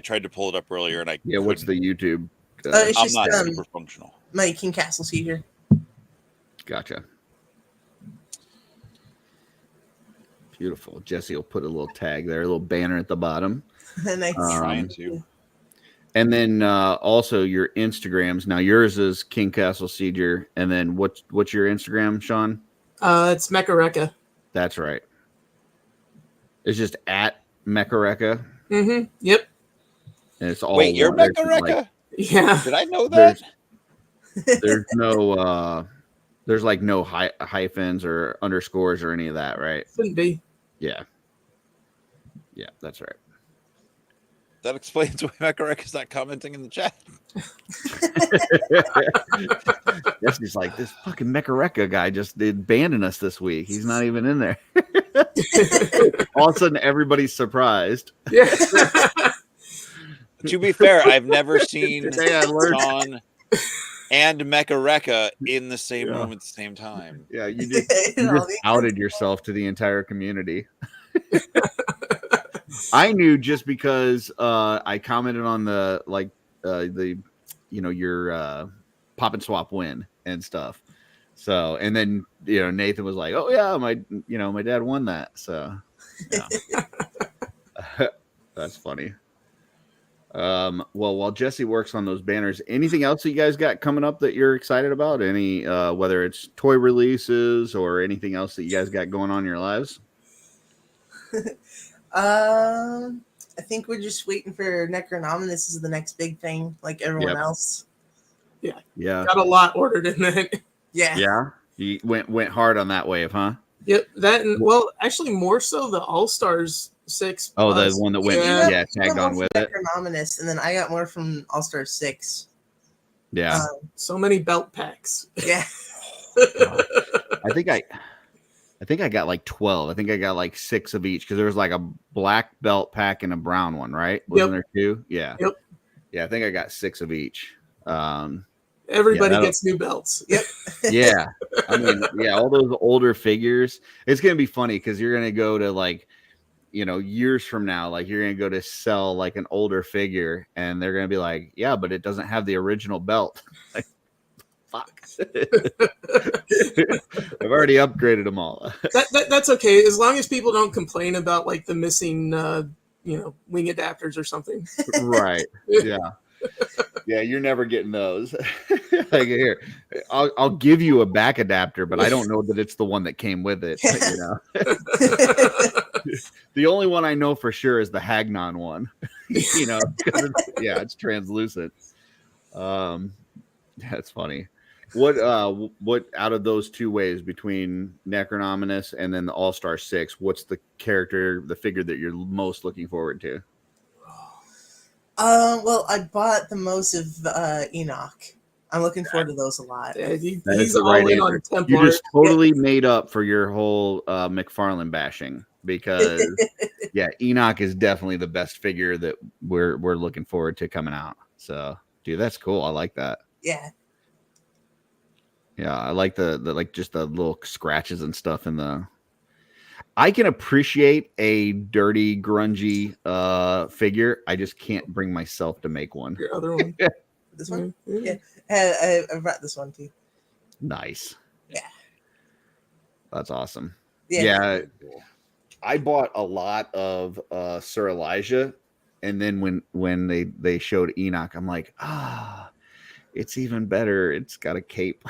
tried to pull it up earlier and
what's the YouTube?
It's
I'm
just,
not super functional.
My King Castle Seizure.
Gotcha. Beautiful. Jesse will put a little tag there, a little banner at the bottom.
Nice.
Trying to.
And then also your Instagrams. Now yours is King Castle Seizure, and then what's your Instagram, Sean?
It's Mecha.
That's right. It's just at Mecha.
Mm-hmm. Yep.
And it's all.
Wait, you're Mecha?
Yeah.
Did I know that?
There's no there's like no hyphens or underscores or any of that, right?
Shouldn't be.
Yeah, that's right.
That explains why Mecha is not commenting in the chat.
Yes, he's like, this fucking Mecha guy just abandoned us this week. He's not even in there. All of a sudden, everybody's surprised.
Yeah.
To be fair, I've never seen Sean and Mecha in the same room at the same time.
Yeah, you just outed yourself to the entire community. I knew just because I commented on the your pop and swap win and stuff. So, and then Nathan was like, "Oh yeah, my dad won that." So, yeah. That's funny. Well, while Jesse works on those banners, anything else that you guys got coming up that you're excited about? Any whether it's toy releases or anything else that you guys got going on in your lives?
I think we're just waiting for Necronominus is the next big thing, like everyone else.
Yeah.
Got
a lot ordered in that.
Yeah.
You went hard on that wave, huh?
Yep. That and actually more so the All Stars 6.
Oh, the one that went tagged on with it.
Necronominus, and then I got more from All Stars 6.
Yeah.
So many belt packs.
Yeah.
I think I got like 12. I think I got like 6 of each because there was like a black belt pack and a brown one, right? Wasn't there 2? Yeah.
Yep.
Yeah, I think I got 6 of each.
Everybody gets new belts.
Yep.
Yeah. I mean, all those older figures. It's going to be funny because you're going to go to like, years from now, like you're going to go to sell like an older figure and they're going to be like, yeah, but it doesn't have the original belt. Like, fuck. I've already upgraded them all.
That's okay. As long as people don't complain about like the missing, wing adapters or something.
Right. Yeah. Yeah, you're never getting those. Like here, I'll give you a back adapter, but I don't know that it's the one that came with it. The only one I know for sure is the Hagnon one. You know, it's translucent. That's funny. What out of those two ways between Necronominus and then the All-Star 6, what's the figure that you're most looking forward to?
Well, I bought the most of Enoch. I'm looking forward to those a lot.
Yeah,
That
he's
the
all
right
in
answer.
on Templar.
You just totally made up for your whole McFarlane bashing, because Enoch is definitely the best figure that we're looking forward to coming out. So, dude, that's cool. I like that.
Yeah.
Yeah, I like the like just the little scratches and stuff in the. I can appreciate a dirty, grungy figure. I just can't bring myself to make one.
Your other one.
This one?
Mm-hmm.
Yeah. I brought this one too.
Nice.
Yeah.
That's awesome.
Yeah.
I bought a lot of Sir Elijah, and then when they showed Enoch, I'm like, it's even better. It's got a cape.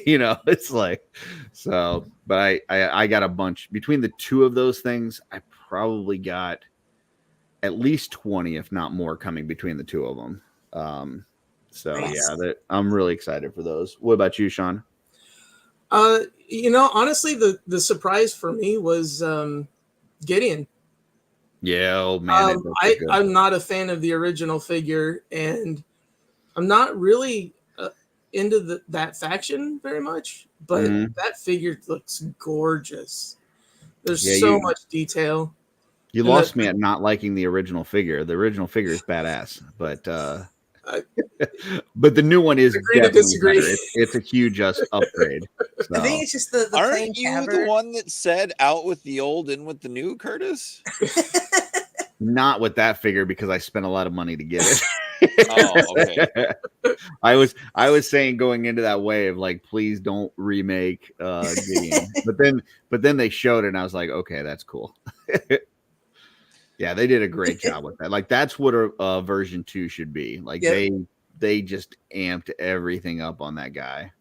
You know, it's like so. But I got a bunch between the two of those things. I probably got at least 20, if not more, coming between the two of them. So
nice.
I'm really excited for those. What about you, Sean?
You know, honestly, the surprise for me was Gideon.
Yeah, oh man.
I'm not a fan of the original figure, and I'm not really into that faction very much, but that figure looks gorgeous. There's so much detail.
You lost me at not liking the original figure. The original figure is badass, but but the new one is definitely better. It's a huge upgrade. So.
I think it's just the
Aren't you the one that said out with the old, in with the new, Curtis?
Not with that figure, because I spent a lot of money to get it.
Oh, okay.
I was saying going into that wave, like, please don't remake Gideon. but then they showed it, and I was like, okay, that's cool. Yeah, they did a great job with that. Like, that's what a version 2 should be. Like, they just amped everything up on that guy.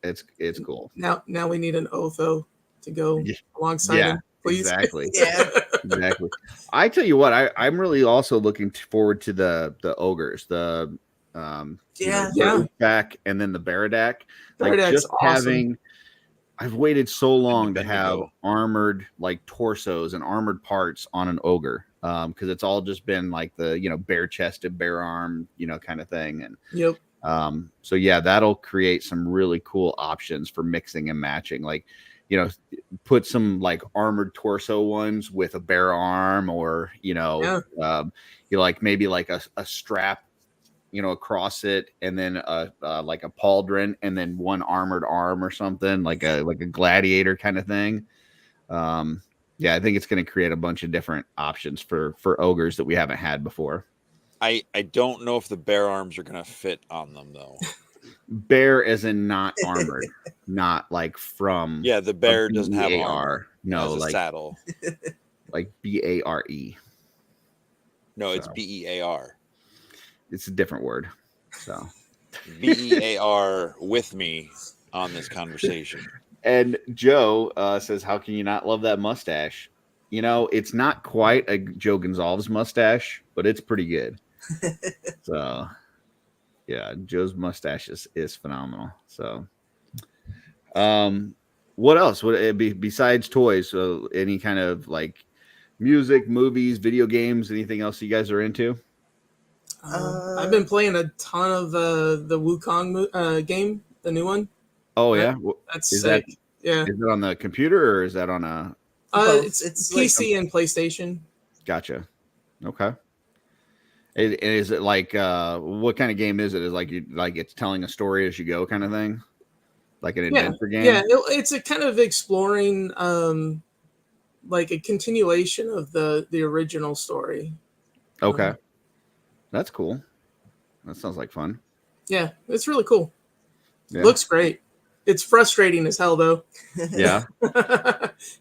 It's cool.
Now we need an Otho to go alongside him, please.
Exactly.
Yeah.
Exactly. I tell you what, I'm really also looking forward to the ogres, the back, and then the Baradak. Like, just
awesome.
I've waited so long to have armored like torsos and armored parts on an ogre, because it's all just been like the bare chested, bare arm, kind of thing. And so that'll create some really cool options for mixing and matching. Like, put some like armored torso ones with a bare arm, or like maybe like a strap across it, and then like a pauldron, and then one armored arm or something, like a gladiator kind of thing. I think it's going to create a bunch of different options for ogres that we haven't had before.
I don't know if the bare arms are going to fit on them, though.
Bare as in not armored, not like from
the bear doesn't have armor.
No, like
saddle,
like BARE.
No, it's BEAR.
It's a different word. So
BEAR with me on this conversation.
And Joe says, how can you not love that mustache? It's not quite a Joe Gonzalez mustache, but it's pretty good. So Joe's mustache is phenomenal. So what else would it be besides toys? So any kind of like music, movies, video games, anything else you guys are into?
I've been playing a ton of the Wukong game, the new one.
Oh yeah,
that's sick.
Is it on the computer, or is that on a?
It's PC
like
and PlayStation.
Gotcha. Okay. Is it like what kind of game is it? Is like it's telling a story as you go kind of thing, like an adventure game?
Yeah, it's a kind of exploring, like a continuation of the original story.
Okay. That's cool. That sounds like fun.
Yeah, it's really cool.
Yeah.
Looks great. It's frustrating as hell, though.
Yeah.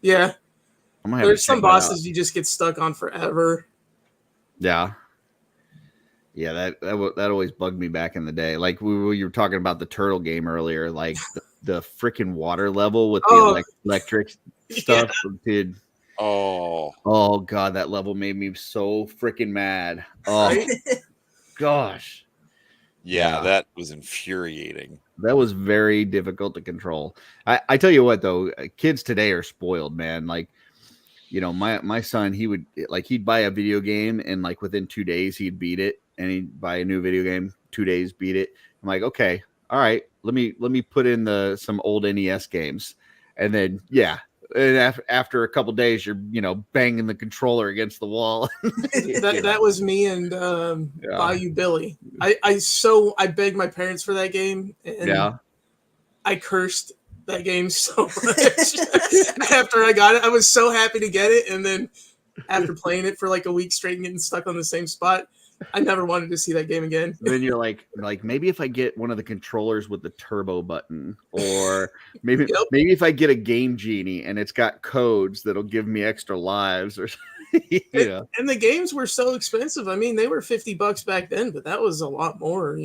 Yeah. There's some bosses you just get stuck on forever.
Yeah. Yeah, that always bugged me back in the day. Like you were talking about the turtle game earlier, like the freaking water level with the electric stuff. Dude, Oh God, that level made me so freaking mad. Oh
Right?
gosh.
Yeah,
Yeah.
that was infuriating.
That was very difficult to control. I tell you what though, kids today are spoiled, man. Like, you know, my son, he'd buy a video game and like within 2 days he'd beat it, and he'd buy a new video game, 2 days beat it. I'm like, okay, all right, let me put in some old NES games, and then and after a couple days you're banging the controller against the wall.
That was me and Bayou Billy. I begged my parents for that game, and I cursed that game so much. After I got it, I was so happy to get it, and then after playing it for like a week straight and getting stuck on the same spot, I never wanted to see that game again.
Then you're like maybe if I get one of the controllers with the turbo button, or maybe if I get a Game Genie and it's got codes that'll give me extra lives, or
And the games were so expensive. I mean, they were $50 back then, but that was a lot more,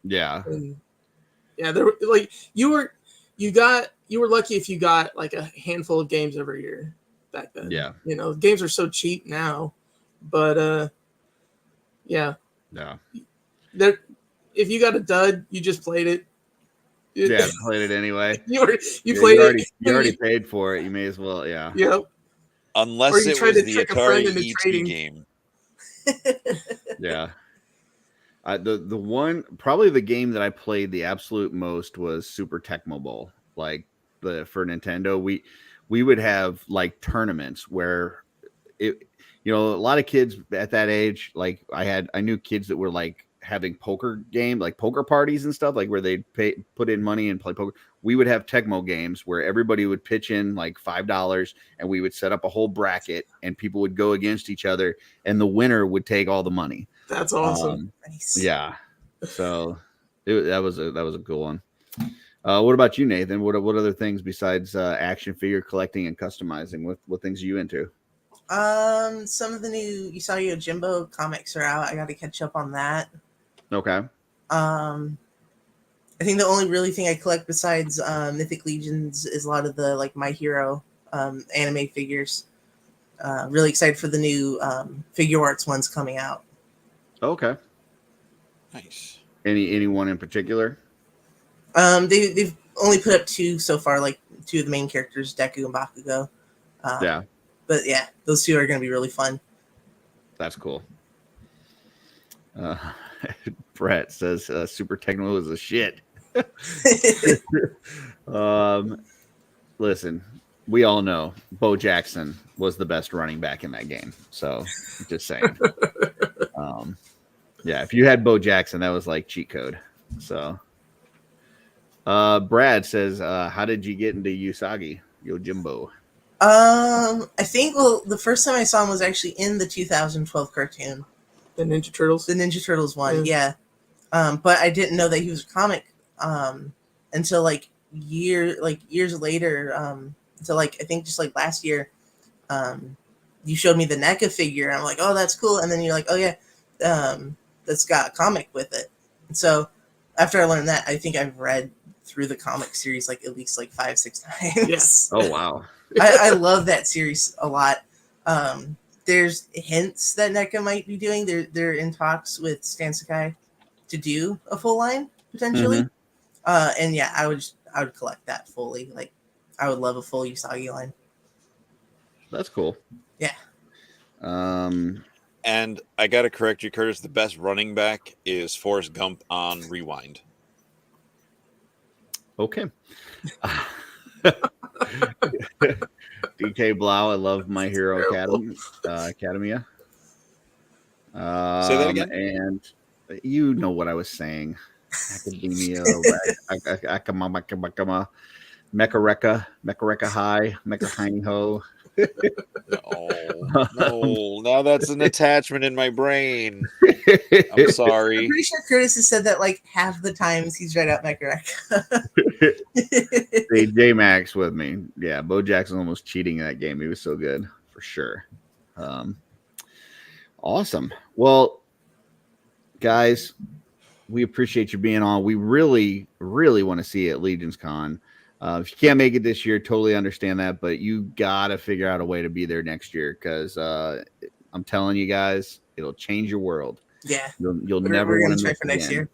Yeah.
And there were like you were lucky if you got like a handful of games every year back then.
Yeah.
Games are so cheap now, but yeah. If you got a dud, you just played it.
Yeah, played it anyway.
You played it.
You already paid for it. You may as well. Yeah.
Yep.
Unless it was the Atari ET game.
Yeah. The one, probably the game that I played the absolute most was Super Tecmo Bowl. Like for Nintendo, we would have like tournaments where a lot of kids at that age, like I knew kids that were like having poker parties and stuff, like where they'd put in money and play poker. We would have Tecmo games where everybody would pitch in like $5, and we would set up a whole bracket, and people would go against each other, and the winner would take all the money.
That's awesome.
Nice.
Yeah. So that was a cool one. What about you, Nathan? What other things besides action figure collecting and customizing? What things are you into?
Some of the new Usagi Yojimbo comics are out. I got to catch up on that.
Okay.
I think the only really thing I collect besides Mythic Legions is a lot of the like My Hero anime figures. Really excited for the new Figure Arts ones coming out.
Okay.
Nice.
Anyone in particular?
They've only put up 2 so far, like 2 of the main characters, Deku and Bakugo.
Yeah.
But yeah, those 2 are going to be really fun.
That's cool. Brett says Super Tecmo is a shit. Listen, we all know Bo Jackson was the best running back in that game. So just saying. Yeah, if you had Bo Jackson, that was like cheat code. So Brad says, how did you get into Usagi Yojimbo?
I think the first time I saw him was actually in the 2012 cartoon.
The Ninja Turtles?
The Ninja Turtles one, yeah. But I didn't know that he was a comic until years later. Until I think just like last year, you showed me the NECA figure. And I'm like, oh, that's cool. And then you're like, oh yeah, that's got a comic with it. And so after I learned that, I think I've read through the comic series like at least like 5-6 times.
Yes.
Oh wow.
I love that series a lot. There's hints that NECA might be doing. They're in talks with Stan Sakai to do a full line potentially. And yeah, I would collect that fully. Like I would love a full Usagi line.
That's cool.
Yeah.
And I gotta correct you, Curtis. The best running back is Forrest Gump on Rewind.
Okay. DK Blau, I love My Hero Academia.
Say that again.
And you know what I was saying. Academia, Mecha High, Mecha Tiny Ho.
No, now that's an attachment in my brain. I'm sorry.
I'm pretty sure Curtis has said that like half the times he's read out Mecha.
Hey, J-Max with me. Yeah, Bo Jackson almost cheating in that game. He was so good, for sure. Awesome. Well, guys, we appreciate you being on. We really, really want to see you at Legions Con. If you can't make it this year, totally understand that, but you gotta figure out a way to be there next year because I'm telling you guys, it'll change your world.
Yeah,
You'll never
we're
want
gonna
to
try
miss
for next
again.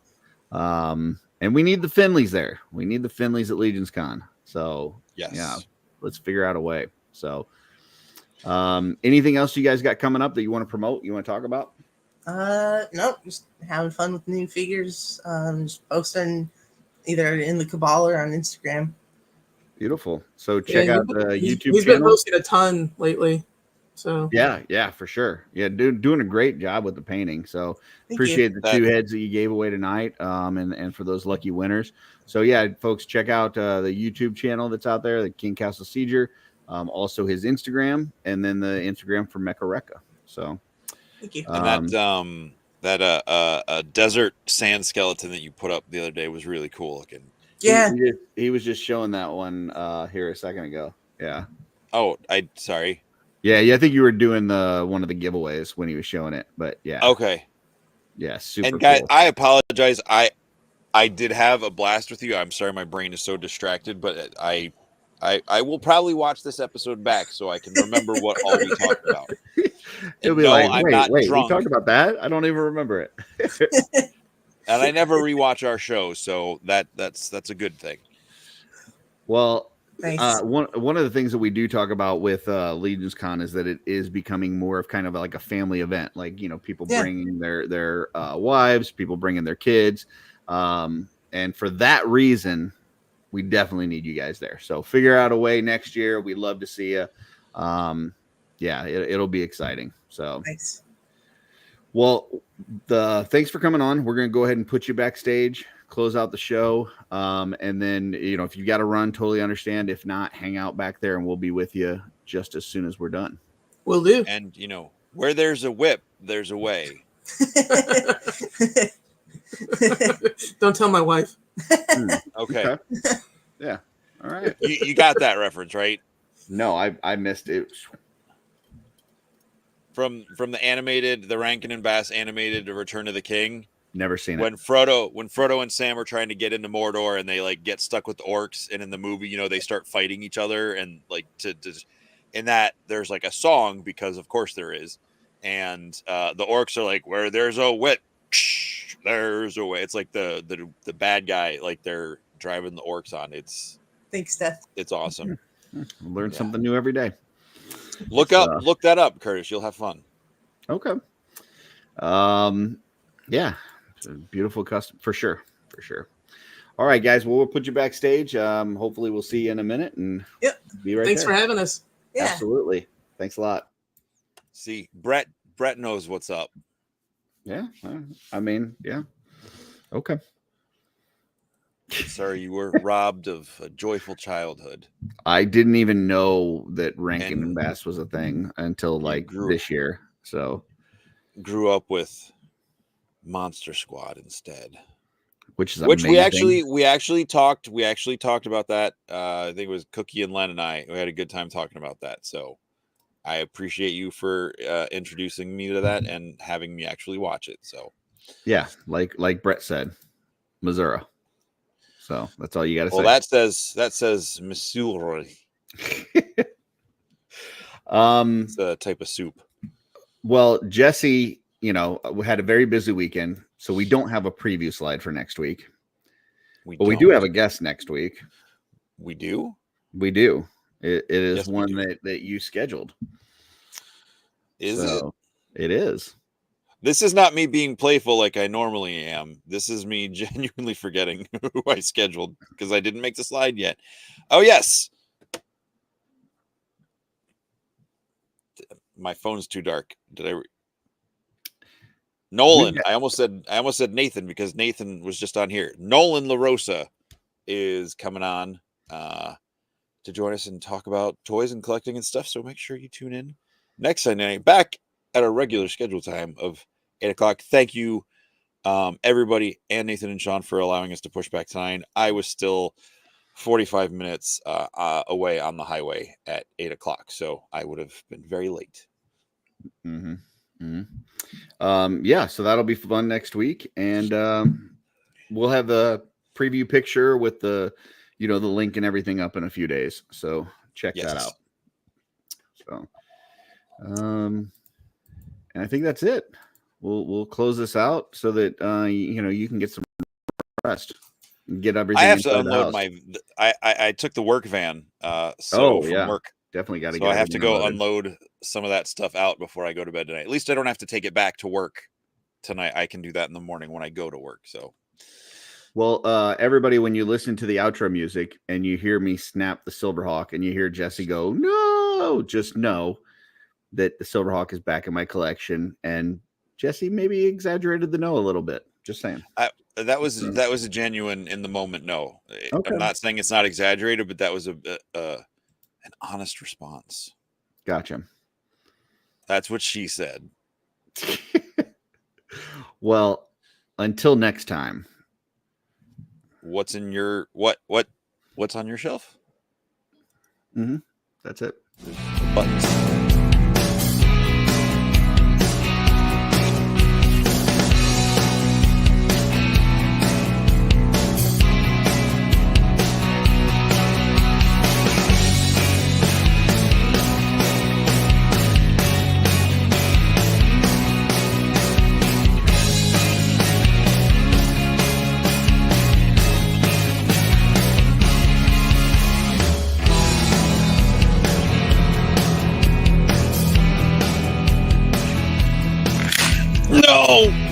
year.
And we need the Finleys there. We need the Finleys at Legion's Con. So
Yes.
yeah, let's figure out a way. So anything else you guys got coming up that you want to promote? You want to talk about?
Nope, just having fun with new figures. Just posting either in the Cabal or on Instagram.
Beautiful. So check out the YouTube
He's
channel.
been posting a ton lately. So
yeah, for sure. Yeah, doing a great job with the painting. So
Thank
appreciate
you.
the 2 heads that you gave away tonight. And for those lucky winners. So yeah, folks, check out the YouTube channel that's out there, the King Castle Sieger. Also his Instagram, and then the Instagram for Mecha Rekka. So
Thank you.
And that desert sand skeleton that you put up the other day was really cool looking.
Yeah.
He was just showing that one here a second ago. Yeah.
Oh, sorry.
Yeah, I think you were doing one of the giveaways when he was showing it, but yeah.
Okay.
Yeah, super
And guys,
cool.
I apologize. I did have a blast with you. I'm sorry my brain is so distracted, but I will probably watch this episode back so I can remember what all we talked about.
He'll be
no,
like,
I'm not
wait,
drunk.
we talked about that? I don't even remember it.
And I never rewatch our show, so that's a good thing.
Well,
Nice.
one of the things that we do talk about with Legion's Con is that it is becoming more of kind of like a family event. Like, people bringing their wives, people bringing their kids. And for that reason, we definitely need you guys there. So figure out a way next year. We'd love to see you. It'll be exciting. So
Nice.
Well, thanks for coming on. We're going to go ahead and put you backstage, close out the show. And then, if you got to run, totally understand. If not, hang out back there and we'll be with you just as soon as we're done.
Will do.
And, where there's a whip, there's a way.
Don't tell my wife.
Okay.
Yeah. All right.
You got that reference, right?
No, I missed it.
From the Rankin and Bass animated Return of the King.
Never seen it.
When Frodo and Sam are trying to get into Mordor and they get stuck with the orcs, and in the movie, they start fighting each other, and in that there's a song, because of course there is, and the orcs are like, where there's a wit, there's a way. It's like the bad guy, they're driving the orcs on.
Thanks, Steph.
It's awesome.
Learn something new every day.
Look that up, Curtis. You'll have fun.
Okay. Yeah. It's a beautiful custom for sure. All right, guys. Well, we'll put you backstage. Hopefully we'll see you in a minute and be right
Thanks
there.
for having us.
Yeah.
Absolutely. Thanks a lot.
See, Brett knows what's up.
Yeah. I mean, yeah. Okay.
Sorry, you were robbed of a joyful childhood.
I didn't even know that Rankin and Bass was a thing until this year. So
grew up with Monster Squad instead,
which
amazing. we actually talked about that. I think it was Cookie and Len and I. We had a good time talking about that. So I appreciate you for introducing me to that and having me actually watch it. So
yeah, like Brett said, Missouri. So that's all you got to say.
Well, that says Missouri. It's a type of soup.
Well, Jesse, we had a very busy weekend, so we don't have a preview slide for next week. We do have a guest next week.
We do.
We do. It is yes, one that you scheduled.
Is it?
It is.
This is not me being playful like I normally am. This is me genuinely forgetting who I scheduled because I didn't make the slide yet. Oh, yes. My phone's too dark. Nolan. I almost said Nathan because Nathan was just on here. Nolan LaRosa is coming on to join us and talk about toys and collecting and stuff. So make sure you tune in next Sunday night, back at our regular schedule time of 8 o'clock. Thank you, everybody, and Nathan and Sean for allowing us to push back to 9. I was still 45 minutes away on the highway at 8 o'clock, so I would have been very late.
Mm-hmm. Mm-hmm. Yeah, so that'll be fun next week, and we'll have the preview picture with the the link and everything up in a few days. So check that out. So, and I think that's it. We'll close this out so that you can get some rest and get everything.
I have to unload I took the work van. From work.
Definitely got to
So I have to go unload some of that stuff out before I go to bed tonight. At least I don't have to take it back to work tonight. I can do that in the morning when I go to work. So,
well, everybody, when you listen to the outro music and you hear me snap the Silverhawk and you hear Jesse go, no, just know that the Silverhawk is back in my collection. And Jesse maybe exaggerated the no a little bit. Just saying.
That was a genuine in the moment no. Okay. I'm not saying it's not exaggerated, but that was an honest response.
Gotcha.
That's what she said.
Well, until next time.
What's in your what's on your shelf?
That's it.
Buttons. No!